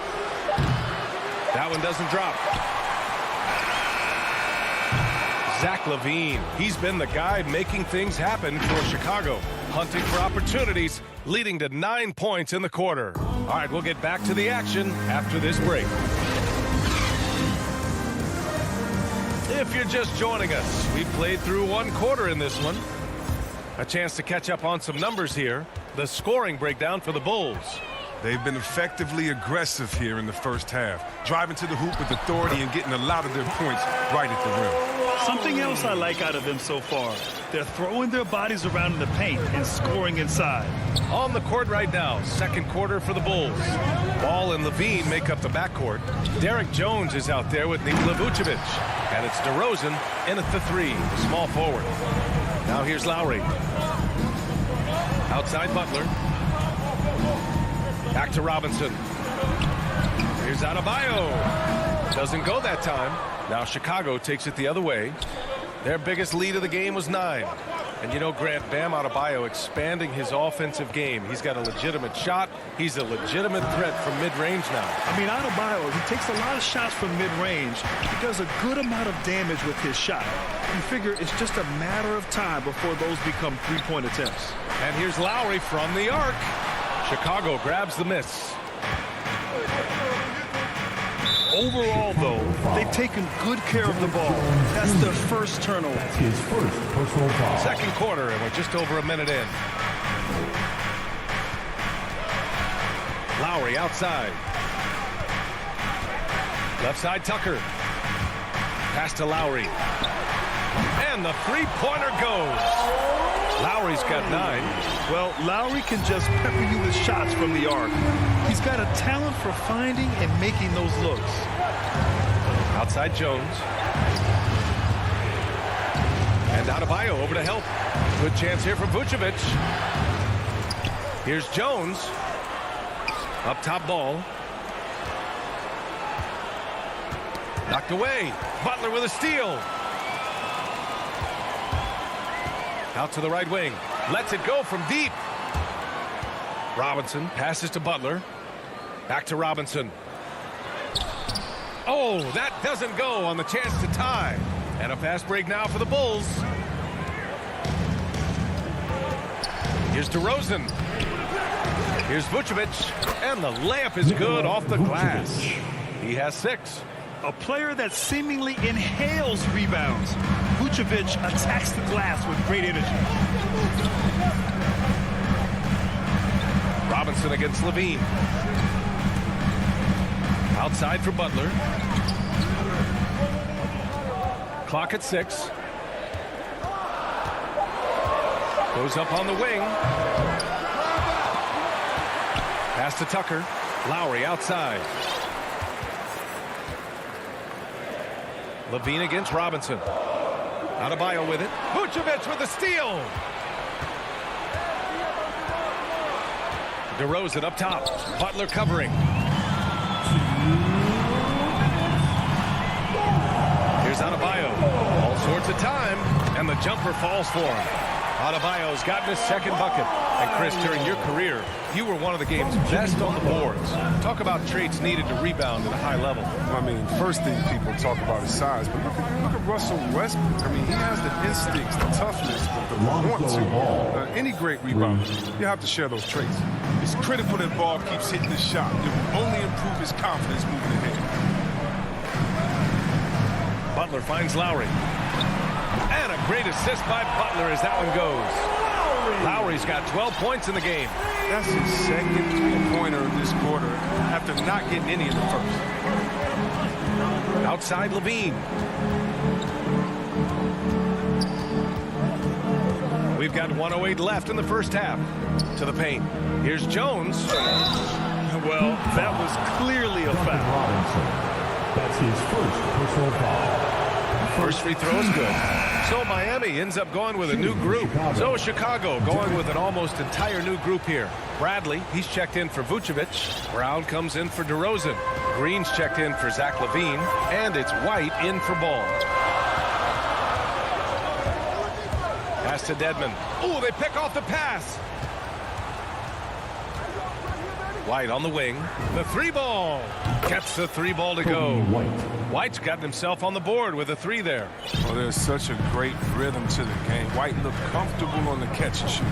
That one doesn't drop. Zach LaVine. He's been the guy making things happen for Chicago. Hunting for opportunities, leading to 9 points in the quarter. All right, we'll get back to the action after this break. If you're just joining us, we've played through 1 quarter in this one. A chance to catch up on some numbers here. The scoring breakdown for the Bulls. They've been effectively aggressive here in the first half, driving to the hoop with authority and getting a lot of their points right at the rim. Something else I like out of them so far. They're throwing their bodies around in the paint and scoring inside. On the court right now, second quarter for the Bulls. Ball and Levine make up the backcourt. Derek Jones is out there with Nikola Vucevic. And it's DeRozan in at the 3, the small forward. Now here's Lowry. Outside Butler. Back to Robinson. Here's Adebayo. Doesn't go that time. Now Chicago takes it the other way. Their biggest lead of the game was 9. And you know, Grant, Bam Adebayo expanding his offensive game. He's got a legitimate shot. He's a legitimate threat from mid-range now. I mean, Adebayo, he takes a lot of shots from mid-range. He does a good amount of damage with his shot. You figure it's just a matter of time before those become three-point attempts. And here's Lowry from the arc. Chicago grabs the miss. Overall, though, they've taken good care of the ball. That's their first turnover. His first personal foul. Second quarter, and we're just over a minute in. Lowry outside. Left side, Tucker. Pass to Lowry. And the three-pointer goes. Lowry's got 9. Well, Lowry can just pepper you with shots from the arc. He's got a talent for finding and making those looks. Outside Jones. And Adebayo over to help. Good chance here from Vucevic. Here's Jones. Up top Ball. Knocked away. Butler with a steal. Out to the right wing. Lets it go from deep. Robinson passes to Butler. Back to Robinson. Oh, that doesn't go on the chance to tie. And a fast break now for the Bulls. Here's DeRozan. Here's Vucevic. And the layup is good off the glass. He has 6. A player that seemingly inhales rebounds. Vucevic attacks the glass with great energy. Robinson against Levine. Outside for Butler. Clock at 6. Goes up on the wing. Pass to Tucker. Lowry outside. Levine against Robinson. Adebayo with it. Vucevic with a steal. DeRozan up top. Butler covering. Here's Adebayo. All sorts of time. And the jumper falls for him. Adebayo's gotten his second bucket. And Chris, during your career, you were one of the game's best on the boards. Talk about traits needed to rebound at a high level. I mean, first thing people talk about is size, but look at Russell Westbrook. I mean, he has the instincts, the toughness, the want to. Any great rebounder, you have to share those traits. It's critical that ball keeps hitting the shot. It will only improve his confidence moving ahead. Butler finds Lowry. And a great assist by Butler as that one goes. Lowry's got 12 points in the game. That's his second three-pointer of this quarter after not getting any in the first. Outside Levine. We've got 1:08 left in the first half. To the paint. Here's Jones. Well, that was clearly a foul. That's his first personal foul. First free throw is good. So Miami ends up going with a new group. So Chicago going with an almost entire new group here. Bradley, he's checked in for Vucevic. Brown comes in for DeRozan. Green's checked in for Zach LaVine. And it's White in for Ball. Pass to Dedmon. Oh, they pick off the pass. White on the wing. The three ball. Gets the three ball to go. White's gotten himself on the board with a three there. Well, there's such a great rhythm to the game. White looked comfortable on the catch and shoot.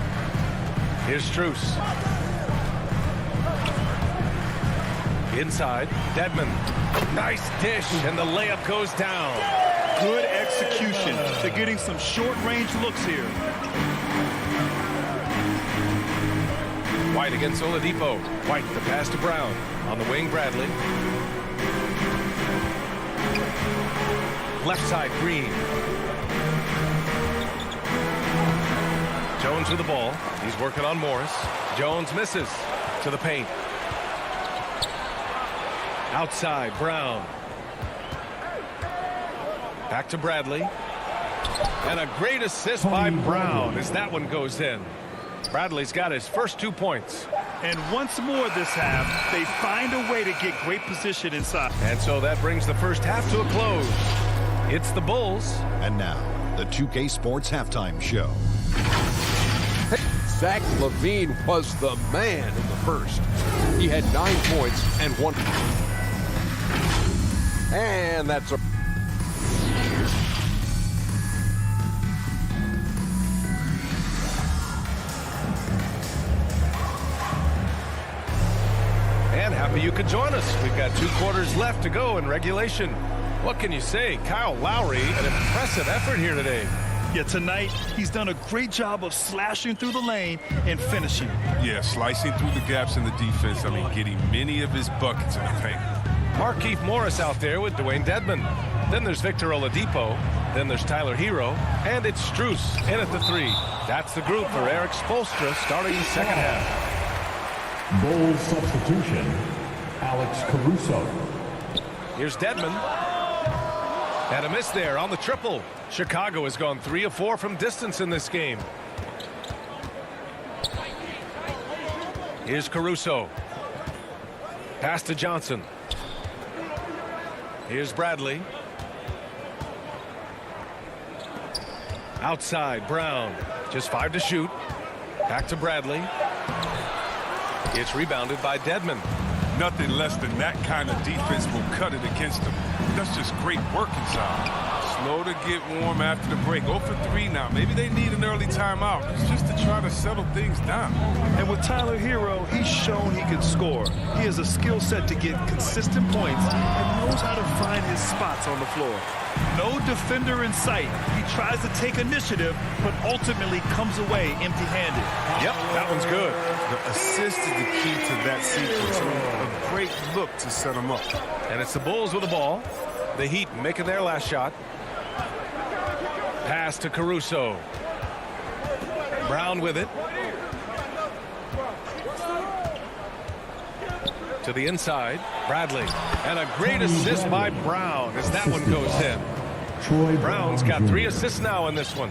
Here's Strus. Inside, Dedmon. Nice dish, and the layup goes down. Good execution. They're getting some short-range looks here. White against Oladipo. White, the pass to Brown. On the wing, Bradley. Left side, Green. Jones with the ball. He's working on Morris. Jones misses. To the paint. Outside, Brown. Back to Bradley. And a great assist by Brown as that one goes in. Bradley's got his first 2 points. And once more this half, they find a way to get great position inside. And so that brings the first half to a close. It's the Bulls. And now, the 2K Sports Halftime Show. Zach LaVine was the man in the first. He had 9 points and 1. And that's a... And happy you could join us. We've got 2 quarters left to go in regulation. What can you say? Kyle Lowry, an impressive effort here today. Yeah, tonight he's done a great job of slashing through the lane and finishing. Yeah, slicing through the gaps in the defense. I mean, getting many of his buckets in the paint. Markieff Morris out there with Dwayne Dedmon. Then there's Victor Oladipo. Then there's Tyler Hero. And it's Strus in at the 3. That's the group for Eric Spoelstra starting the second half. Bulls substitution, Alex Caruso. Here's Dedmon. And a miss there on the triple. Chicago has gone 3 of 4 from distance in this game. Here's Caruso. Pass to Johnson. Here's Bradley. Outside, Brown. Just 5 to shoot. Back to Bradley. It's rebounded by Dedmon. Nothing less than that kind of defense will cut it against them. That's just great work inside. Slow to get warm after the break. 0 for 3 now. Maybe they need an early timeout. It's just to try to settle things down. And with Tyler Hero, he's shown he can score. He has a skill set to get consistent points and knows how to find his spots on the floor. No defender in sight. He tries to take initiative, but ultimately comes away empty-handed. Yep, that one's good. The assist is the key to that sequence. A great look to set him up. And it's the Bulls with the ball. The Heat making their last shot. Pass to Caruso. Brown with it. To the inside, Bradley. And a great assist by Brown as that one goes in. Brown's got 3 assists now in this one.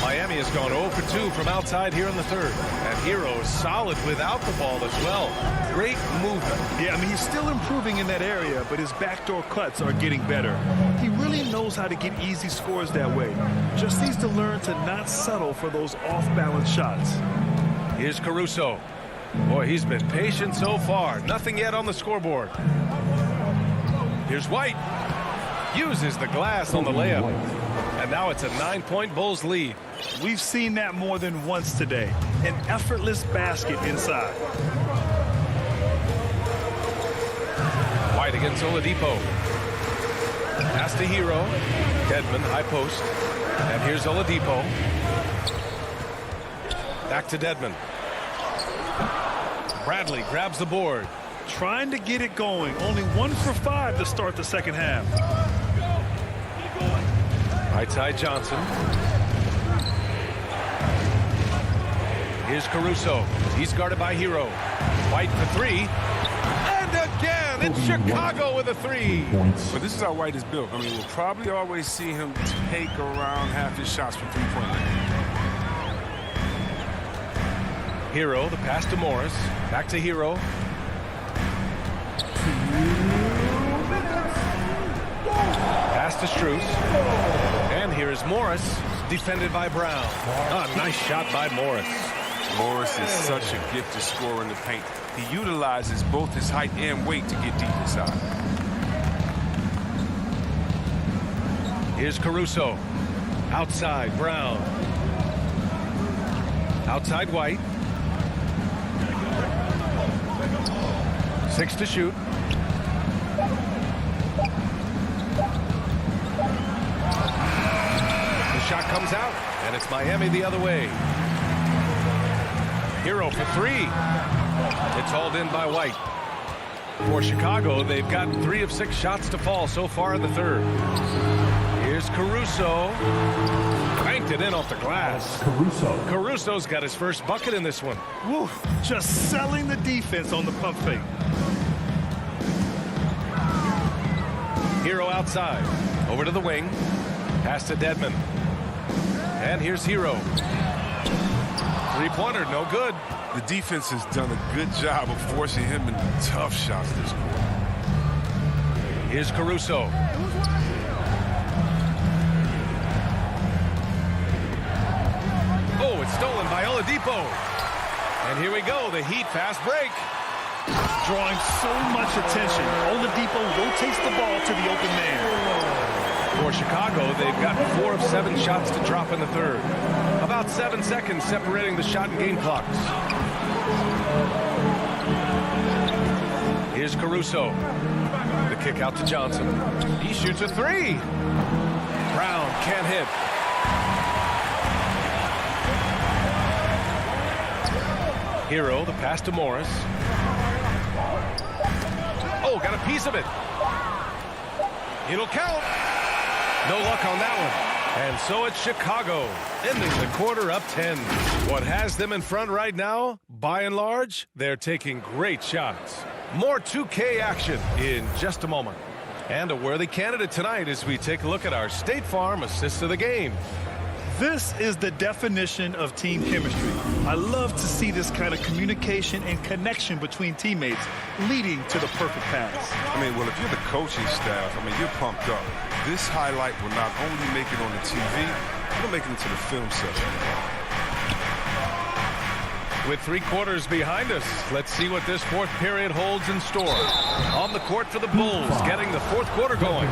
Miami has gone 0 for 2 from outside here in the third. And Hero is solid without the ball as well. Great movement. Yeah, I mean, he's still improving in that area, but his backdoor cuts are getting better. He really knows how to get easy scores that way. Just needs to learn to not settle for those off-balance shots. Here's Caruso. Boy, he's been patient so far. Nothing yet on the scoreboard. Here's White. Uses the glass on the layup. And now it's a 9-point Bulls lead. We've seen that more than once today. An effortless basket inside. White against Oladipo. Pass to Hero. Dedmon, high post. And here's Oladipo. Back to Dedmon. Bradley grabs the board. Trying to get it going. Only 1 for 5 to start the second half. Right side Johnson. Here's Caruso. He's guarded by Hero. White for 3. And again, it's Chicago with a 3. But this is how White is built. I mean, we'll probably always see him take around half his shots from three-point line. Hero, the pass to Morris. Back to Hero. Pass to Strus. And here is Morris, defended by Brown. Ah, nice shot by Morris. Morris is such a gifted scorer in the paint. He utilizes both his height and weight to get deep inside. Here's Caruso. Outside, Brown. Outside, White. 6 to shoot. The shot comes out, and it's Miami the other way. Hero for 3. It's hauled in by White. For Chicago, they've gotten 3 of 6 shots to fall so far in the third. Here's Caruso. Banked it in off the glass. Caruso's got his first bucket in this one. Woo, just selling the defense on the pump fake. Hero outside. Over to the wing. Pass to Dedmon. And here's Hero. Three-pointer, no good. The defense has done a good job of forcing him into tough shots this quarter. Here's Caruso. Oh, it's stolen by Oladipo. And here we go, the Heat fast break. Drawing so much attention. Oladipo rotates the ball to the open man. For Chicago, they've gotten 4 of 7 shots to drop in the third. About 7 seconds separating the shot and game clocks. Here's Caruso. The kick out to Johnson. He shoots a 3. Brown can't hit. Hero, the pass to Morris. Oh, got a piece of it. It'll count. No luck on that one. And so it's Chicago, ending the quarter up 10. What has them in front right now, by and large, they're taking great shots. More 2K action in just a moment. And a worthy candidate tonight as we take a look at our State Farm assist of the game. This is the definition of team chemistry. I love to see this kind of communication and connection between teammates leading to the perfect pass. I mean, well, if you're the coaching staff, I mean, you're pumped up. This highlight will not only make it on the TV, it'll make it into the film section. With 3 quarters behind us, let's see what this fourth period holds in store. On the court for the Bulls, getting the fourth quarter going.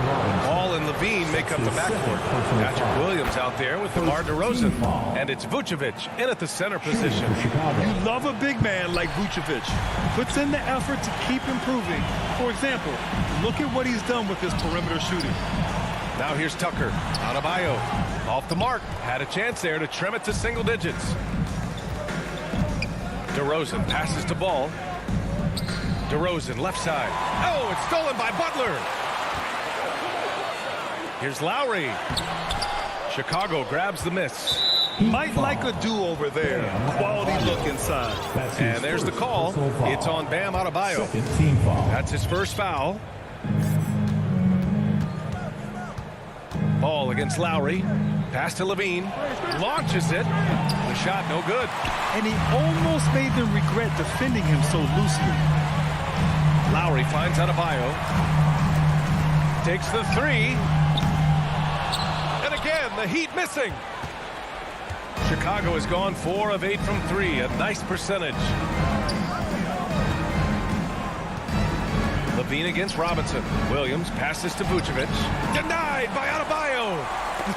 Ball and Levine make up the backcourt. Patrick Williams out there with DeMar DeRozan. And it's Vucevic in at the center position. You love a big man like Vucevic. Puts in the effort to keep improving. For example, look at what he's done with his perimeter shooting. Now here's Tucker. Adebayo. Off the mark. Had a chance there to trim it to single digits. DeRozan passes to Ball. DeRozan left side. Oh, it's stolen by Butler. Here's Lowry. Chicago grabs the miss. Might like a do-over there. Quality look inside. And there's the call. It's on Bam Adebayo. That's his first foul. Ball against Lowry. Pass to Levine. Launches it. The shot no good. And he almost made them regret defending him so loosely. Lowry finds Adebayo. Takes the three. And again, the Heat missing. Chicago has gone 4 of 8 from 3. A nice percentage. Levine against Robinson. Williams passes to Vucevic. Denied by Adebayo.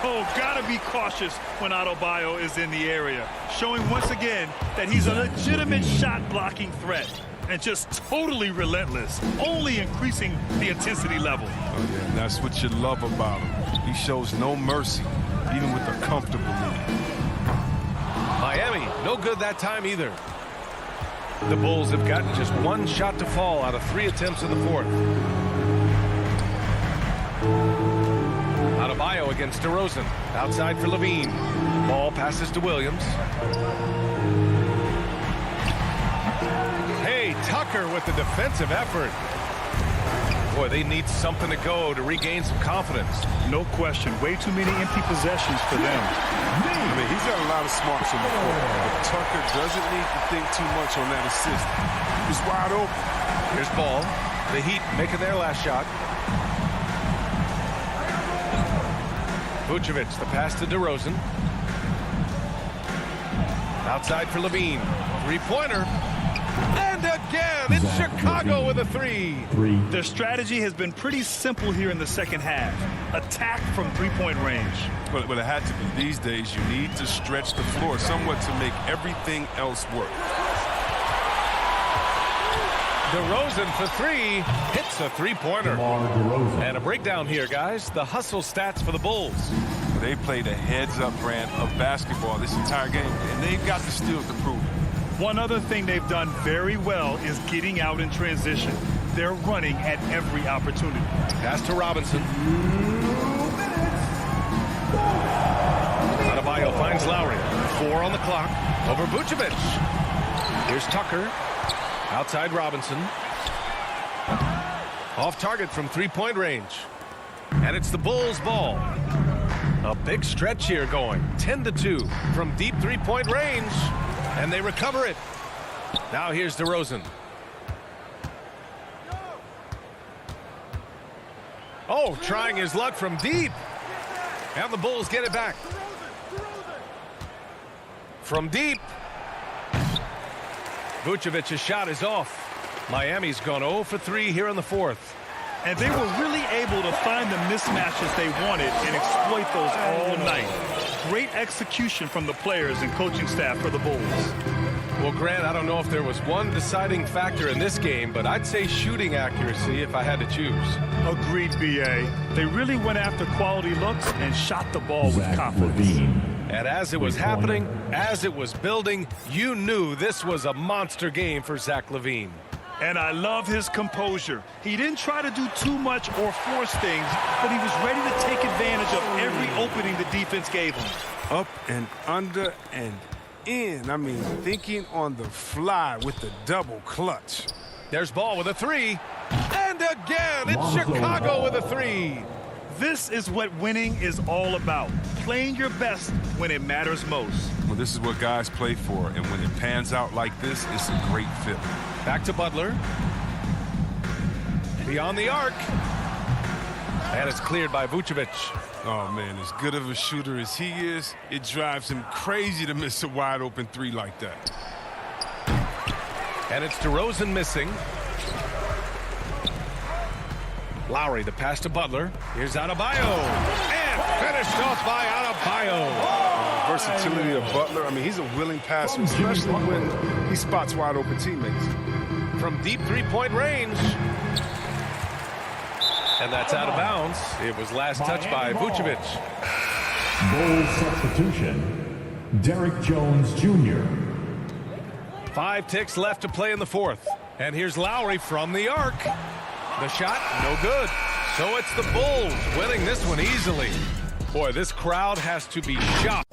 Oh, gotta be cautious when Adebayo is in the area. Showing once again that he's a legitimate shot blocking threat. And just totally relentless. Only increasing the intensity level. Oh, yeah, and that's what you love about him. He shows no mercy, even with a comfortable lead. Miami, no good that time either. The Bulls have gotten just 1 shot to fall out of 3 attempts in the 4th. Adebayo against DeRozan. Outside for Levine. Ball passes to Williams. Hey, Tucker with the defensive effort. Boy, they need something to go to regain some confidence. No question. Way too many empty possessions for them. I mean, he's got a lot of smarts on the court, but Tucker doesn't need to think too much on that assist. He's wide open. Here's Ball. The Heat making their last shot. Vucevic, the pass to DeRozan. Outside for Levine. 3-pointer. And again, it's Chicago with a 3. Their strategy has been pretty simple here in the second half. Attack from 3-point range. But it had to be. These days, you need to stretch the floor somewhat to make everything else work. DeRozan for 3. Hits a 3-pointer. And a breakdown here, guys. The hustle stats for the Bulls. They played a heads-up brand of basketball this entire game, and they've got the steals to prove it. One other thing they've done very well is getting out in transition. They're running at every opportunity. Pass to Robinson. Adebayo finds Lowry. 4 on the clock. Over Vucevic. Here's Tucker. Outside Robinson. Off target from 3-point range. And it's the Bulls' ball. A big stretch here going. 10-2 from deep 3-point range. And they recover it. Now here's DeRozan. Oh, trying his luck from deep. And the Bulls get it back. From deep. Vucevic's shot is off. Miami's gone 0 for 3 here in the 4th. And they were really able to find the mismatches they wanted and exploit those all night. Great execution from the players and coaching staff for the Bulls. Well, Grant, I don't know if there was one deciding factor in this game, but I'd say shooting accuracy if I had to choose. Agreed, B.A. They really went after quality looks and shot the ball with confidence. And as it was happening, as it was building, you knew this was a monster game for Zach LaVine. And I love his composure. He didn't try to do too much or force things, but he was ready to take advantage of every opening the defense gave him. Up and under and in. I mean, thinking on the fly with the double clutch. There's Ball with a 3. And again, it's Chicago with a 3. This is what winning is all about. Playing your best when it matters most. Well, this is what guys play for, and when it pans out like this, it's a great feeling. Back to Butler. Beyond the arc. And it's cleared by Vucevic. Oh, man, as good of a shooter as he is, it drives him crazy to miss a wide-open 3 like that. And it's DeRozan missing. Lowry, the pass to Butler. Here's Adebayo. And finished off by Adebayo. Versatility of Butler. I mean, he's a willing passer, especially when he spots wide open teammates. From deep 3-point range. And that's out of bounds. It was last touched by Vucevic. Bulls substitution, Derrick Jones Jr. 5 ticks left to play in the 4th. And here's Lowry from the arc. The shot, no good. So it's the Bulls winning this one easily. Boy, this crowd has to be shocked.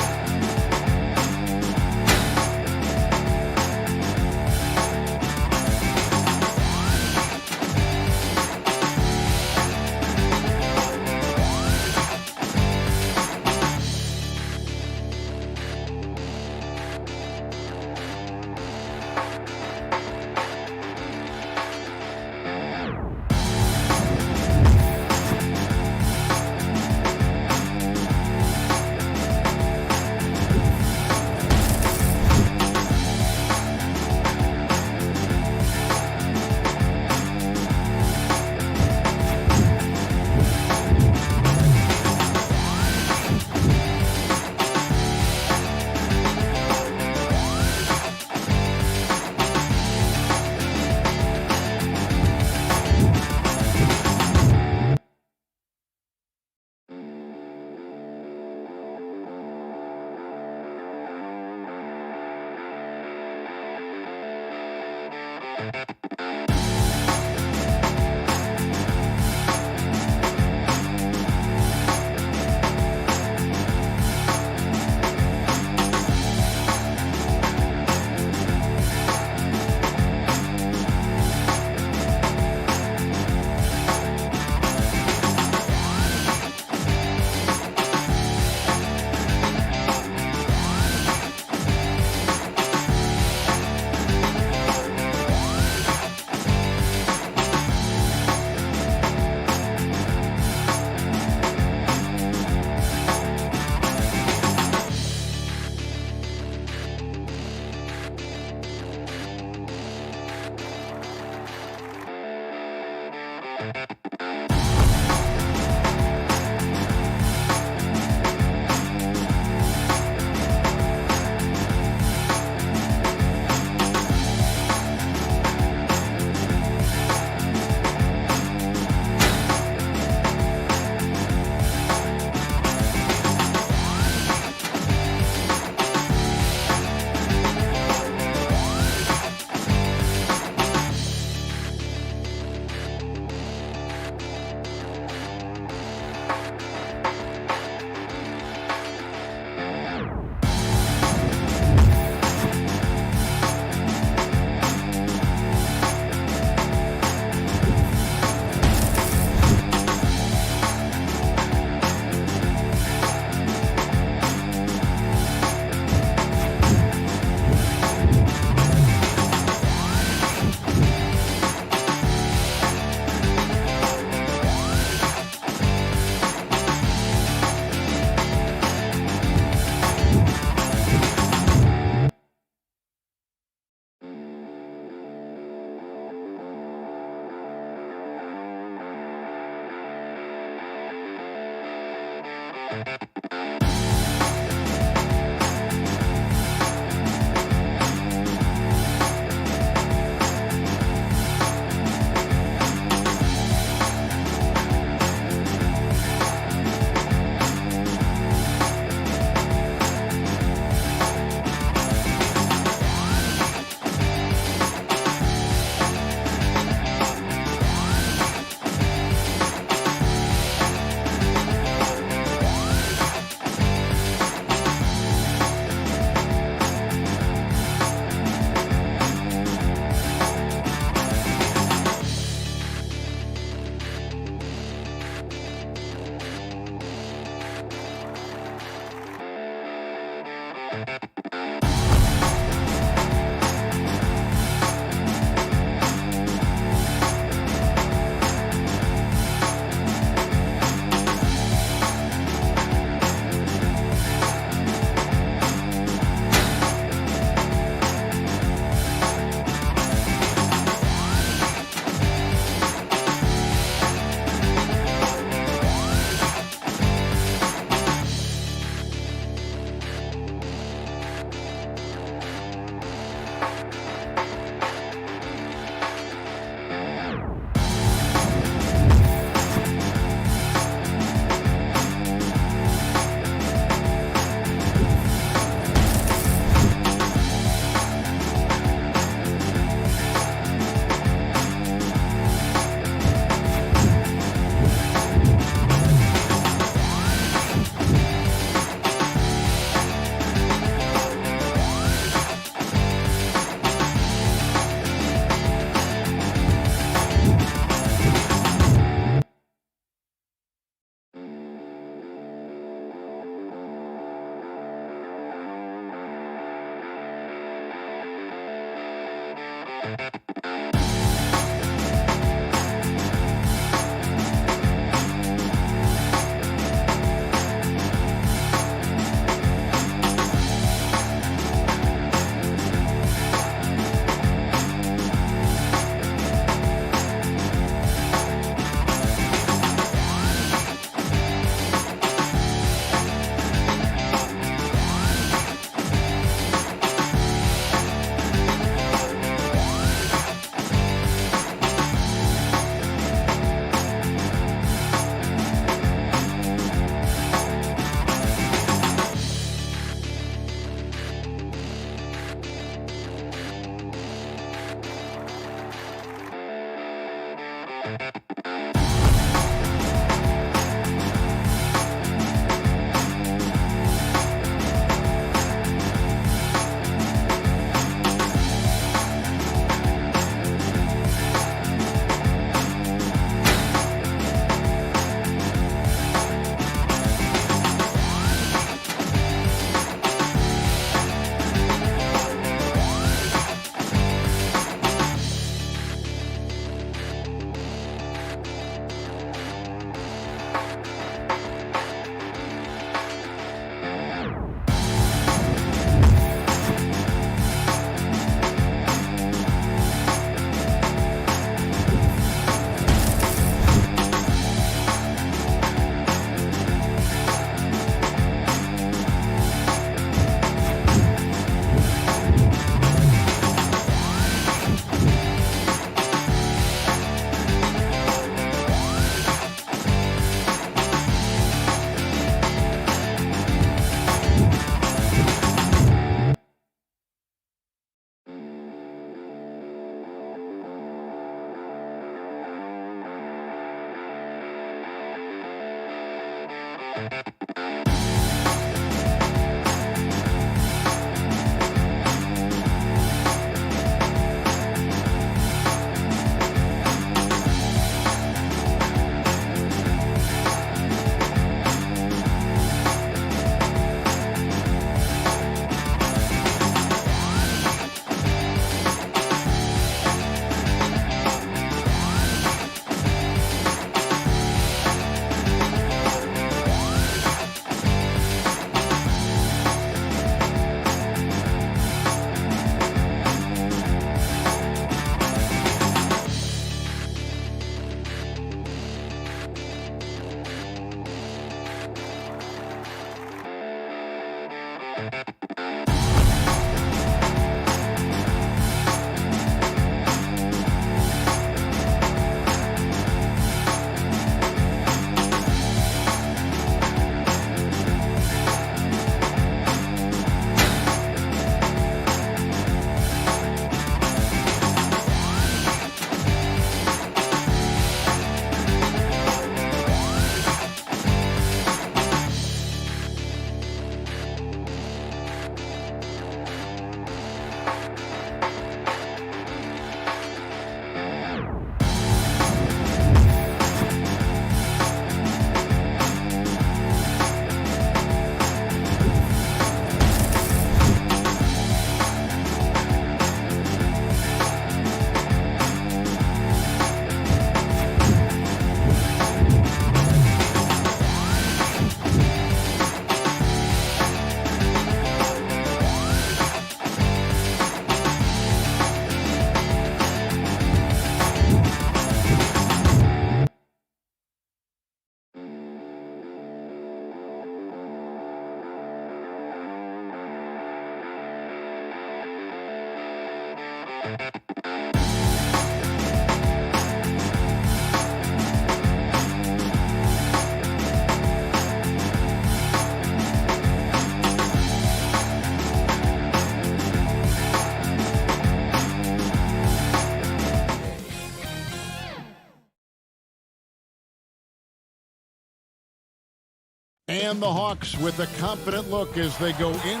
And the Hawks with a confident look as they go in.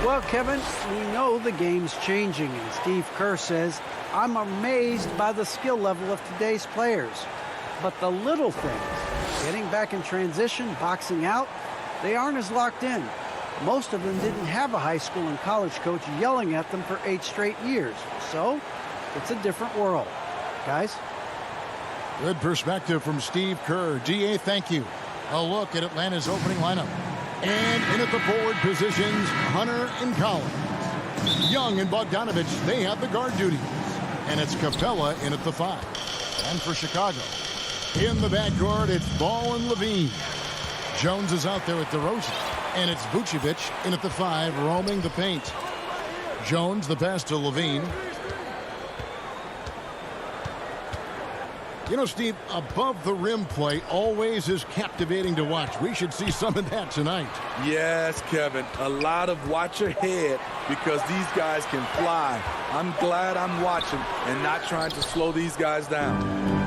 Well, Kevin, we know the game's changing, and Steve Kerr says, I'm amazed by the skill level of today's players. But the little things, getting back in transition, boxing out, they aren't as locked in. Most of them didn't have a high school and college coach yelling at them for 8 straight years. So it's a different world. Guys? Good perspective from Steve Kerr. DA, thank you. A look at Atlanta's opening lineup. And in at the forward positions, Hunter and Collins. Young and Bogdanovich, they have the guard duties. And it's Capella in at the 5. And for Chicago, in the backcourt, it's Ball and Levine. Jones is out there at DeRozan. And it's Vucevic in at the 5, roaming the paint. Jones, the pass to Levine. You know, Steve, above the rim play always is captivating to watch. We should see some of that tonight. Yes, Kevin. A lot of watch ahead because these guys can fly. I'm glad I'm watching and not trying to slow these guys down.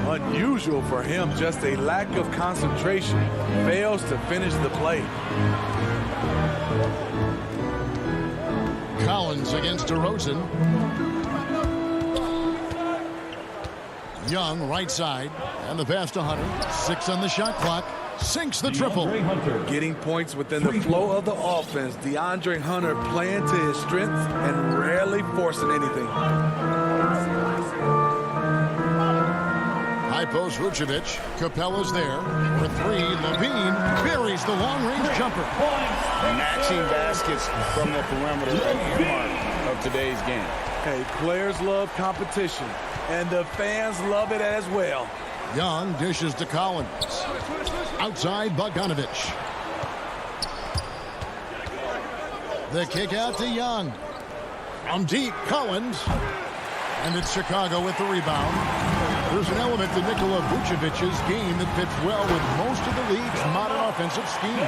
Unusual for him, just a lack of concentration. Fails to finish the play. Collins against DeRozan. Young, right side, and the pass to Hunter. 6 on the shot clock. Sinks the triple. Getting points within the flow of the offense. DeAndre Hunter playing to his strengths and rarely forcing anything. High post Vucevic. Capella's there. For 3, Levine buries the long-range jumper. Matching baskets from the perimeter, an earmark of today's game. Hey, players love competition, and the fans love it as well. Young dishes to Collins. Outside, Bogdanovich. The kick out to Young. From deep, Collins. And it's Chicago with the rebound. There's an element to Nikola Vucevic's game that fits well with most of the league's modern offensive scheme.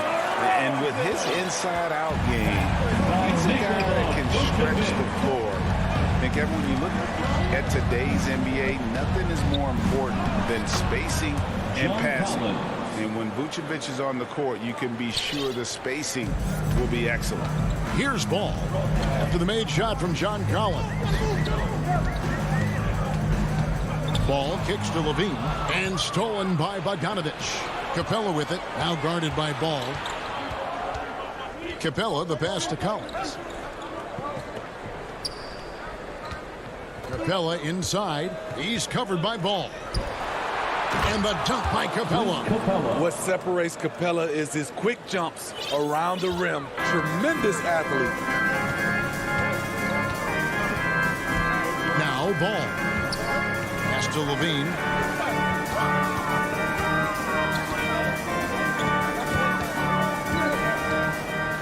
And with his inside-out game, he's a guy that can stretch the floor. I think when you look at today's NBA, nothing is more important than spacing and passing. And when Vucevic is on the court, you can be sure the spacing will be excellent. Here's Ball after the made shot from John Collins. Ball kicks to Levine and stolen by Bogdanovich. Capella with it, now guarded by Ball. Capella, the pass to Collins. Capella inside. He's covered by Ball. And the dunk by Capella. What separates Capella is his quick jumps around the rim. Tremendous athlete. Now Ball. Pass to Levine.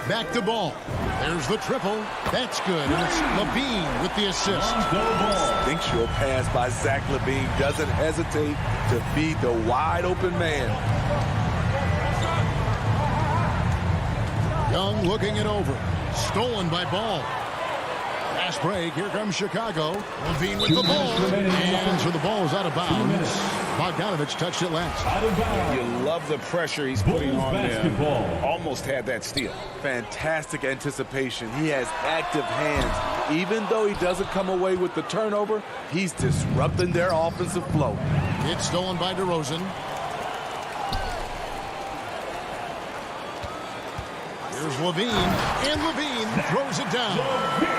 Back to Ball. There's the triple. That's good. And it's Levine with the assist. Instinctual pass by Zach LaVine. Doesn't hesitate to feed the wide open man. Young looking it over. Stolen by Ball. Fast break. Here comes Chicago. Levine with the ball. And so the ball is out of bounds. Bogdanovich touched it last. You love the pressure he's putting on them. Almost had that steal. Fantastic anticipation. He has active hands. Even though he doesn't come away with the turnover, he's disrupting their offensive flow. It's stolen by DeRozan. Here's Levine, and Levine throws it down.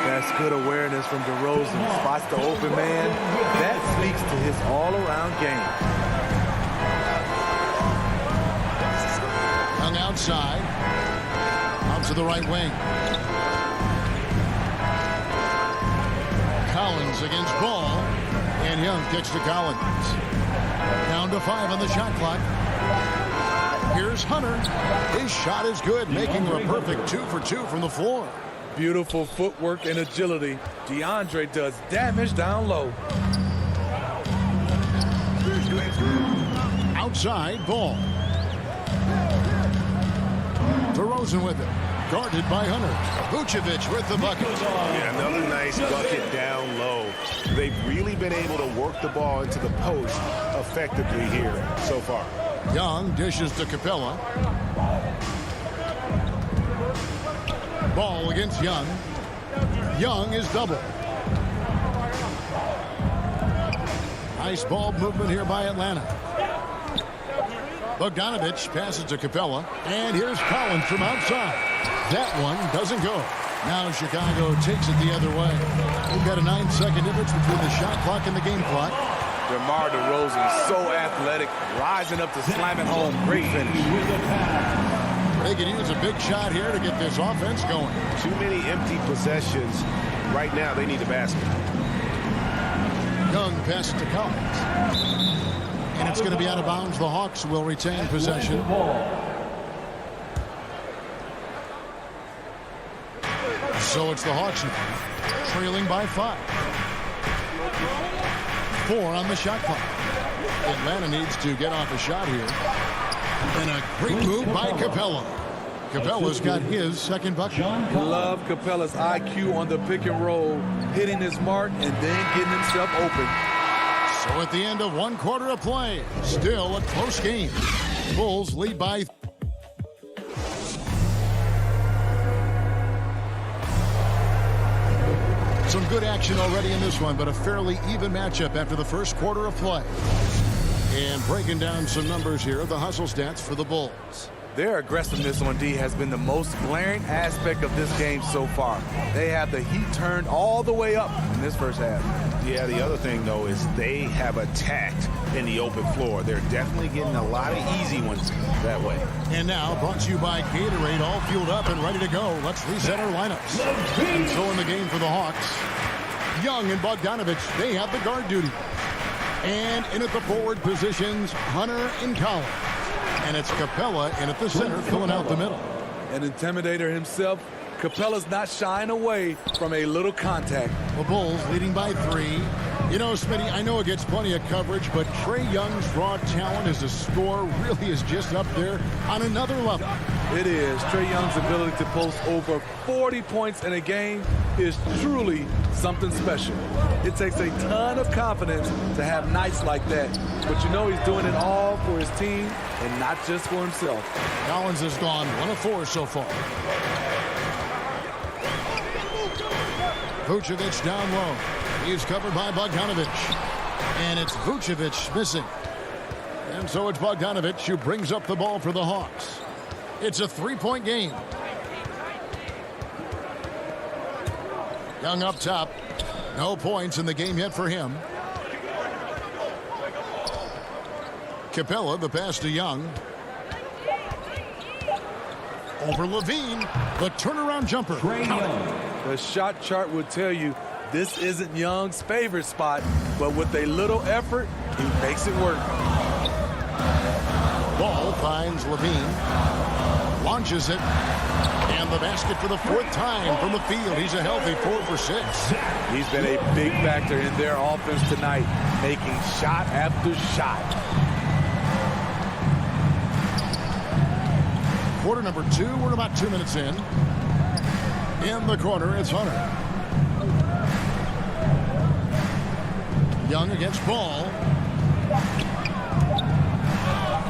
That's good awareness from DeRozan. Spots the open man. That speaks to his all-around game. Young outside. Out to the right wing. Collins against Ball. And Young kicks to Collins. Down to 5 on the shot clock. Here's Hunter. His shot is good, making her a perfect 2 for 2 from the floor. Beautiful footwork and agility. DeAndre does damage down low. Outside, Ball. DeRozan with it. Guarded by Hunter. Vucevic with the bucket. Yeah, another nice bucket down low. They've really been able to work the ball into the post effectively here so far. Young dishes to Capella. Ball against Young. Young is double. Nice ball movement here by Atlanta. Bogdanovich passes to Capella, and here's Collins from outside. That one doesn't go. Now Chicago takes it the other way. We've got a 9-second difference between the shot clock and the game clock. DeMar DeRozan, so athletic, rising up to slam it home. Great finish. They can use a big shot here to get this offense going. Too many empty possessions. Right now, they need a basket. Young passes to Collins. And it's going to be out of bounds. The Hawks will retain possession. So it's the Hawks now, trailing by 5. 4 on the shot clock. Atlanta needs to get off a shot here. And a great move by Capella. Capella's got his second bucket. Love Capella's IQ on the pick and roll, hitting his mark and then getting himself open. So at the end of 1 quarter of play, still a close game. Bulls lead by. Some good action already in this one, but a fairly even matchup after the first quarter of play. And breaking down some numbers here, the hustle stats for the Bulls. Their aggressiveness on D has been the most glaring aspect of this game so far. They have the heat turned all the way up in this first half. Yeah, the other thing, though, is they have attacked in the open floor. They're definitely getting a lot of easy ones that way. And now, brought to you by Gatorade, all fueled up and ready to go. Let's reset our lineups. And so in the game for the Hawks, Young and Bogdanovich, they have the guard duty. And in at the forward positions, Hunter and Collins. And it's Capella in at the center, filling out the middle. An intimidator himself, Capella's not shying away from a little contact. The Bulls leading by 3. You know, Smitty, I know it gets plenty of coverage, but Trae Young's raw talent as a scorer really is just up there on another level. It is. Trae Young's ability to post over 40 points in a game is truly something special. It takes a ton of confidence to have nights like that, but you know he's doing it all for his team and not just for himself. Collins has gone 1 of 4 so far. Vucevic down low. He's covered by Bogdanovich. And it's Vucevic missing. And so it's Bogdanovich who brings up the ball for the Hawks. It's a 3-point game. Young up top. No points in the game yet for him. Capella, the pass to Young. Over Levine. The turnaround jumper. The shot chart would tell you this isn't Young's favorite spot, but with a little effort, he makes it work. Ball finds Levine. Launches it. And the basket for the 4th time from the field. He's a healthy 4 for 6. He's been a big factor in their offense tonight, making shot after shot. Quarter number 2. We're about 2 minutes in. In the corner, it's Hunter. Young against Ball.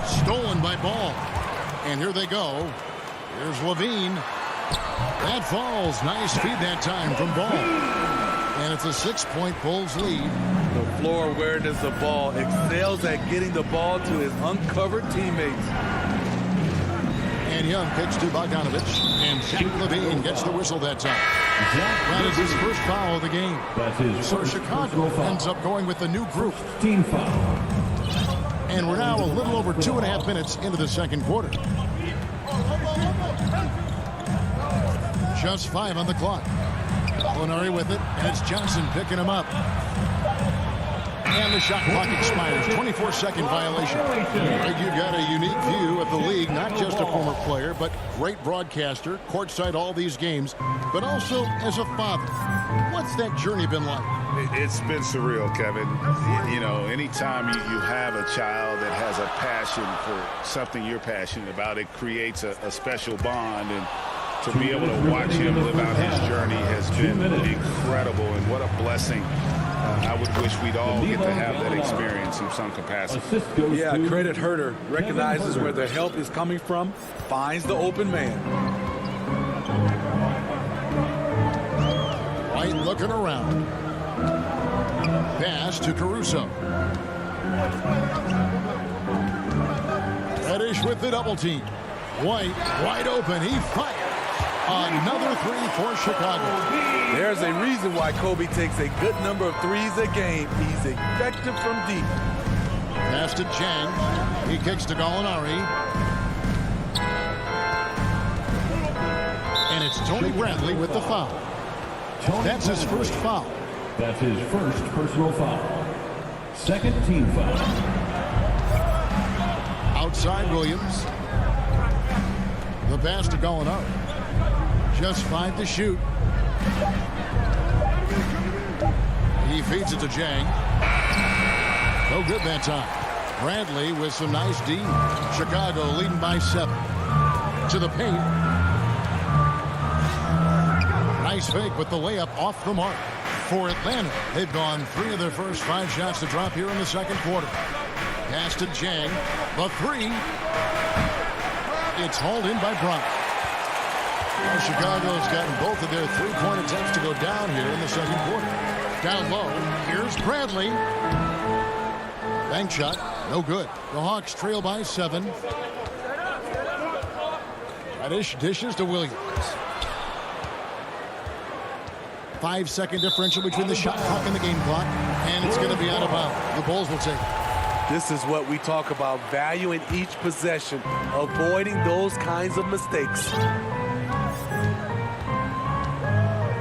Stolen by Ball. And here they go. Here's Levine. That falls. Nice feed that time from Ball. And it's a 6-point Bulls lead. The floor awareness of Ball excels at getting the ball to his uncovered teammates. And Young kicks to Bogdanovich. And Steve Levine gets the whistle that time. That is his first foul of the game. So Chicago ends up going with the new group. Team foul. And we're now a little over 2.5 minutes into the second quarter. Just 5 on the clock. Molinari with it, and it's Johnson picking him up. And the shot clock expires. 24-second violation. Greg, you've got a unique view of the league, not just a former player, but great broadcaster, courtside all these games, but also as a father. What's that journey been like? It's been surreal, Kevin. You know, anytime you have a child that has a passion for something you're passionate about, it creates a special bond. And to be able to watch him live out his journey has been incredible, and what a blessing. I would wish we'd all get to have that experience in some capacity. Yeah, credit Herter. Recognizes where the help is coming from, finds the open man. White looking around. Pass to Caruso. Reddish with the double team. White, wide open. He fires. Another three for Chicago. There's a reason why Kobe takes a good number of threes a game. He's effective from deep. Pass to Chang. He kicks to Gallinari. And it's Tony Bradley with the foul. That's his first foul. That's his first personal foul. Second team foul. Outside Williams. The pass to Gallinari. Just 5 to shoot. He feeds it to Jang. No good that time. Bradley with some nice D. Chicago leading by 7. To the paint. Nice fake with the layup off the mark. For Atlanta, they've gone 3 of their first 5 shots to drop here in the second quarter. Pass to Jang. The 3. It's hauled in by Brown. Well, Chicago's gotten both of their 3-point attempts to go down here in the second quarter. Down low. Here's Bradley. Bank shot. No good. The Hawks trail by 7. Reddish dishes to Williams. 5-second differential between the shot clock and the game clock. And it's going to be out of bounds. The Bulls will take it. This is what we talk about, value in each possession, avoiding those kinds of mistakes.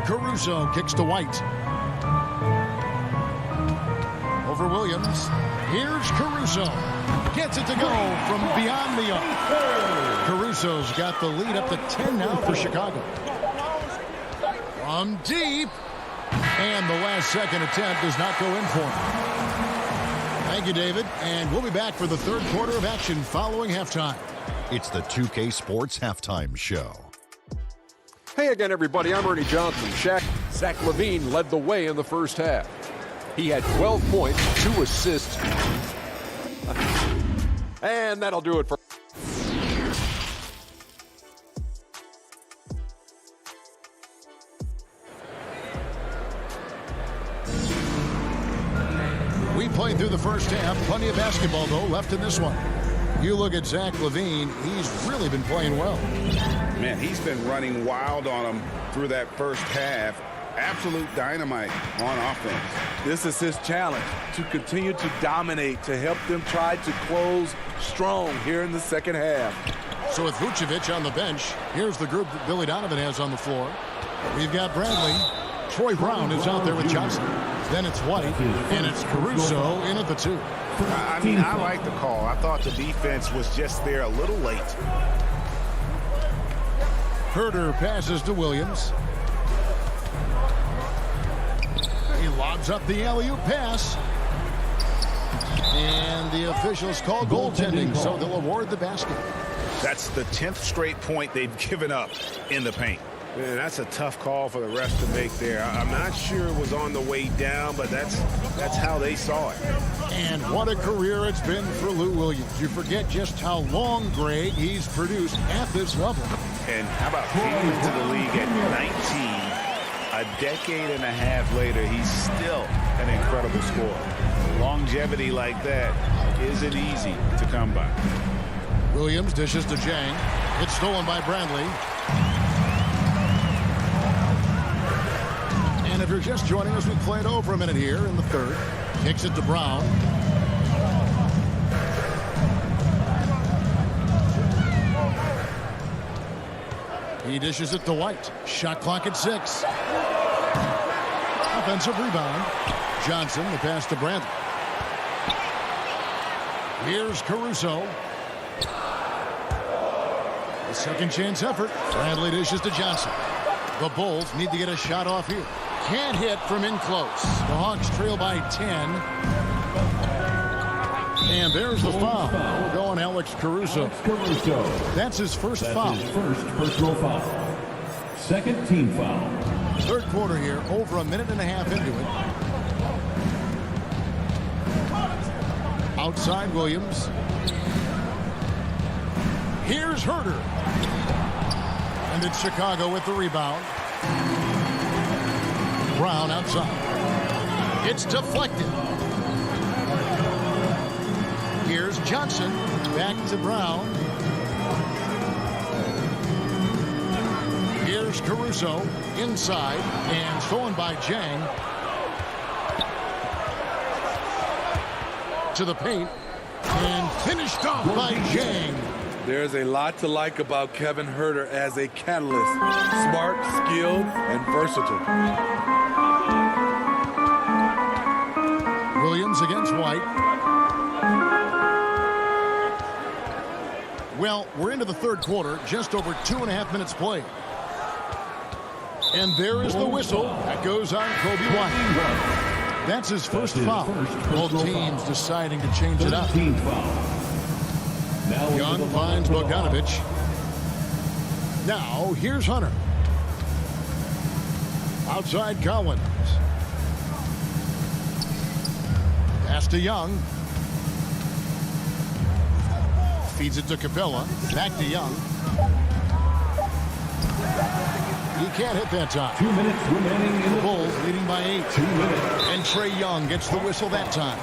Caruso kicks to White. Over Williams. Here's Caruso. Gets it to go from beyond the arc. Caruso's got the lead up to 10 now for Chicago. From deep. And the last second attempt does not go in for him. Thank you, David. And we'll be back for the third quarter of action following halftime. It's the 2K Sports Halftime Show. Hey again, everybody. I'm Ernie Johnson. Zach LaVine led the way in the first half. He had 12 points, 2 assists. And that'll do it for... We played through the first half. Plenty of basketball, though, left in this one. You look at Zach LaVine, he's really been playing well. Man, he's been running wild on him through that first half. Absolute dynamite on offense. This is his challenge, to continue to dominate, to help them try to close strong here in the second half. So with Vucevic on the bench, here's the group that Billy Donovan has on the floor. We've got Bradley. Troy Brown is out there with Johnson. Then it's White, and it's Caruso in at the 2. I mean, I like the call. I thought the defense was just there a little late. Herter passes to Williams. He lobs up the alley-oop pass. And the officials call goaltending, so they'll award the basket. That's the 10th straight point they've given up in the paint. Man, that's a tough call for the refs to make there. I'm not sure it was on the way down, but that's how they saw it. And what a career it's been for Lou Williams. You forget just how long, Greg, he's produced at this level. And how about he went to the league at 19. A decade and a half later, he's still an incredible scorer. Longevity like that isn't easy to come by. Williams dishes to Jang. It's stolen by Bradley. And if you're just joining us, we played over a minute here in the third. Kicks it to Brown. He dishes it to White. Shot clock at 6. Offensive rebound. Johnson, the pass to Bradley. Here's Caruso. A second chance effort. Bradley dishes to Johnson. The Bulls need to get a shot off here. Can't hit from in close. The Hawks trail by 10. And there's the foul. We're going Alex Caruso. That's his first foul. His first personal foul. Second team foul. Third quarter here, over a minute and a half into it. Outside Williams. Here's Herter. And it's Chicago with the rebound. Brown outside. It's deflected. Here's Johnson. Back to Brown. Here's Caruso. Inside. And stolen by Jang. To the paint. And finished off by Jang. There's a lot to like about Kevin Huerter as a catalyst. Smart, skilled, and versatile. Williams against White. Well, we're into the third quarter, just over 2.5 minutes played. And there is the whistle. That goes on Kobe White. That's his first foul. Both teams deciding to change it up. Young finds Bogdanovich. Now, here's Hunter. Outside Collins. Pass to Young. Feeds it to Capella. Back to Young. He can't hit that time. 2 minutes remaining in the Bulls leading by 8. 2 minutes. And Trae Young gets the whistle that time.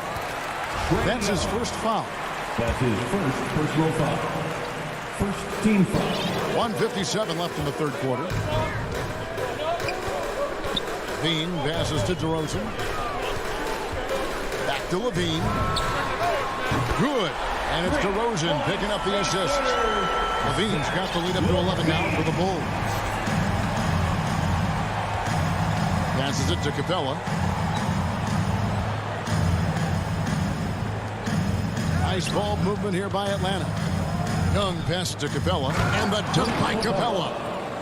That's his first foul. That's his first personal foul. First team foul. 1:57 left in the third quarter. Levine passes to DeRozan. Back to Levine. Good. And it's DeRozan picking up the assist. Levine's got the lead up to 11 now for the Bulls. Passes it to Capella. Nice ball movement here by Atlanta. Young pass to Capella. And the dunk by Capella.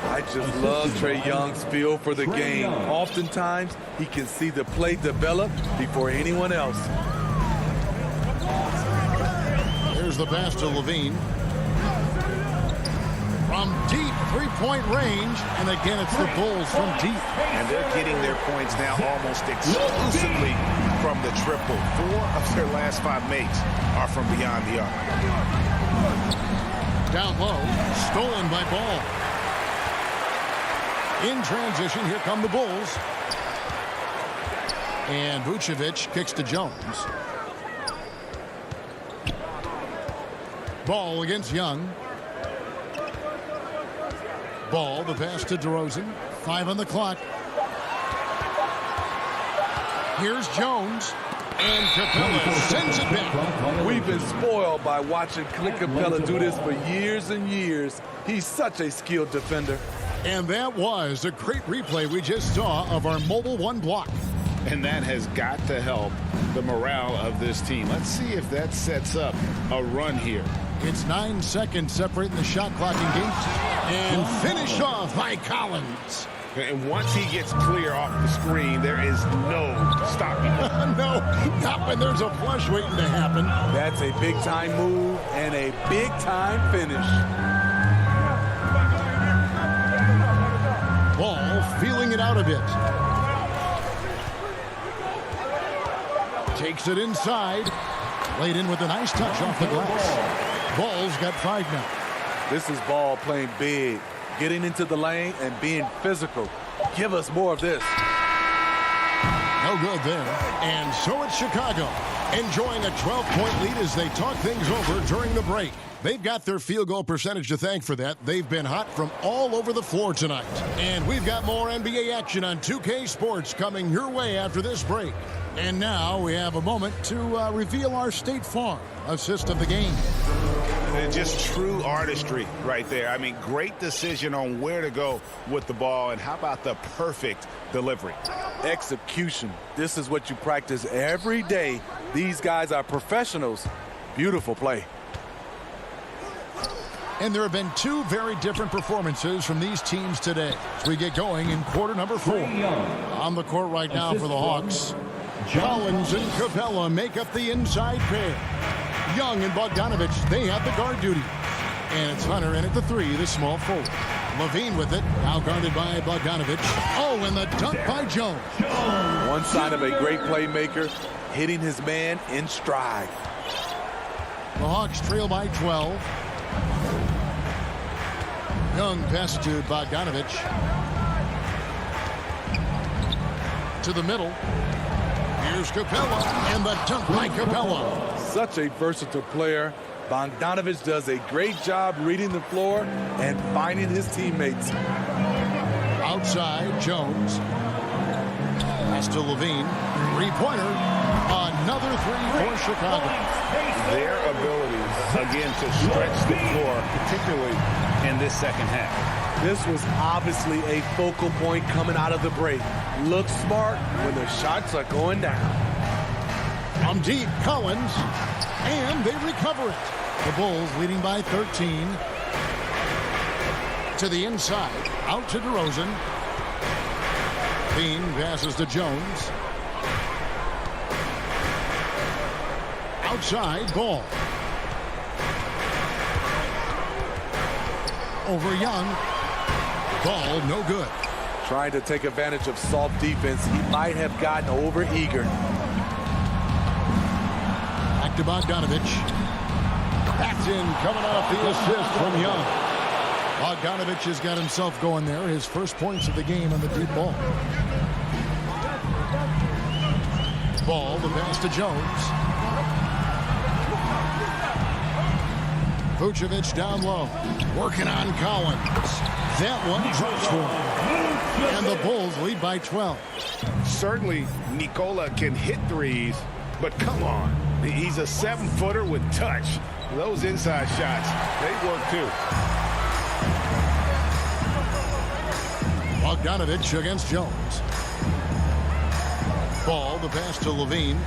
I just love Trae Young's feel for the game. Oftentimes, he can see the play develop before anyone else. Here's the pass to Levine. From deep three-point range. And again, it's the Bulls from deep. And they're getting their points now almost exclusively from the triple. 4 of their last 5 makes are from beyond the arc. Down low. Stolen by Ball. In transition, here come the Bulls. And Vucevic kicks to Jones. Ball against Young. Ball, the pass to DeRozan. 5 on the clock. Here's Jones. And Capella sends it back. We've been spoiled by watching Clint Capella do this for years and years. He's such a skilled defender. And that was a great replay we just saw of our Mobile One block. And that has got to help the morale of this team. Let's see if that sets up a run here. It's 9 seconds separating the shot clock engaged. And finish off by Collins. And once he gets clear off the screen, there is no stopping him. No, not when there's a flush waiting to happen. That's a big-time move and a big-time finish. Ball feeling it out a bit. Takes it inside. Laid in with a nice touch off the glass. Ball's got 5 now. This is Ball playing big, getting into the lane and being physical. Give us more of this. No good there. And so it's Chicago, enjoying a 12-point lead as they talk things over during the break. They've got their field goal percentage to thank for that. They've been hot from all over the floor tonight. And we've got more NBA action on 2K Sports coming your way after this break. And now we have a moment to reveal our State Farm assist of the game. And just true artistry right there. I mean, great decision on where to go with the ball. And how about the perfect delivery? Execution. This is what you practice every day. These guys are professionals. Beautiful play. And there have been 2 very different performances from these teams today as we get going in quarter number 4. On the court right now for the Hawks. Collins and Capella make up the inside pair. Young and Bogdanovich, they have the guard duty. And it's Hunter in at the 3, the small forward. Levine with it, now guarded by Bogdanovich. Oh, and the dunk by Jones. One sign of a great playmaker, hitting his man in stride. The Hawks trail by 12. Young pass to Bogdanovich. To the middle. Here's Capella, and the dunk by Capella. such a versatile player. Bogdanovich does a great job reading the floor and finding his teammates. Outside, Jones. Pass to Levine. Three-pointer. Another three for Chicago. Their ability, again, to stretch the floor, particularly in this second half. This was obviously a focal point coming out of the break. Look smart when the shots are going down. From deep, Collins. And they recover it. The Bulls leading by 13. To the inside. Out to DeRozan. Bean passes to Jones. Outside, Ball. Over Young. Ball, no good. Trying to take advantage of soft defense. He might have gotten over-eager. Back to Bogdanovich. Paxton coming off the assist from Young. Bogdanovich has got himself going there. His first points of the game on the deep ball. Ball, the pass to Jones. Vucevic down low. Working on Collins. That one drops one. And the Bulls lead by 12. Certainly, Nikola can hit threes, but come on. He's a 7-footer with touch. Those inside shots, they work too. Bogdanovich against Jones. Ball, the pass to Levine.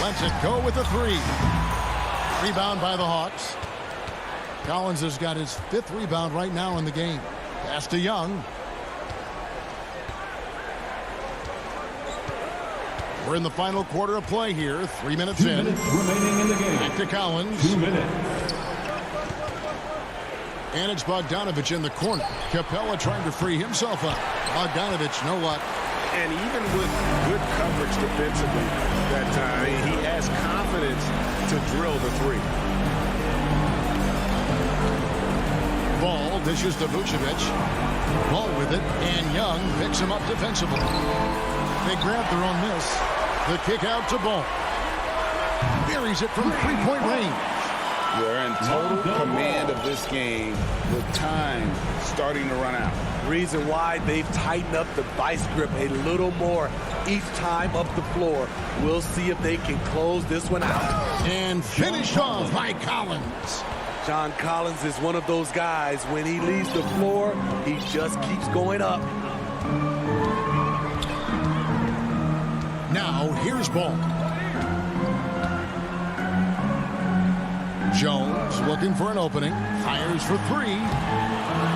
Lets it go with the three. Rebound by the Hawks. Collins has got his 5th rebound right now in the game. Pass to Young. We're in the final quarter of play here. 3 minutes in. 2 minutes remaining in the game. Back to Collins. 2 minutes. And it's Bogdanovich in the corner. Capella trying to free himself up. Bogdanovich, no luck. And even with good coverage defensively that time, he has confidence to drill the three. Ball dishes to Vucevic. Ball with it, and Young picks him up defensively. They grab their own miss. The kick out to Ball. Buries it from three-point range. They're in total command of this game with time starting to run out. Reason why they've tightened up the vice grip a little more each time up the floor. We'll see if they can close this one out. And finished off by Collins. John Collins is one of those guys. When he leaves the floor, he just keeps going up. Now, here's Ball. Jones looking for an opening. Fires for three.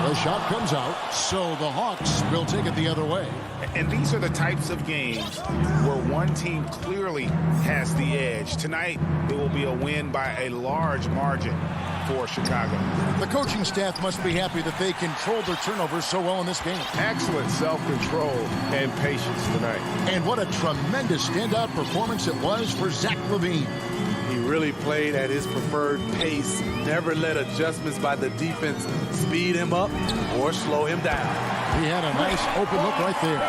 The shot comes out, so the Hawks will take it the other way. And these are the types of games where one team clearly has the edge. Tonight, it will be a win by a large margin for Chicago. The coaching staff must be happy that they controlled their turnovers so well in this game. Excellent self-control and patience tonight. And what a tremendous standout performance it was for Zach LaVine. He really played at his preferred pace. Never let adjustments by the defense speed him up or slow him down. He had a nice open look right there.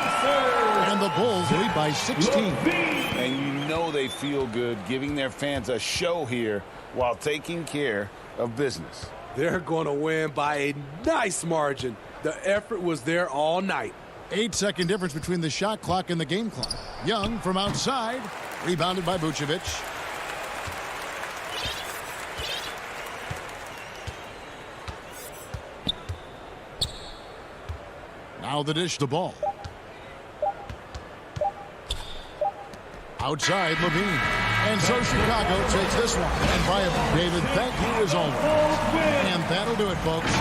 And the Bulls lead by 16. And you know they feel good giving their fans a show here while taking care of business. They're going to win by a nice margin. The effort was there all night. 8-second difference between the shot clock and the game clock. Young from outside. Rebounded by Vucevic. Now the dish to Ball. Outside, Levine. And so Chicago takes this one. And Brian, David, thank you as always. And that'll do it, folks.